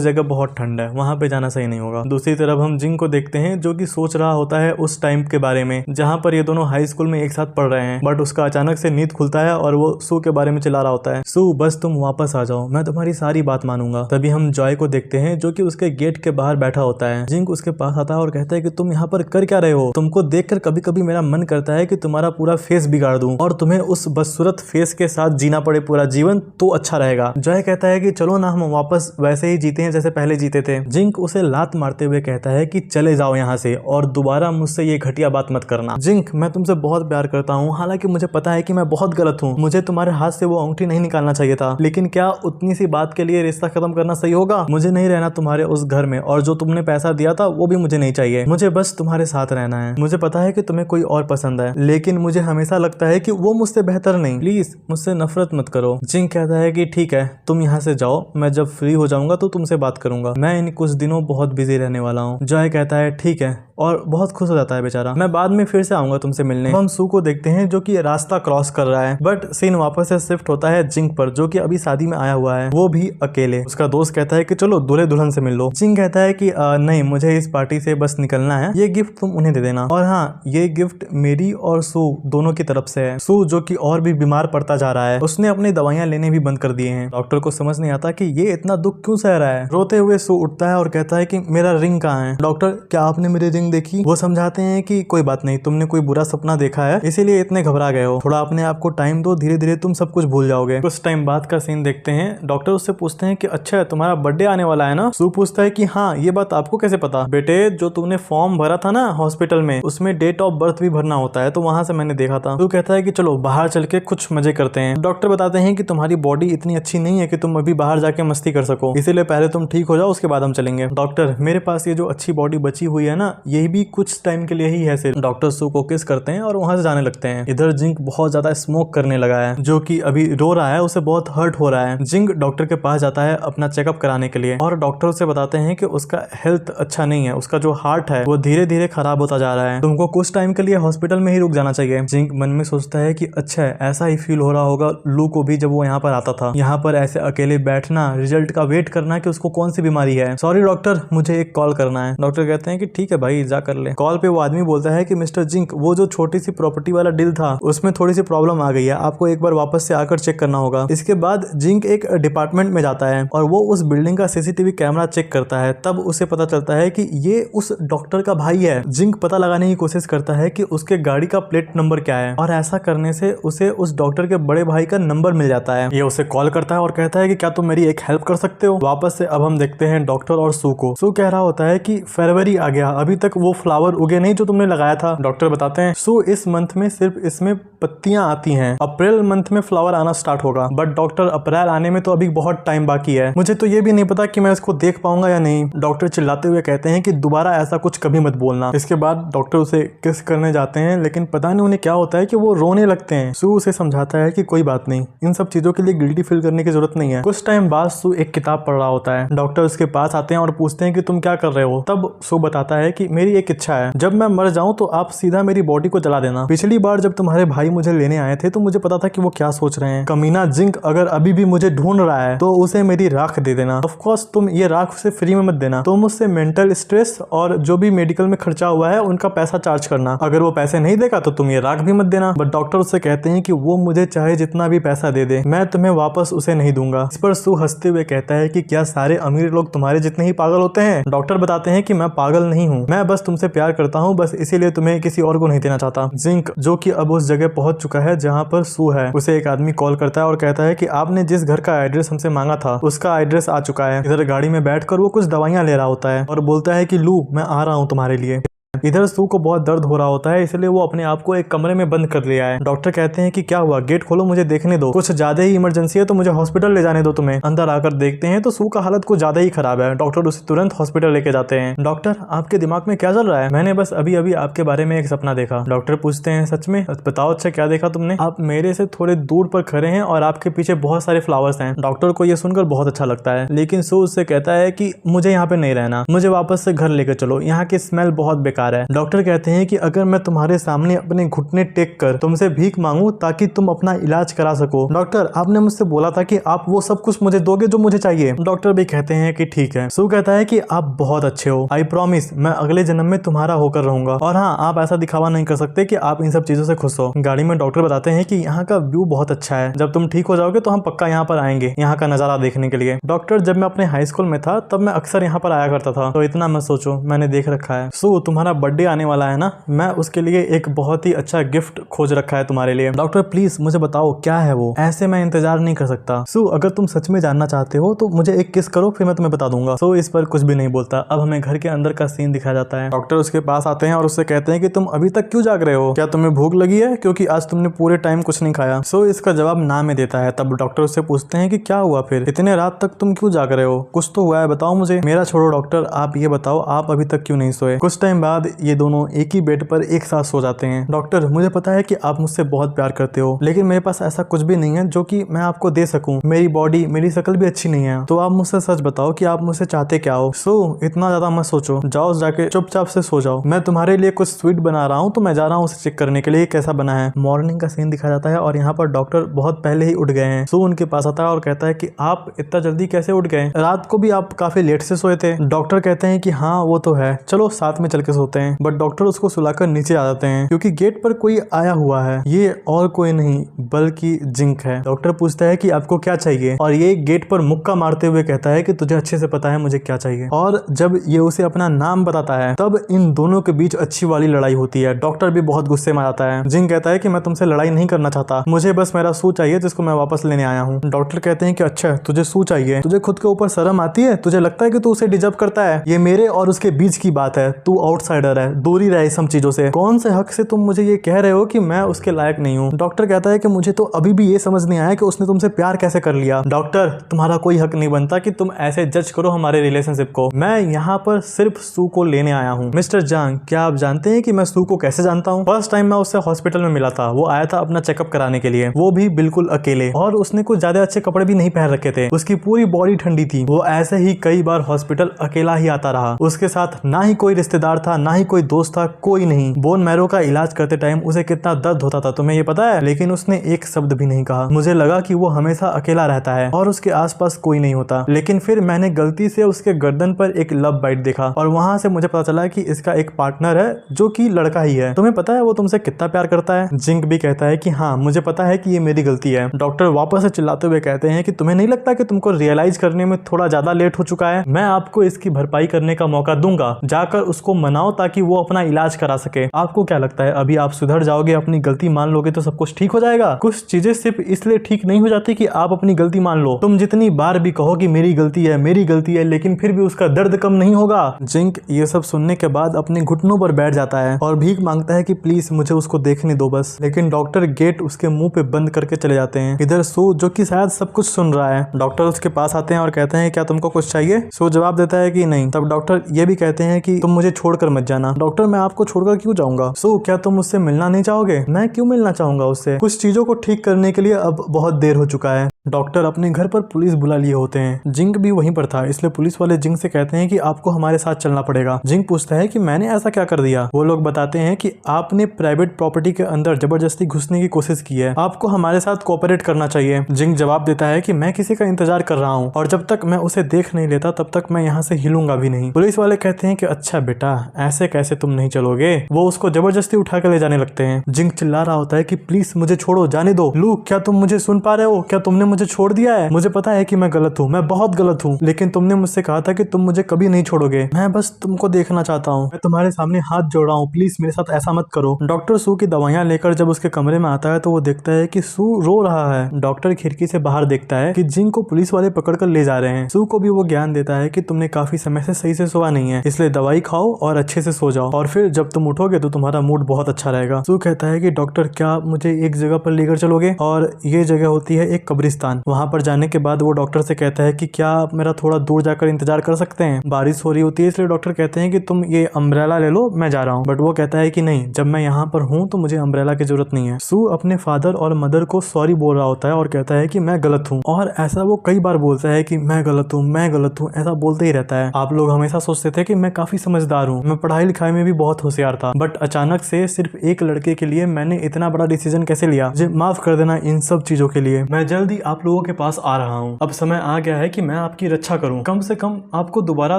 जगह बहुत ठंड है, वहां पे जाना सही नहीं होगा। दूसरी तरफ हम जिंक को देखते हैं जो कि सोच रहा होता है उस टाइम के बारे में जहां पर ये दोनों हाई स्कूल में एक साथ पढ़ रहे हैं। बट उसका अचानक से नींद खुलता है और वो सू के बारे में चिल्ला रहा होता है, सू बस तुम वापस आ जाओ, मैं तुम्हारी सारी बात मानूंगा। तभी हम जॉय को देखते हैं जो कि उसके गेट के बाहर बैठा होता है। जिंक उसके पास आता है और कहता है कि तुम यहाँ पर कर क्या रहे हो, तुमको देखकर कभी कभी मेरा मन करता है कि तुम्हारा पूरा फेस बिगाड़ दूं और तुम्हें उस बदसूरत फेस के साथ जीना पड़े पूरा जीवन, तो अच्छा रहेगा। जॉय कहता है कि चलो ना हम वापस वैसे ही जीते हैं जैसे पहले जीते थे। जिंक उसे लात मारते हुए कहता है कि चले जाओ यहाँ से और दोबारा मुझसे ये घटिया बात मत करना। जिंक मैं तुमसे बहुत प्यार करता हूँ, हालांकि मुझे पता है कि मैं बहुत गलत हूँ, मुझे तुम्हारे हाथ से वो अंगूठी नहीं निकालना चाहिए था, लेकिन क्या उतनी सी बात के लिए रिश्ता खत्म करना सही होगा? मुझे नहीं रहना तुम्हारे उस घर में, और जो तुमने पैसा दिया था वो भी मुझे नहीं चाहिए, मुझे बस तुम्हारे साथ रहना है। मुझे पता है कि तुम्हें कोई और पसंद है, लेकिन मुझे हमेशा लगता है कि वो मुझसे बेहतर नहीं, प्लीज मुझसे नफरत मत करो। जिंक कहता है कि ठीक है तुम यहाँ से जाओ, मैं जब फ्री हो जाऊंगा तो तुमसे बात करूंगा, मैं इन कुछ दिनों बहुत बिजी रहने वाला हूँ। जॉय कहता है ठीक है और बहुत खुश हो जाता है बेचारा। मैं बाद में फिर से आऊंगा तुमसे मिलने। हम सू को देखते हैं जो कि रास्ता क्रॉस कर रहा है, बट सीन वापस से शिफ्ट होता है जिंग पर, जो कि अभी शादी में आया हुआ है, वो भी अकेले। उसका दोस्त कहता है कि चलो दूल्हे दुल्हन से मिल लो। जिंग कहता है कि नहीं, मुझे इस पार्टी से बस निकलना है, ये गिफ्ट तुम उन्हें दे देना। और हाँ, ये गिफ्ट मेरी और सू दोनों की तरफ से है। सू जो कि और भी बीमार पड़ता जा रहा है, उसने अपनी दवाइयां लेने भी बंद कर दिए हैं। डॉक्टर को समझ नहीं आता कि ये इतना दुख क्यों सह रहा है। रोते हुए सू उठता है और कहता है कि मेरा रिंग कहाँ है। डॉक्टर, क्या आपने मेरी रिंग देखी? वो समझाते हैं कि कोई बात नहीं, तुमने कोई बुरा सपना देखा है, इसीलिए इतने घबरा गए हो। थोड़ा अपने आप को टाइम दो, धीरे धीरे तुम सब कुछ भूल जाओगे। कुछ टाइम बाद का सीन देखते हैं। डॉक्टर उससे पूछते हैं कि अच्छा, तुम्हारा बर्थडे आने वाला है ना? सू पूछता है कि हाँ, ये बात आपको कैसे पता? बेटे, जो तुमने फॉर्म भरा था ना हॉस्पिटल में, उसमें डेट ऑफ बर्थ भी भरना होता है, तो वहां से मैंने देखा था। सू कहता है कि चलो बाहर चल के कुछ मजे करते हैं। डॉक्टर बताते हैं कि तुम्हारी बॉडी इतनी अच्छी नहीं है कि तुम अभी बाहर जाके मस्ती कर सको, इसीलिए पहले तुम ठीक हो जाओ, उसके बाद हम चलेंगे। डॉक्टर, मेरे पास ये जो अच्छी बॉडी बची हुई है ना, यही भी कुछ टाइम के लिए ही है सिर्फ। डॉक्टर सू को किस करते हैं और वहां से जाने लगते हैं। इधर जिंग बहुत ज्यादा स्मोक करने लगा है, जो कि अभी रो रहा है, उसे बहुत हर्ट हो रहा है। जिंग डॉक्टर के पास जाता है अपना चेकअप कराने के लिए, और डॉक्टर उसे बताते हैं कि उसका हेल्थ अच्छा नहीं है, उसका जो हार्ट है वो धीरे धीरे खराब होता जा रहा है, तुमको कुछ टाइम के लिए हॉस्पिटल में ही रुक जाना चाहिए। जिंग मन में सोचता है कि अच्छा है, ऐसा ही फील हो रहा होगा लू को भी जब वो यहाँ पर आता था। यहाँ पर ऐसे अकेले बैठना, रिजल्ट का वेट करना कि उसको कौन सी बीमारी है। सॉरी डॉक्टर, मुझे एक कॉल करना है। डॉक्टर कहते हैं कि ठीक है भाई, जा कर ले। कॉल पे वो आदमी बोलता है कि मिस्टर जिंग, वो जो छोटी सी प्रॉपर्टी वाला डील था, उसमें थोड़ी सी प्रॉब्लम आ गई है, आपको एक बार वापस से आकर चेक करना होगा। इसके बाद जिंग एक डिपार्टमेंट में जाता है और वो उस बिल्डिंग का सीसीटीवी कैमरा चेक करता है। तब उसे पता चलता है कि ये उस डॉक्टर का भाई है। जिंग पता लगाने की कोशिश करता है कि उसके गाड़ी का प्लेट नंबर क्या है, और ऐसा करने से उसे उस डॉक्टर के बड़े भाई का नंबर मिल जाता है। ये उसे कॉल करता है और कहता है कि क्या तुम मेरी एक हेल्प कर सकते हो। वापस से अब हम देखते हैं डॉक्टर और सू को। सू कह रहा होता है कि फरवरी आ गया, अभी तक वो फ्लावर उगे नहीं जो तुमने लगाया था। डॉक्टर बताते हैं सू, इस मंथ में सिर्फ इसमें पत्तियां आती हैं, अप्रैल मंथ में फ्लावर आना स्टार्ट होगा। बट डॉक्टर, अप्रैल आने में तो अभी बहुत टाइम बाकी है, मुझे तो ये भी नहीं पता कि मैं इसको देख पाऊंगा या नहीं। डॉक्टर चिल्लाते हुए कहते हैं कि दोबारा ऐसा कुछ कभी मत बोलना। इसके बाद डॉक्टर उसे किस करने जाते हैं, लेकिन पता नहीं उन्हें क्या होता है कि वो रोने लगते हैं। सू उसे समझाता है कि कोई बात नहीं, इन सब चीजों के लिए गिल्टी फील करने की जरूरत नहीं है। कुछ टाइम बाद सू एक किताब पढ़ रहा होता है। डॉक्टर उसके पास आते हैं और पूछते हैं कि तुम क्या कर रहे हो। तब सू बताता है कि मेरी एक इच्छा है, जब मैं मर जाऊं तो आप सीधा मेरी बॉडी को जला देना। पिछली बार जब तुम्हारे भाई मुझे लेने आए थे तो मुझे पता था कि वो क्या सोच रहे हैं। कमीना जिंक अगर अभी भी मुझे ढूंढ रहा है तो उसे मेरी राख दे देना। ऑफ कोर्स तुम ये राख उसे फ्री में मत देना, तुम उससे मेंटल स्ट्रेस और जो भी मेडिकल में खर्चा हुआ है उनका पैसा चार्ज करना। अगर वो पैसे नहीं देगा तो तुम ये राख भी मत देना। बट डॉक्टर उससे कहते हैं कि वो मुझे चाहे जितना भी पैसा दे दे, मैं तुम्हें वापस उसे नहीं दूंगा। इस पर सू हंसते हुए कहता है कि क्या सारे अमीर लोग तुम्हारे जितने ही पागल होते हैं? डॉक्टर बताते हैं कि मैं पागल नहीं हूँ, मैं बस तुमसे प्यार करता हूँ, बस इसीलिए तुम्हें किसी और को नहीं देना चाहता। जिंक जो कि अब उस जगह पहुंच चुका है जहाँ पर सू है, उसे एक आदमी कॉल करता है और कहता है कि आपने जिस घर का एड्रेस हमसे मांगा था उसका एड्रेस आ चुका है। इधर गाड़ी में बैठकर वो कुछ दवाइयां ले रहा होता है और बोलता है कि लू, मैं आ रहा हूँ तुम्हारे लिए। इधर सू को बहुत दर्द हो रहा होता है, इसलिए वो अपने आप को एक कमरे में बंद कर लिया है। डॉक्टर कहते हैं कि क्या हुआ, गेट खोलो, मुझे देखने दो, कुछ ज्यादा ही इमरजेंसी है तो मुझे हॉस्पिटल ले जाने दो तुम्हें। अंदर आकर देखते हैं तो सू का हालत कुछ ज्यादा ही खराब है। डॉक्टर उसे तुरंत हॉस्पिटल लेके जाते हैं। डॉक्टर, आपके दिमाग में क्या चल रहा है? मैंने बस अभी अभी आपके बारे में एक सपना देखा। डॉक्टर पूछते हैं सच में? बताओ अच्छा क्या देखा तुमने? आप मेरे से थोड़े दूर पर खड़े हैं और आपके पीछे बहुत सारे फ्लावर्स हैं। डॉक्टर को यह सुनकर बहुत अच्छा लगता है, लेकिन सू उससे कहता है कि मुझे यहाँ पे नहीं रहना, मुझे वापस से घर लेकर चलो, यहाँ की स्मेल बहुत बेकार है। डॉक्टर कहते हैं कि अगर मैं तुम्हारे सामने अपने घुटने टेक कर तुमसे भीख मांगू ताकि तुम अपना इलाज करा सको। डॉक्टर, आपने मुझसे बोला था कि आप वो सब कुछ मुझे दोगे जो मुझे चाहिए। डॉक्टर भी कहते हैं कि ठीक है। सू कहता है कि आप बहुत अच्छे हो, आई प्रॉमिस मैं अगले जन्म में तुम्हारा होकर रहूंगा, और हाँ, आप ऐसा दिखावा नहीं कर सकते कि आप इन सब चीजों से खुश हो। गाड़ी में डॉक्टर बताते हैं कि यहाँ का व्यू बहुत अच्छा है, जब तुम ठीक हो जाओगे तो हम पक्का यहाँ पर आएंगे यहाँ का नजारा देखने के लिए। डॉक्टर, जब मैं अपने हाई स्कूल में था तब मैं अक्सर यहाँ पर आया करता था, तो इतना मत सोचो, मैंने देख रखा है। सू, तुम्हारा बर्थडे आने वाला है ना, मैं उसके लिए एक बहुत ही अच्छा गिफ्ट खोज रखा है तुम्हारे लिए। डॉक्टर प्लीज मुझे बताओ क्या है वो, ऐसे मैं इंतजार नहीं कर सकता। सू, अगर तुम सच में जानना चाहते हो तो मुझे एक किस करो, फिर मैं तुम्हें बता दूंगा। सू इस पर कुछ भी नहीं बोलता। अब हमें घर के अंदर का सीन दिखाया जाता है। डॉक्टर उसके पास आते हैं और उससे कहते हैं कि तुम अभी तक क्यों जाग रहे हो, क्या तुम्हें भूख लगी है, क्योंकि आज तुमने पूरे टाइम कुछ नहीं खाया। सो इसका जवाब ना में देता है। तब डॉक्टर उससे पूछते हैं कि क्या हुआ फिर, इतने रात तक तुम क्यों जाग रहे हो, कुछ तो हुआ है, बताओ मुझे। मेरा छोड़ो डॉक्टर, आप ये बताओ आप अभी तक क्यों नहीं सोए। कुछ टाइम बाद ये दोनों एक ही बेड पर एक साथ सो जाते हैं। डॉक्टर, मुझे पता है कि आप मुझसे बहुत प्यार करते हो, लेकिन मेरे पास ऐसा कुछ भी नहीं है जो कि मैं आपको दे सकूं। मेरी बॉडी, मेरी शक्ल भी अच्छी नहीं है, तो आप मुझसे सच बताओ कि आप मुझसे चाहते क्या हो। सो इतना ज्यादा मत सोचो, जाओ जाके चुपचाप से सो जाओ। मैं तुम्हारे लिए कुछ स्वीट बना रहा हूँ, तो मैं जा रहा हूँ उसे चेक करने के लिए कैसा बना है। मॉर्निंग का सीन दिखाया जाता है और यहाँ पर डॉक्टर बहुत पहले ही उठ गए हैं। सो उनके पास आता है और कहता है कि आप इतना जल्दी कैसे उठ गए, रात को भी आप काफी लेट से सोए थे। डॉक्टर कहते हैं कि हाँ वो तो है, चलो साथ में चल के सोते हैं। बट डॉक्टर उसको सुलाकर नीचे आ जाते हैं क्योंकि गेट पर कोई आया हुआ है। ये और कोई नहीं बल्कि जिंक है। डॉक्टर पूछता है कि आपको क्या चाहिए, और ये गेट पर मुक्का मारते हुए कहता है कि तुझे अच्छे से पता है मुझे क्या चाहिए। और जब ये उसे अपना नाम बताता है तब इन दोनों के बीच अच्छी वाली लड़ाई होती है। डॉक्टर भी बहुत गुस्से में आता है। जिंक कहता है कि मैं तुमसे लड़ाई नहीं करना चाहता, मुझे बस मेरा शू चाहिए जिसको मैं वापस लेने आया हूँ। डॉक्टर कहते हैं कि अच्छा तुझे शू चाहिए, तुझे खुद के ऊपर शर्म आती है, तुझे लगता है कि तू उसे डिजर्व करता है। ये मेरे और उसके बीच की बात है, तू आउटसाइडर है, दूरी रहे इस सब चीजों से। कौन से हक से तुम मुझे ये कह रहे हो कि मैं उसके लायक नहीं हूँ। डॉक्टर कहता है कि मुझे तो अभी भी ये समझ नहीं आया कि उसने तुमसे प्यार कैसे कर लिया। डॉक्टर, तुम्हारा कोई हक नहीं बनता कि तुम ऐसे जज करो हमारे रिलेशनशिप को। मैं यहाँ पर सिर्फ सू को लेने आया हूँ। मिस्टर जांग, क्या आप जानते हैं कि मैं सू को कैसे जानता हूँ? फर्स्ट टाइम मैं उससे हॉस्पिटल में मिला था, वो आया था अपना चेकअप कराने के लिए, वो भी बिल्कुल अकेले, और उसने कुछ ज्यादा अच्छे कपड़े भी नहीं पहन रखे थे। उसकी पूरी बॉडी ठंडी थी। वो ऐसे ही कई बार हॉस्पिटल अकेला ही आता रहा। उसके साथ ना ही कोई रिश्तेदार था, ना ही कोई दोस्त था, कोई नहीं। बोन मैरो का इलाज करते टाइम उसे कितना दर्द होता था तुम्हें ये पता है? लेकिन उसने एक शब्द भी नहीं कहा। मुझे लगा कि वो हमेशा अकेला रहता है और उसके आसपास कोई नहीं होता। लेकिन फिर मैंने गलती से उसके गर्दन पर एक लव बाइट देखा और वहां से मुझे पता चला कि इसका एक पार्टनर है जो कि लड़का ही है। तुम्हें पता है वो तुमसे कितना प्यार करता है? जिंक भी कहता है कि हाँ मुझे पता है कि ये मेरी गलती है। डॉक्टर वापस से चिल्लाते हुए कहते हैं कि तुम्हें नहीं लगता कि तुमको रियलाइज करने में थोड़ा ज्यादा लेट हो चुका है? मैं आपको इसकी भरपाई करने का मौका दूंगा, जाकर उसको मनाओ ताकि वो अपना इलाज करा सके। आपको क्या लगता है अभी आप सुधर जाओगे, अपनी गलती मान लोगे तो सब कुछ ठीक हो जाएगा? कुछ चीजें सिर्फ इसलिए ठीक नहीं हो जाती कि आप अपनी गलती मान लो। तुम जितनी बार भी कहो कि मेरी गलती है मेरी गलती है, लेकिन फिर भी उसका दर्द कम नहीं होगा। जिंक ये सब सुनने के बाद अपने घुटनों पर बैठ जाता है और भीख मांगता है कि प्लीज मुझे उसको देखने दो बस। लेकिन डॉक्टर गेट उसके मुंह पे बंद करके चले जाते हैं। इधर सू जो कि शायद सब कुछ सुन रहा है, डॉक्टर उसके पास आते हैं और कहते हैं क्या तुमको कुछ चाहिए? सू जवाब देता है कि नहीं। तब डॉक्टर ये भी कहते हैं कि तुम मुझे छोड़कर मत जाना। डॉक्टर, मैं आपको छोड़कर क्यों जाऊंगा? सू, क्या तुम मुझसे मिलना नहीं चाहोगे? मैं क्यों मिलना चाहूंगा उससे? कुछ चीजों को ठीक करने के लिए अब बहुत देर हो चुका है। डॉक्टर अपने घर पर पुलिस बुला लिए होते हैं। जिंक भी वहीं पर था, इसलिए पुलिस वाले जिंक से कहते हैं कि आपको हमारे साथ चलना पड़ेगा। जिंक पूछता है कि मैंने ऐसा क्या कर दिया? वो लोग बताते हैं कि आपने प्राइवेट प्रॉपर्टी के अंदर जबरदस्ती घुसने की कोशिश की है, आपको हमारे साथ कोऑपरेट करना चाहिए। जिंक जवाब देता है कि मैं किसी का इंतजार कर रहा हूँ और जब तक मैं उसे देख नहीं लेता तब तक मैं यहाँ से हिलूंगा भी नहीं। पुलिस वाले कहते हैं कि अच्छा बेटा, ऐसे कैसे तुम नहीं चलोगे? वो उसको जबरदस्ती उठा कर ले जाने लगते हैं। जिंक चिल्ला रहा होता है कि प्लीज मुझे छोड़ो, जाने दो। लू, क्या तुम मुझे सुन पा रहे हो? क्या तुमने मुझे छोड़ दिया है? मुझे पता है कि मैं गलत हूँ, मैं बहुत गलत हूँ, लेकिन तुमने मुझसे कहा था कि तुम मुझे कभी नहीं छोड़ोगे। मैं बस तुमको देखना चाहता हूँ, मैं तुम्हारे सामने हाथ जोड़ रहा हूँ, प्लीज मेरे साथ ऐसा मत करो। डॉक्टर सू की दवाइयाँ लेकर जब उसके कमरे में आता है तो वो देखता है कि सू रो रहा है। डॉक्टर खिड़की से बाहर देखता है कि जिंक को पुलिस वाले पकड़ कर ले जा रहे हैं। सू को भी वो ज्ञान देता है कि तुमने काफी समय से सही से सोया नहीं है, इसलिए दवाई खाओ और अच्छे से सो जाओ, और फिर जब तुम उठोगे तो तुम्हारा मूड बहुत अच्छा रहेगा। सू कहता है कि डॉक्टर, क्या मुझे एक जगह पर लेकर चलोगे? और ये जगह होती है एक कब्रिस्तान। वहां पर जाने के बाद वो डॉक्टर से कहता है कि क्या आप मेरा थोड़ा दूर जाकर इंतजार कर सकते हैं? बारिश हो रही होती है, इसलिए डॉक्टर कहते हैं कि तुम ये अम्ब्रेला ले लो, मैं जा रहा हूँ। बट वो कहता है कि नहीं, जब मैं यहाँ पर हूँ तो मुझे अम्ब्रेला की जरूरत नहीं है। सू अपने फादर और मदर को सॉरी बोल रहा होता है और कहता है कि मैं गलत हूँ, और ऐसा वो कई बार बोलता है कि मैं गलत हूँ, मैं गलत हूँ, ऐसा बोलते ही रहता है। आप लोग हमेशा सोचते थे कि मैं काफी समझदार हूँ, मैं पढ़ाई लिखाई में भी बहुत होशियार था, बट अचानक से सिर्फ एक लड़के के लिए मैंने इतना बड़ा डिसीजन कैसे लिया? मुझे माफ कर देना इन सब चीजों के लिए। मैं जल्द ही आप लोगों के पास आ रहा हूँ। अब समय आ गया है कि मैं आपकी रक्षा करूं, कम से कम आपको दोबारा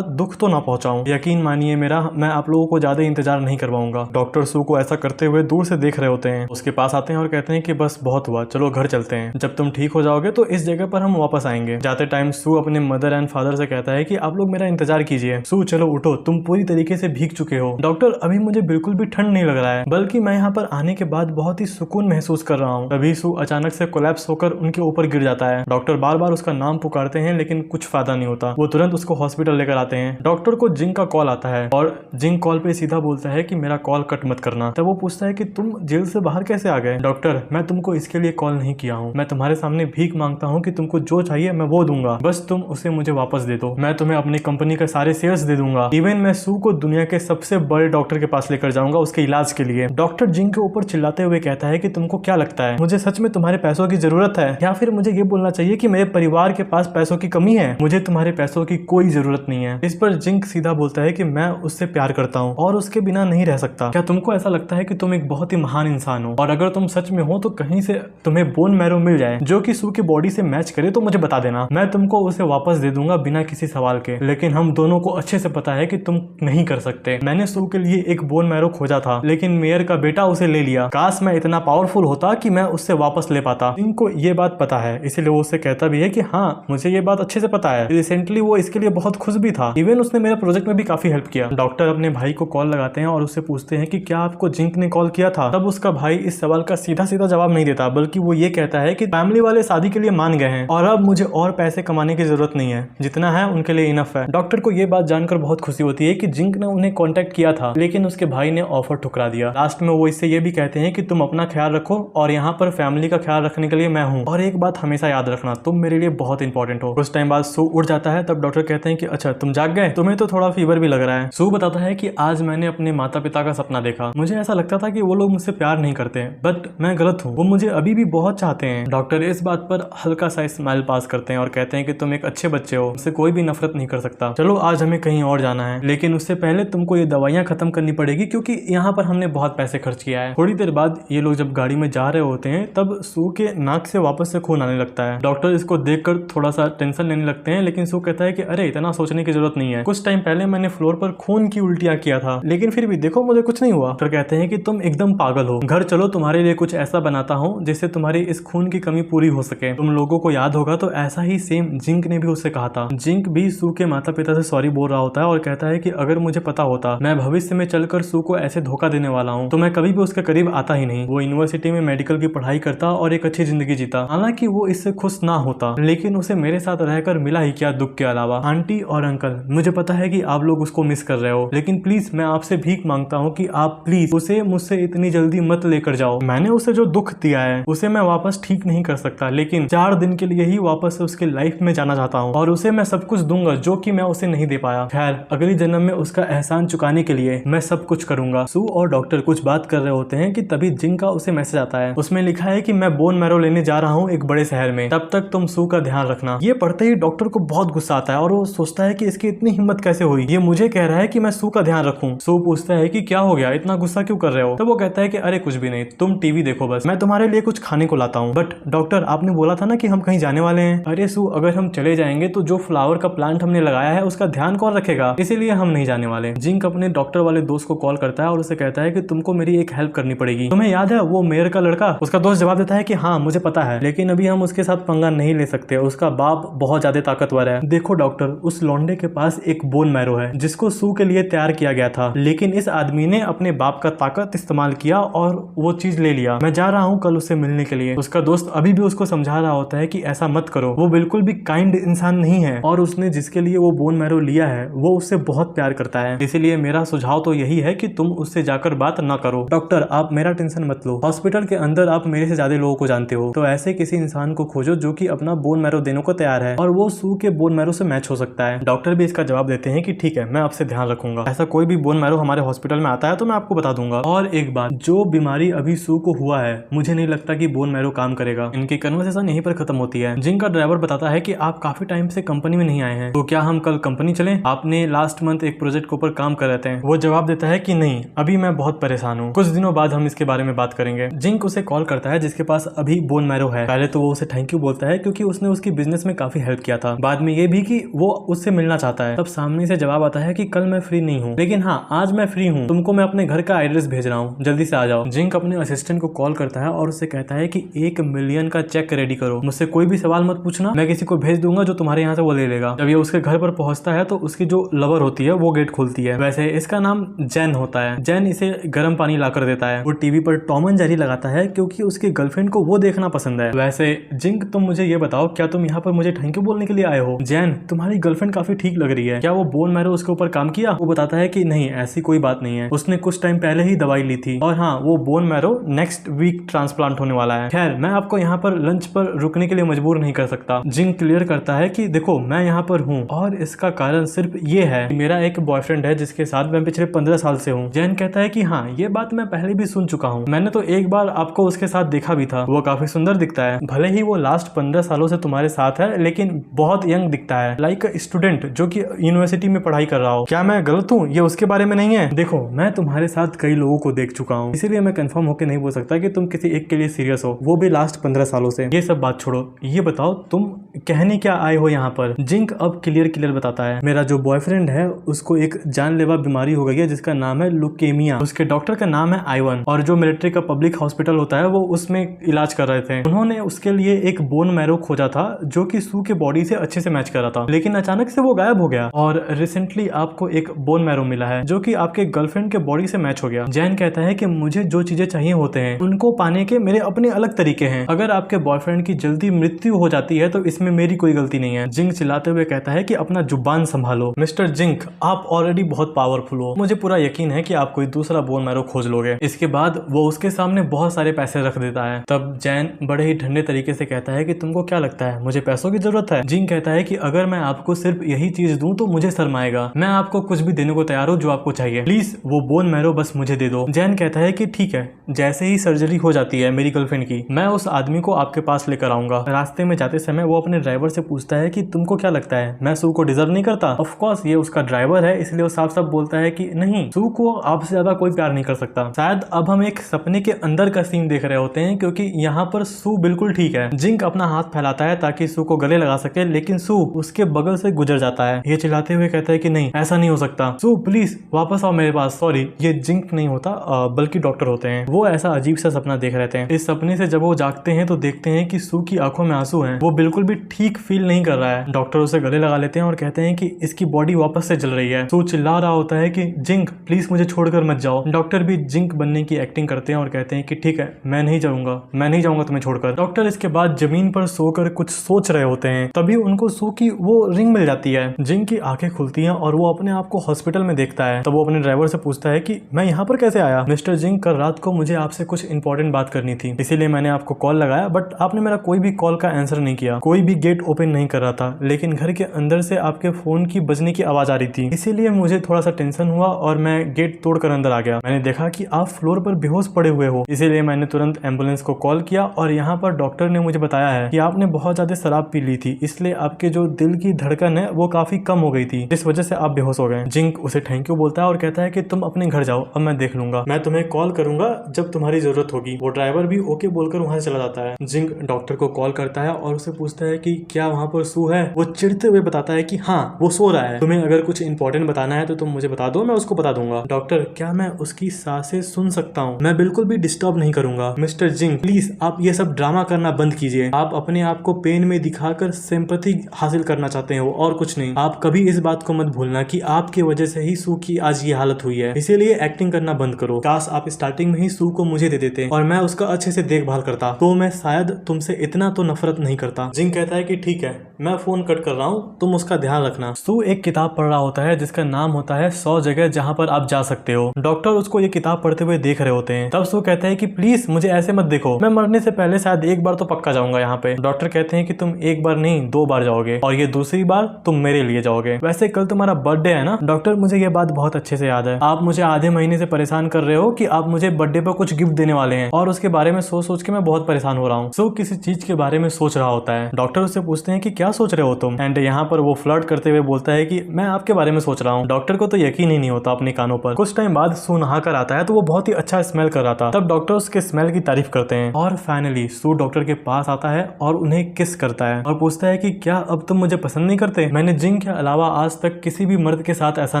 दुख तो ना पहुंचाऊं। यकीन मानिए मेरा, मैं आप लोगों को ज्यादा इंतजार नहीं करवाऊंगा। डॉक्टर सू को ऐसा करते हुए दूर से देख रहे होते हैं। उसके पास आते हैं और कहते हैं कि बस बहुत हुआ, चलो घर चलते हैं, जब तुम ठीक हो जाओगे तो इस जगह पर हम वापस आएंगे। जाते टाइम सू अपने मदर एंड फादर से कहता है कि आप लोग मेरा इंतजार कीजिए। सू, चलो उठो, तुम पूरी तरीके से भीग चुके हो। डॉक्टर, अभी मुझे बिल्कुल भी ठंड नहीं लग रहा है, बल्कि मैं यहाँ पर आने के बाद बहुत ही सुकून महसूस कर रहा हूँ। तभी सू अचानक से कोलैप्स होकर उनके ऊपर गिर जाता है। डॉक्टर बार बार उसका नाम पुकारते हैं लेकिन कुछ फायदा नहीं होता। वो तुरंत उसको हॉस्पिटल लेकर आते हैं। डॉक्टर को जिंक का कॉल आता है और जिंक कॉल पे सीधा बोलता है कि मेरा कॉल कट मत करना। तब वो पूछता है कि तुम जेल से बाहर कैसे आ गए? डॉक्टर, मैं तुमको इसके लिए कॉल नहीं किया हूँ, मैं तुम्हारे सामने भीख मांगता हूँ कि तुमको जो चाहिए मैं वो दूंगा, बस तुम उसे मुझे वापस दे दो। मैं तुम्हें अपनी कंपनी के सारे शेयर्स दे दूंगा। इवन मैं सू को दुनिया के सबसे सबसे बड़े डॉक्टर के पास लेकर जाऊंगा उसके इलाज के लिए। डॉक्टर जिंक के ऊपर चिल्लाते हुए कहता है कि तुमको क्या लगता है, मुझे सच में तुम्हारे पैसों की जरूरत है, या फिर मुझे ये बोलना चाहिए कि मेरे परिवार के पास पैसों की कमी है? मुझे तुम्हारे पैसों की कोई जरूरत नहीं है। इस पर जिंक सीधा बोलता है कि मैं उससे प्यार करता हूँ और उसके बिना नहीं रह सकता। क्या तुमको ऐसा लगता है कि तुम एक बहुत ही महान इंसान हो, और अगर तुम सच में हो तो कहीं से तुम्हें बोन मैरो मिल जाए जो कि सू की बॉडी से मैच करे तो मुझे बता देना, मैं तुमको उसे वापस दे दूंगा बिना किसी सवाल के। लेकिन हम दोनों को अच्छे से पता है कि तुम नहीं कर सकते। मैंने सू के लिए एक बोन मैरो खोजा था लेकिन मेयर का बेटा उसे ले लिया। काश मैं इतना पावरफुल होता कि मैं उससे वापस ले पाता। जिंक ये बात पता है, इसीलिए वो उससे कहता भी है कि हाँ मुझे ये बात अच्छे से पता है। रिसेंटली वो इसके लिए बहुत खुश भी था, इवन उसने मेरे प्रोजेक्ट में भी काफी हेल्प किया। डॉक्टर अपने भाई को कॉल लगाते हैं और उससे पूछते हैं कि क्या आपको जिंक ने कॉल किया था? तब उसका भाई इस सवाल का सीधा सीधा जवाब नहीं देता, बल्कि वो ये कहता है कि फैमिली वाले शादी के लिए मान गए हैं और अब मुझे और पैसे कमाने की जरूरत नहीं है, जितना है उनके लिए इनफ है। डॉक्टर को ये बात जानकर बहुत खुशी होती है कि जिंक ने उन्हें कांटेक्ट किया था लेकिन उसके भाई ने ऑफर ठुकरा दिया। लास्ट में वो इससे ये भी कहते हैं कि तुम अपना ख्याल रखो और यहाँ पर फैमिली का ख्याल रखने के लिए मैं हूँ, और एक बात हमेशा याद रखना, तुम मेरे लिए बहुत इंपॉर्टेंट हो। कुछ टाइम बाद सू उठ जाता है। तब डॉक्टर कहते हैं कि अच्छा तुम जाग गए, तुम्हें तो थोड़ा फीवर भी लग रहा है। सू बताता है कि आज मैंने अपने माता पिता का सपना देखा, मुझे ऐसा लगता था कि वो लोग मुझसे प्यार नहीं करते, बट मैं गलत हूँ, वो मुझे अभी भी बहुत चाहते हैं। डॉक्टर इस बात पर हल्का सा स्माइल पास करते हैं और कहते हैं कि तुम एक अच्छे बच्चे हो, उससे कोई भी नफरत नहीं कर सकता। चलो आज हमें कहीं और जाना है, लेकिन उससे पहले तुमको ये दवाइयाँ खत्म करनी पड़ेगी क्योंकि यहाँ पर हमने बहुत पैसे खर्च किया है। थोड़ी देर बाद ये लोग जब गाड़ी में जा रहे होते हैं तब सू के नाक से वापस से खून आने लगता है। डॉक्टर इसको देखकर थोड़ा सा टेंशन लेने लगते हैं, लेकिन सू कहता है कि अरे इतना सोचने की जरूरत नहीं है, कुछ टाइम पहले मैंने फ्लोर पर खून की उल्टियाँ किया था लेकिन फिर भी देखो मुझे कुछ नहीं हुआ। डॉक्टर कहते हैं कि तुम एकदम पागल हो, घर चलो तुम्हारे लिए कुछ ऐसा बनाता हूँ जिससे तुम्हारी इस खून की कमी पूरी हो सके। तुम लोगों को याद होगा तो ऐसा ही सेम जिंक ने भी उससे कहा था। जिंक भी सू के माता पिता से सॉरी बोल रहा होता है और कहता है कि अगर मुझे पता होता मैं भविष्य में चलकर सू को ऐसे धोखा देने वाला हूँ तो मैं कभी भी उसके करीब आता ही नहीं। वो यूनिवर्सिटी में मेडिकल की पढ़ाई करता और एक अच्छी जिंदगी जीता। हालांकि वो इससे खुश ना होता लेकिन उसे मेरे साथ रहकर मिला ही क्या दुख के अलावा। आंटी और अंकल मुझे पता है कि आप लोग उसको मिस कर रहे हो, लेकिन प्लीज मैं आपसे भीख मांगता हूँ कि आप प्लीज उसे मुझसे इतनी जल्दी मत लेकर जाओ। मैंने उसे जो दुख दिया है उसे मैं वापस ठीक नहीं कर सकता, लेकिन 4 दिन के लिए ही वापस से उसके लाइफ में जाना चाहता हूँ और उसे मैं सब कुछ दूंगा जो कि मैं उसे नहीं दे पाया। खैर अगली जन्म में उसका एहसान चुकाने के लिए मैं सब कुछ करूंगा। सू और डॉक्टर कुछ बात कर रहे होते हैं कि तभी जिंक का उसे मैसेज आता है। उसमें लिखा है कि मैं बोन मैरो लेने जा रहा हूँ एक बड़े शहर में, तब तक तुम सू का ध्यान रखना। ये पढ़ते ही डॉक्टर को बहुत गुस्सा आता है और वो सोचता है कि इसकी इतनी हिम्मत कैसे हुई, ये मुझे कह रहा है कि मैं सू का ध्यान रखूं। सू पूछता है कि क्या हो गया, इतना गुस्सा क्यों कर रहे हो? तो वो कहता है कि अरे कुछ भी नहीं, तुम टीवी देखो बस, मैं तुम्हारे लिए कुछ खाने को लाता हूँ। बट डॉक्टर आपने बोला था ना कि हम कहीं जाने वाले हैं। अरे सू अगर हम चले जाएंगे तो जो फ्लावर का प्लांट हमने लगाया है उसका ध्यान कौन रखेगा, इसीलिए हम नहीं जाने वाले। जिंक अपने डॉक्टर वाले दोस्त को कॉल करता है और उसे कहता है कि तुमको मेरी एक हेल्प करनी पड़ेगी। तुम्हें याद है वो मेयर का लड़का? उसका दोस्त जवाब देता है कि हाँ मुझे पता है, लेकिन अभी हम उसके साथ पंगा नहीं ले सकते, उसका बाप बहुत ज्यादा ताकतवर है। देखो डॉक्टर, उस लौंडे के पास एक बोन मैरो है जिसको सू के लिए तैयार किया गया था, लेकिन इस आदमी ने अपने बाप का ताकत इस्तेमाल किया और वो चीज ले लिया। मैं जा रहा हूँ कल उससे मिलने के लिए। उसका दोस्त अभी भी उसको समझा रहा होता है कि ऐसा मत करो, वो बिल्कुल भी काइंड इंसान नहीं है और उसने जिसके लिए वो बोन मैरो लिया है वो उससे बहुत प्यार करता है। इसीलिए मेरा सुझाव तो यही है कि तुम उससे जाकर बात ना करो। डॉक्टर आप मेरा टेंशन मत लो, हॉस्पिटल के अंदर आप मेरे से ज्यादा लोगों को जानते हो, तो ऐसे किसी इंसान को खोजो जो कि अपना बोन मैरो देने को तैयार है और वो सू के बोन मैरो से मैच हो सकता है। डॉक्टर भी इसका जवाब देते हैं कि ठीक है मैं आपसे ध्यान रखूंगा, ऐसा कोई भी बोन मैरो हमारे हॉस्पिटल में आता है तो मैं आपको बता दूंगा। और एक बात, जो बीमारी अभी सू को हुआ है मुझे नहीं लगता कि बोन मैरो काम करेगा। इनकी कन्वर्सेशन यहीं पर खत्म होती है। जिंक का ड्राइवर बताता है कि आप काफी टाइम से कंपनी में नहीं आए हैं, तो क्या हम कल कंपनी चलें? आपने लास्ट मंथ एक प्रोजेक्ट के ऊपर काम कर रहे थे। वो जवाब देता है कि नहीं, अभी मैं बहुत परेशान हूँ, कुछ दिनों बाद हम इसके बारे में बात करेंगे। जिंक उसे कॉल करता है जिसके पास अभी बोन मैरो है। पहले तो वो उसे थैंक यू बोलता है क्योंकि उसने उसकी बिजनेस में काफी हेल्प किया था, बाद में ये भी कि वो उससे मिलना चाहता है। तब सामने से जवाब आता है कि कल मैं फ्री नहीं हूँ, लेकिन हाँ आज मैं फ्री हूँ, तुमको मैं अपने घर का एड्रेस भेज रहा हूँ, जल्दी से आ जाओ। जिंक अपने असिस्टेंट को कॉल करता है और उससे कहता है कि 1 मिलियन का चेक रेडी करो, मुझसे कोई भी सवाल मत पूछना, मैं किसी को भेज दूंगा जो तुम्हारे यहाँ से वो ले लेगा। जब ये उसके घर पर पहुंचता है तो उसकी जो लवर होती है वो गेट खोलती है। वैसे इसका नाम जैन होता है। जैन इसे गर्म पानी लाकर देता है। वो टीवी पर टॉम एंड जेरी लगाता है क्योंकि उसकी गर्लफ्रेंड को वो देखना पसंद है। वैसे जिंक तुम मुझे ये बताओ, क्या तुम यहाँ पर मुझे थैंक यू बोलने के लिए आए हो? जैन तुम्हारी गर्लफ्रेंड काफी ठीक लग रही है, क्या वो बोन मैरो उसके ऊपर काम किया? वो बताता है कि नहीं ऐसी कोई बात नहीं है, उसने कुछ टाइम पहले ही दवाई ली थी और हाँ वो bone marrow next week transplant होने वाला है। खैर मैं आपको यहाँ पर लंच पर रुकने के लिए मजबूर नहीं कर सकता। जिंक क्लियर करता है कि देखो मैं यहाँ पर हूँ और इसका कारण सिर्फ ये है, मेरा एक बॉयफ्रेंड है जिसके उसके साथ मैं पिछले 15 साल से हूँ। जैन कहता है कि हाँ, ये बात मैं पहले भी सुन चुका हूँ, मैंने तो एक बार आपको उसके साथ देखा भी था, वो काफी सुंदर दिखता है, भले ही वो लास्ट 15 सालों से तुम्हारे साथ है लेकिन बहुत यंग दिखता है, लाइक स्टूडेंट जो कि यूनिवर्सिटी में पढ़ाई कर रहा हो। क्या मैं गलत हूँ? ये उसके बारे में नहीं है? देखो, मैं तुम्हारे साथ कई लोगों को देख चुका हूँ, इसीलिए मैं कंफर्म होकर नहीं बोल सकता कि तुम किसी एक के लिए सीरियस हो, वो भी लास्ट 15 सालों से। ये सब बात छोड़ो, ये बताओ तुम कहने क्या आए हो यहाँ पर? जिंक अब क्लियर बताता है, मेरा जो बॉयफ्रेंड है उसको एक जानलेवा बीमारी हो गई है जिसका नाम है लुकेमिया। उसके डॉक्टर का नाम है आइवन, और जो मिलिट्री का पब्लिक हॉस्पिटल होता है वो उसमें इलाज कर रहे थे। उन्होंने उसके लिए एक बोन मैरो खोजा था जो कि सू के बॉडी से अच्छे से मैच कर रहा था, लेकिन अचानक से वो गायब हो गया और रिसेंटली आपको एक बोन मैरो मिला है जो कि आपके गर्लफ्रेंड के बॉडी से मैच हो गया। जैन कहता है कि मुझे जो चीजें चाहिए होते हैं उनको पाने के मेरे अपने अलग तरीके हैं, अगर आपके बॉयफ्रेंड की जल्दी मृत्यु हो जाती है तो इसमें मेरी कोई गलती नहीं है। जिंक चिल्लाते हुए कहता है कि अपना जुबान संभालो मिस्टर जिंक, आप ऑलरेडी बहुत पावरफुल हो, मुझे पूरा यकीन है कि आप कोई दूसरा बोन मैरो खोज लोगे। इसके बाद वो उसके सामने बहुत सारे पैसे रख देता है। तब जैन बड़े ही ठंडे तरीके से कहता है कि तुमको क्या लगता है मुझे पैसों की जरूरत है? जिंक कहता है कि अगर मैं आपको सिर्फ यही चीज दूं तो मुझे शर्म आएगा, मैं आपको कुछ भी देने को तैयार हूं जो आपको चाहिए, प्लीज वो बोन मैरो बस मुझे दे दो। जैन कहता है कि ठीक है, जैसे ही सर्जरी हो जाती है मेरी गर्लफ्रेंड की, मैं उस आदमी को आपके पास लेकर आऊंगा। रास्ते में जाते समय वो अपने ड्राइवर से पूछता है कि तुमको क्या लगता है मैं सू को डिजर्व नहीं करता? ऑफ कोर्स ये उसका ड्राइवर है इसलिए वो साफ साफ बोलता है कि नहीं, सू को आपसे ज्यादा कोई प्यार नहीं कर सकता। शायद अब हम एक सपने के अंदर का सीन देख रहे होते हैं क्योंकि यहाँ पर सू बिल्कुल ठीक है। जिंक अपना हाथ फैलाता है ताकि सू को गले लगा सके, लेकिन सू उसके बगल से गुजर जाता है। ये चिल्लाते हुए कहता है कि नहीं, ऐसा नहीं हो सकता, सू प्लीज वापस आओ मेरे पास। सॉरी, ये जिंक नहीं होता बल्कि डॉक्टर होते हैं। वो ऐसा अजीब सा सपना देख रहे थे। इस सपने से जब वो जागते हैं तो देखते हैं कि सू की आंखों में आंसू हैं, वो बिल्कुल भी ठीक फील नहीं कर रहा है। डॉक्टर उसे गले लगा लेते हैं और कहते हैं कि इसकी बॉडी वापस से जल रही है। सू चिल्ला रहा होता है कि जिंक प्लीज मुझे छोड़कर मत जाओ। डॉक्टर भी जिंक बनने की एक्टिंग करते हैं और कहते हैं कि ठीक है, मैं नहीं जाऊंगा तुम्हें छोड़कर। डॉक्टर इसके बाद जमीन पर सोकर कुछ सोच रहे होते हैं, तभी उनको सू की वो रिंग मिल जाती है। जिंक की आंखें खुलती हैं और वो अपने आप को हॉस्पिटल में देखता है। तब वो अपने ड्राइवर से पूछता है कि मैं यहाँ पर कैसे आया? मिस्टर जिंक, कल रात को मुझे आपसे कुछ इंपॉर्टेंट बात करनी थी, इसीलिए मैंने आपको कॉल लगाया, बट आपने मेरा कोई भी कॉल का आंसर नहीं किया, कोई भी गेट ओपन नहीं कर रहा था, लेकिन घर के अंदर से आपके फोन की बजने की आवाज आ रही थी, इसीलिए मुझे थोड़ा सा टेंशन हुआ और मैं गेट तोड़कर अंदर आ गया। मैंने देखा कि आप फ्लोर पर बेहोश पड़े हुए हो, इसीलिए मैंने तुरंत एम्बुलेंस को कॉल किया और यहाँ पर डॉक्टर ने मुझे बताया है कि आपने बहुत ज्यादा शराब पी ली थी, इसलिए आपके जो दिल की धड़कन है वो काफी कम हो गई थी, जिस वजह से आप बेहोश हो गए। जिंक उसे थैंक यू बोलता है और कहता है कि तुम अपने घर जाओ, अब मैं देख लूंगा, मैं तुम्हें कॉल करूंगा जब तुम्हारी जरूरत होगी। वो ड्राइवर भी ओके बोलकर वहां से चला जाता है। जिंक डॉक्टर को कॉल करता है और उसे पूछता है कि क्या वहां पर सू है? वो चिढ़ते हुए बताता है कि हाँ, वो सो रहा है, तुम्हें अगर कुछ इंपॉर्टेंट बताना है तो तुम मुझे बता दो, मैं उसको बता दूंगा। डॉक्टर, क्या मैं उसकी सांसें सुन सकता हूँ? मैं बिल्कुल भी डिस्टर्ब नहीं करूंगा। मिस्टर जिंक प्लीज आप ये सब ड्रामा करना बंद कीजिए, आप अपने आप को पेन में दिखाकर सिंपैथी हासिल करना चाहते हो और कुछ नहीं। आप कभी इस बात को मत भूलना कि आपकी वजह से ही सू की आज ये हालत हुई है, इसीलिए एक्टिंग करना बंद करो। काश आप स्टार्टिंग में ही सू को मुझे दे देते और मैं उसका अच्छे से देखभाल करता, तो मैं शायद तुमसे इतना तो नफरत नहीं करता। जिंक कहता है कि ठीक है, मैं फोन कट कर रहा हूँ, तुम उसका ध्यान रखना। सू एक किताब पढ़ रहा होता है जिसका नाम होता है 100 जगह जहाँ पर आप जा सकते हो। डॉक्टर उसको ये किताब पढ़ते हुए देख रहे होते हैं। तब सू कहता है कि प्लीज मुझे ऐसे मत देखो, मैं मरने से पहले शायद एक बार तो पक्का जाऊंगा यहाँ पे। डॉक्टर कहते हैं कि तुम एक बार नहीं 2 बार जाओगे और ये दूसरी बार तुम मेरे लिए जाओगे। वैसे कल तुम्हारा बर्थडे है ना? डॉक्टर, मुझे ये बात बहुत अच्छे से याद है, आप मुझे आधे महीने से परेशान कर रहे हो कि आप मुझे बर्थडे पर कुछ गिफ्ट देने वाले हैं और उसके बारे में सोच सोच के मैं बहुत परेशान हो रहा हूँ। सो किसी चीज के बारे में सोच रहा होता है। डॉक्टर उससे पूछते हैं कि क्या सोच रहे हो तुम? एंड यहाँ पर वो फ्लर्ट करते हुए बोलता है कि मैं आपके बारे में सोच रहा हूँ। डॉक्टर को तो यकीन ही नहीं होता अपने कानों पर। कुछ टाइम बाद सू नहा कर आता है तो वो बहुत ही अच्छा स्मेल कर रहा था। तब डॉक्टर उसके स्मेल की तारीफ करते हैं और फाइनली सू डॉक्टर के पास आता है और उन्हें किस करता है और पूछता है कि क्या अब तुम मुझे पसंद नहीं करते? मैंने जिंक के अलावा आज तक किसी भी मर्द के साथ ऐसा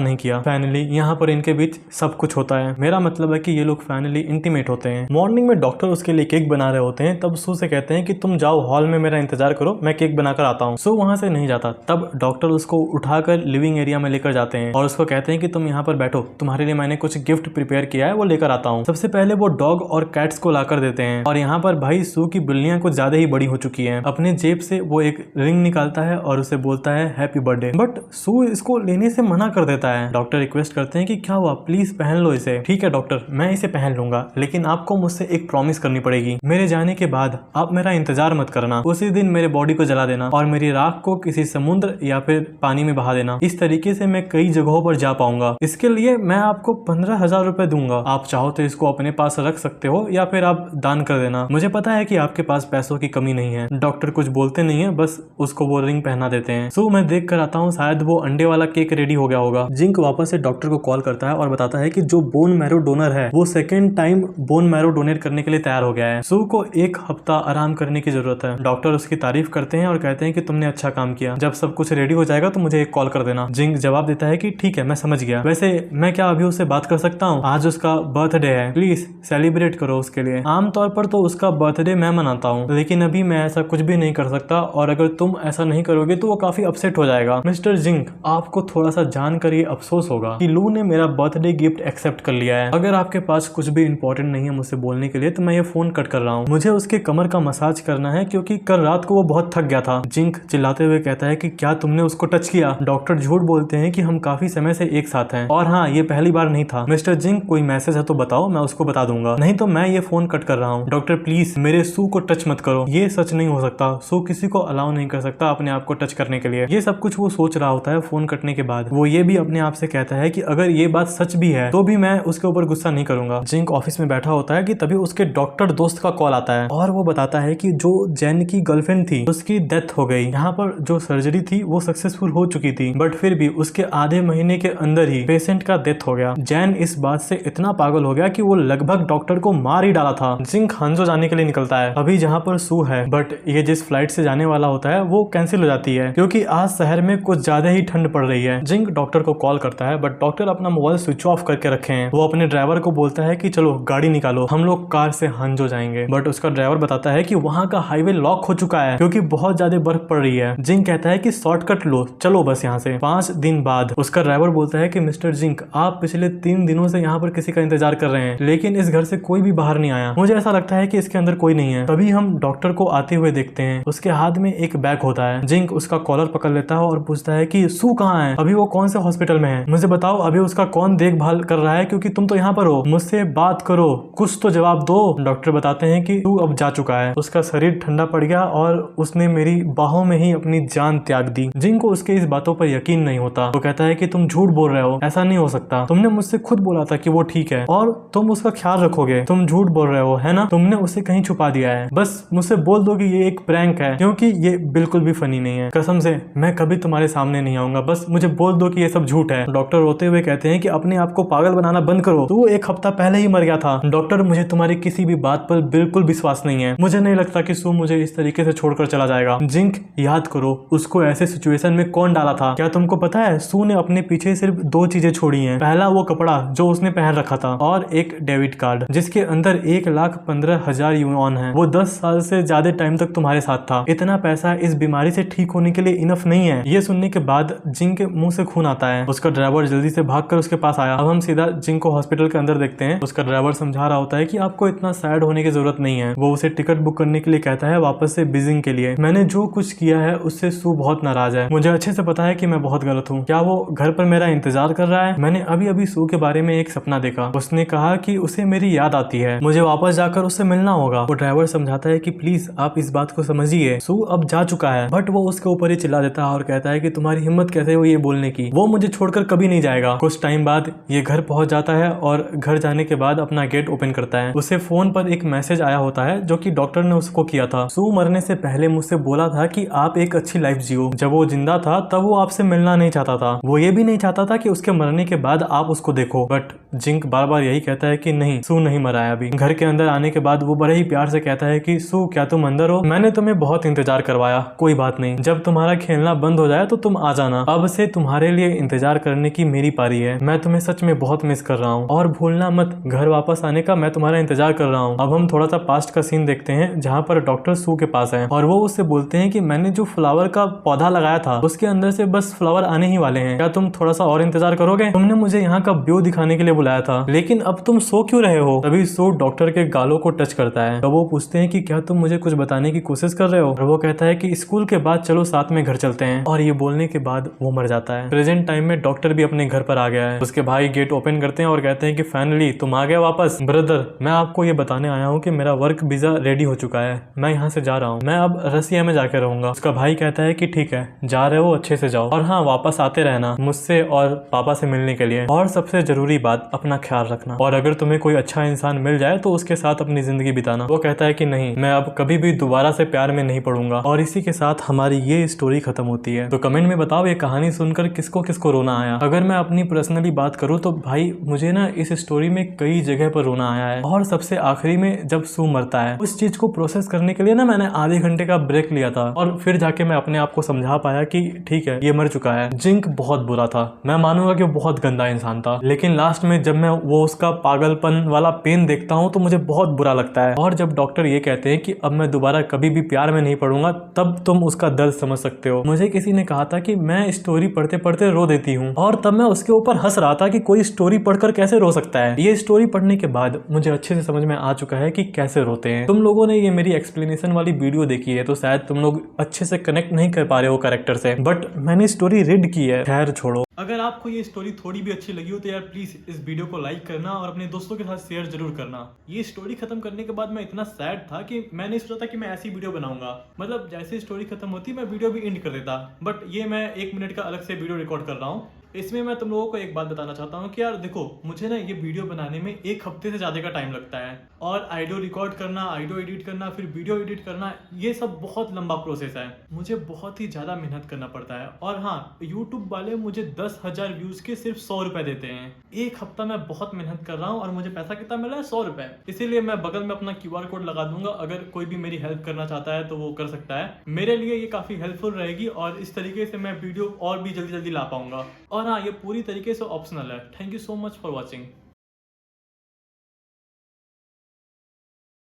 नहीं किया। फाइनली यहाँ पर इनके बीच सब कुछ होता है। मेरा मतलब है कि ये लोग फाइनली इंटीमेट होते हैं। मॉर्निंग में डॉक्टर उसके लिए केक बना रहे होते हैं। तब सू से कहते हैं कि तुम जाओ हॉल में मेरा इंतजार करो, मैं केक बनाकर आता हूँ। सू वहां से नहीं जाता। तब डॉक्टर उसको उठाकर लिविंग एरिया में लेकर जाते हैं और उसको कहते हैं कि तुम यहाँ पर बैठो, तुम्हारे लिए मैंने कुछ गिफ्ट प्रिपेयर किया है, वो लेकर आता हूँ। सबसे पहले वो डॉग और कैट्स को लाकर देते हैं और यहाँ पर भाई सू की बिल्लियां कुछ ज्यादा ही बड़ी हो चुकी हैं। अपने जेब से वो एक रिंग निकालता है और उसे बोलता है हैप्पी बर्थडे, बट सू इसको लेने से मना कर देता है। डॉक्टर रिक्वेस्ट करते हैं कि क्या हुआ, प्लीज पहन लो इसे। ठीक है डॉक्टर, मैं इसे पहन लूंगा, लेकिन आपको मुझसे एक प्रॉमिस करनी पड़ेगी। मेरे जाने के बाद आप मेरा इंतजार मत करना, उसी दिन मेरे बॉडी को जला देना और मेरी मेरी राख को किसी समुद्र या फिर पानी में बहा देना। इस तरीके से मैं कई जगहों पर जा पाऊंगा। इसके लिए मैं आपको 15,000 रुपए दूंगा। आप चाहो तो इसको अपने पास रख सकते हो या फिर आप दान कर देना। मुझे पता है कि आपके पास पैसों की कमी नहीं है। डॉक्टर कुछ बोलते नहीं है, बस उसको वो रिंग पहना देते हैं। सो मैं देख कर आता हूँ, शायद वो अंडे वाला केक रेडी हो गया होगा। जिंक वापस से डॉक्टर को कॉल करता है और बताता है कि जो बोन मैरो डोनर है वो second time bone marrow donate करने के लिए तैयार हो गया है। सू को 1 हफ्ता आराम करने की जरूरत है। डॉक्टर उसकी तारीफ करते हैं और कहते हैं कि तुमने अच्छा काम किया। जब सब कुछ रेडी हो जाएगा तो मुझे एक कॉल कर देना। जिंक जवाब देता है कि ठीक है, मैं समझ गया। वैसे मैं क्या अभी उससे बात कर सकता हूँ? आज उसका बर्थडे है, प्लीज सेलिब्रेट करो उसके लिए। आमतौर पर तो उसका बर्थडे मैं मनाता हूँ, लेकिन अभी मैं ऐसा कुछ भी नहीं कर सकता और अगर तुम ऐसा नहीं करोगे तो वो काफी अपसेट हो जाएगा। मिस्टर जिंक, आपको थोड़ा सा जानकर ये अफसोस होगा कि लू ने मेरा बर्थडे गिफ्ट एक्सेप्ट कर लिया है। अगर आपके पास कुछ भी इंपॉर्टेंट नहीं है मुझसे बोलने के लिए तो मैं ये फोन कट कर रहा हूँ। मुझे उसके कमर का मसाज करना है क्योंकि कल रात को वो बहुत थक गया था। जिंक चिल्लाते हुए कहता है कि क्या तुमने उसको टच किया? डॉक्टर झूठ बोलते हैं कि हम काफी समय से एक साथ हैं और हाँ, ये पहली बार नहीं था। मिस्टर जिंक, कोई मैसेज है तो बताओ, मैं उसको बता दूंगा, नहीं तो मैं ये फोन कट कर रहा हूँ। डॉक्टर प्लीज मेरे सू को टच मत करो। ये सच नहीं हो सकता। सू किसी को अलाउ नहीं कर सकता अपने आप को टच करने के लिए। ये सब कुछ वो सोच रहा होता है फोन कटने के बाद। वो ये भी अपने आप से कहता है कि अगर ये बात सच भी है तो भी मैं उसके ऊपर गुस्सा नहीं करूंगा। जिंक ऑफिस में बैठा होता है कि तभी उसके डॉक्टर दोस्त का कॉल आता है और वो बताता है कि जो जैन की गर्लफ्रेंड थी उसकी डेथ हो गई। यहाँ पर जो सर्जरी थी वो सक्सेसफुल हो चुकी थी, बट फिर भी उसके आधे महीने के अंदर ही पेशेंट का डेथ हो गया। जैन इस बात से इतना पागल हो गया कि वो लगभग डॉक्टर को मार ही डाला था। जिंक हांजो जाने के लिए निकलता है अभी जहाँ पर सू है, बट ये जिस फ्लाइट से जाने वाला होता है वो कैंसिल हो जाती है क्योंकि आज शहर में कुछ ज्यादा ही ठंड पड़ रही है। जिंक डॉक्टर को कॉल करता है बट डॉक्टर अपना मोबाइल स्विच ऑफ करके रखे हैं। वो अपने ड्राइवर को बोलता है कि चलो गाड़ी निकालो, हम लोग कार से हांजो जाएंगे, बट उसका ड्राइवर बताता है कि वहाँ का हाईवे लॉक हो चुका है क्योंकि बहुत ज्यादा बर्फ पड़ रही है। जिंक कहता है कि शॉर्टकट लो, चलो बस यहाँ से। 5 दिन बाद उसका ड्राइवर बोलता है कि मिस्टर जिंक, आप पिछले 3 दिनों से यहाँ पर किसी का इंतजार कर रहे हैं लेकिन इस घर से कोई भी बाहर नहीं आया। मुझे ऐसा लगता है कि इसके अंदर कोई नहीं है। तभी हम डॉक्टर को आते हुए देखते हैं। उसके हाथ में एक बैग होता है। जिंक उसका कॉलर पकड़ लेता है और पूछता है कि सू कहाँ है? अभी वो कौन से हॉस्पिटल में है? मुझे बताओ अभी उसका कौन देखभाल कर रहा है क्योंकि तुम तो यहाँ पर हो। मुझसे बात करो, कुछ तो जवाब दो। डॉक्टर बताते हैं कि तू अब जा चुका है। उसका शरीर ठंडा पड़ गया और उसने मेरी बाहों में ही अपनी जान त्याग दी। जिंक को उसके इस बातों पर यकीन नहीं होता। वो कहता है कि तुम झूठ बोल रहे हो, ऐसा नहीं हो सकता। तुमने मुझसे खुद बोला था कि वो ठीक है और तुम उसका ख्याल रखोगे। तुम झूठ बोल रहे हो, है ना? तुमने उसे कहीं छुपा दिया है। बस मुझसे बोल दो कि ये एक प्रैंक है क्योंकि ये बिल्कुल भी फनी नहीं है। कसम से मैं कभी तुम्हारे सामने नहीं आऊंगा। बस मुझे बोल दो कि ये सब झूठ है। डॉक्टर रोते हुए कहते हैं कि अपने आप को पागल बनाना बंद करो। तू 1 हफ्ता पहले ही मर गया था। डॉक्टर, मुझे तुम्हारी किसी भी बात पर बिल्कुल विश्वास नहीं है। मुझे नहीं लगता कि सू मुझे इस तरीके से छोड़कर चला जाएगा। जिंक, याद करो उसको ऐसे सिचुएशन में कौन डाला था। क्या तुमको पता है सू ने अपने पीछे सिर्फ 2 चीजें छोड़ी हैं। पहला वो कपड़ा जो उसने पहन रखा था और एक डेबिट कार्ड जिसके अंदर 1,15,000 युआन है। वो 10 साल से ज्यादा टाइम तक तुम्हारे साथ था। इतना पैसा इस बीमारी से ठीक होने के लिए इनफ नहीं है। ये सुनने के बाद जिंक के मुंह से खून आता है। उसका ड्राइवर जल्दी से भागकर उसके पास आया। अब हम सीधा जिंक को हॉस्पिटल के अंदर देखते हैं। उसका ड्राइवर समझा रहा होता है कि आपको इतना सैड होने की जरूरत नहीं है। वो उसे टिकट बुक करने के लिए कहता है वापस से बीजिंग के लिए। मैंने जो कुछ किया है उससे सू बहुत नाराज है। मुझे अच्छे से पता है कि मैं बहुत गलत हूँ। क्या वो घर पर मेरा इंतजार कर रहा है? मैंने अभी अभी सू के बारे में एक सपना देखा। उसने कहा कि उसे मेरी याद आती है, मुझे वापस जाकर उससे मिलना होगा। वो ड्राइवर समझाता है कि प्लीज आप इस बात को समझिए, सू अब जा चुका है। बट वो उसके ऊपर ही चिल्ला देता है और कहता है कि तुम्हारी हिम्मत कैसे हुई ये बोलने की? वो मुझे छोड़कर कभी नहीं जाएगा। कुछ टाइम बाद ये घर पहुंच जाता है और घर जाने के बाद अपना गेट ओपन करता है। उसे फोन पर एक मैसेज आया होता है जो कि डॉक्टर ने उसको किया था। सू मरने से पहले मुझसे बोला था कि आप एक अच्छी लाइफ जियो। जब वो जिंदा था तब वो आपसे मिलना नहीं चाहता था। वो ये भी नहीं चाहता था कि उसके मरने के बाद आप उसको देखो। बट जिंक बार बार यही कहता है कि नहीं, सू नहीं मरा है अभी। घर के अंदर आने के बाद वो बड़े ही प्यार से कहता है कि सू, क्या तुम अंदर हो? मैंने तुम्हें बहुत इंतजार करवाया, कोई बात नहीं। जब तुम्हारा खेलना बंद हो जाए तो तुम आ जाना। अब से तुम्हारे लिए इंतजार करने की मेरी पारी है। मैं तुम्हें सच में बहुत मिस कर रहा हूँ और भूलना मत, घर वापस आने का मैं तुम्हारा इंतजार कर रहा हूँ। अब हम थोड़ा सा पास्ट का सीन देखते हैं जहाँ पर डॉक्टर सू के पास है और वो उससे बोलते हैं कि मैंने जो फ्लावर का पौधा लगाया था उसके अंदर से बस फ्लावर आने ही वाले हैं। क्या तुम थोड़ा सा और इंतजार करोगे? तुमने मुझे यहाँ का व्यू दिखाने के लिए बुलाया था, लेकिन अब तुम सो क्यों रहे हो? तभी सू डॉक्टर के गालों को टच करता है। तो वो पूछते हैं कि क्या तुम मुझे कुछ बताने की कोशिश कर रहे हो? और वो कहता है कि स्कूल के बाद चलो साथ में घर चलते हैं। और ये बोलने के बाद वो मर जाता है। प्रेजेंट टाइम में डॉक्टर भी अपने घर पर आ गया है। उसके भाई गेट ओपन करते हैं और कहते हैं कि फाइनली तुम आ गए वापस। ब्रदर, मैं आपको ये बताने आया हूँ कि मेरा वर्क वीजा रेडी हो चुका है। मैं यहाँ से जा रहा हूँ। मैं अब रसिया में जाकर रहूंगा। उसका भाई कहता है कि ठीक है, जा रहे हो अच्छे से जाओ और हाँ वापस आते रहना मुझसे और पापा से मिलने के लिए, और सबसे जरूरी बात अपना ख्याल रखना, और अगर तुम्हें कोई अच्छा इंसान मिल जाए तो उसके साथ अपनी जिंदगी बिताना। वो कहता है कि नहीं, मैं अब कभी भी दोबारा से प्यार में नहीं पड़ूंगा। और इसी के साथ हमारी ये स्टोरी खत्म होती है। तो कमेंट में बताओ ये कहानी सुनकर किसको किसको रोना आया। अगर मैं अपनी पर्सनली बात करूँ तो भाई मुझे ना इस स्टोरी में कई जगह पर रोना आया है, और सबसे आखिरी में जब सू मरता है उस चीज को प्रोसेस करने के लिए ना मैंने आधे घंटे का ब्रेक लिया था, और फिर जाके मैं अपने आप को समझा पाया कि ठीक है ये मर चुका है। जिंक बहुत बुरा था, मैं मानूंगा कि वो बहुत गंदा इंसान था, लेकिन लास्ट में जब मैं वो उसका पागलपन वाला पेन देखता हूँ तो मुझे बहुत बुरा लगता है। और जब डॉक्टर ये कहते हैं कि अब मैं दोबारा कभी भी प्यार में नहीं पड़ूंगा, तब तुम उसका दर्द समझ सकते हो। मुझे किसी ने कहा था कि मैं स्टोरी पढ़ते पढ़ते रो देती हूँ, और तब मैं उसके ऊपर हंस रहा था कि कोई स्टोरी पढ़कर कैसे रो सकता है। ये स्टोरी पढ़ने के बाद मुझे अच्छे से समझ में आ चुका है कि कैसे रोते हैं। तुम लोगों ने ये मेरी एक्सप्लेनेशन वाली वीडियो देखी है तो शायद तुम लोग अच्छे से कनेक्ट नहीं कर पा रहे हो कैरेक्टर से, बट मैंने स्टोरी रीड की है। खैर छोड़ो। अगर आपको ये स्टोरी थोड़ी भी अच्छी लगी हो तो यार प्लीज इस वीडियो को लाइक करना और अपने दोस्तों के साथ शेयर जरूर करना। ये स्टोरी खत्म करने के बाद मैं इतना सैड था कि मैंने सोचा था कि मैं ऐसी वीडियो बनाऊंगा, मतलब जैसे स्टोरी खत्म होती मैं वीडियो भी एंड कर देता, बट ये मैं 1 मिनट का अलग से वीडियो रिकॉर्ड कर रहा हूँ। इसमें मैं तुम लोगों को एक बात बताना चाहता हूँ कि यार देखो, मुझे ना ये वीडियो बनाने में 1 हफ्ते से ज्यादा का टाइम लगता है, और ऑडियो रिकॉर्ड करना, ऑडियो एडिट करना, फिर वीडियो एडिट करना, ये सब बहुत लंबा प्रोसेस है। मुझे बहुत ही ज्यादा मेहनत करना पड़ता है। और हाँ, यूट्यूब वाले मुझे 10,000 व्यूज के सिर्फ 100 रुपए देते हैं। 1 हफ्ता मैं बहुत मेहनत कर रहा हूँ और मुझे पैसा कितना मिला है? 100 रुपए। इसीलिए मैं बगल में अपना QR कोड लगा दूंगा, अगर कोई भी मेरी हेल्प करना चाहता है तो वो कर सकता है। मेरे लिए ये काफी हेल्पफुल रहेगी और इस तरीके से मैं वीडियो और भी जल्दी जल्दी ला पाऊंगा। और हाँ, ये पूरी तरीके से ऑप्शनल है। Thank you so much for watching.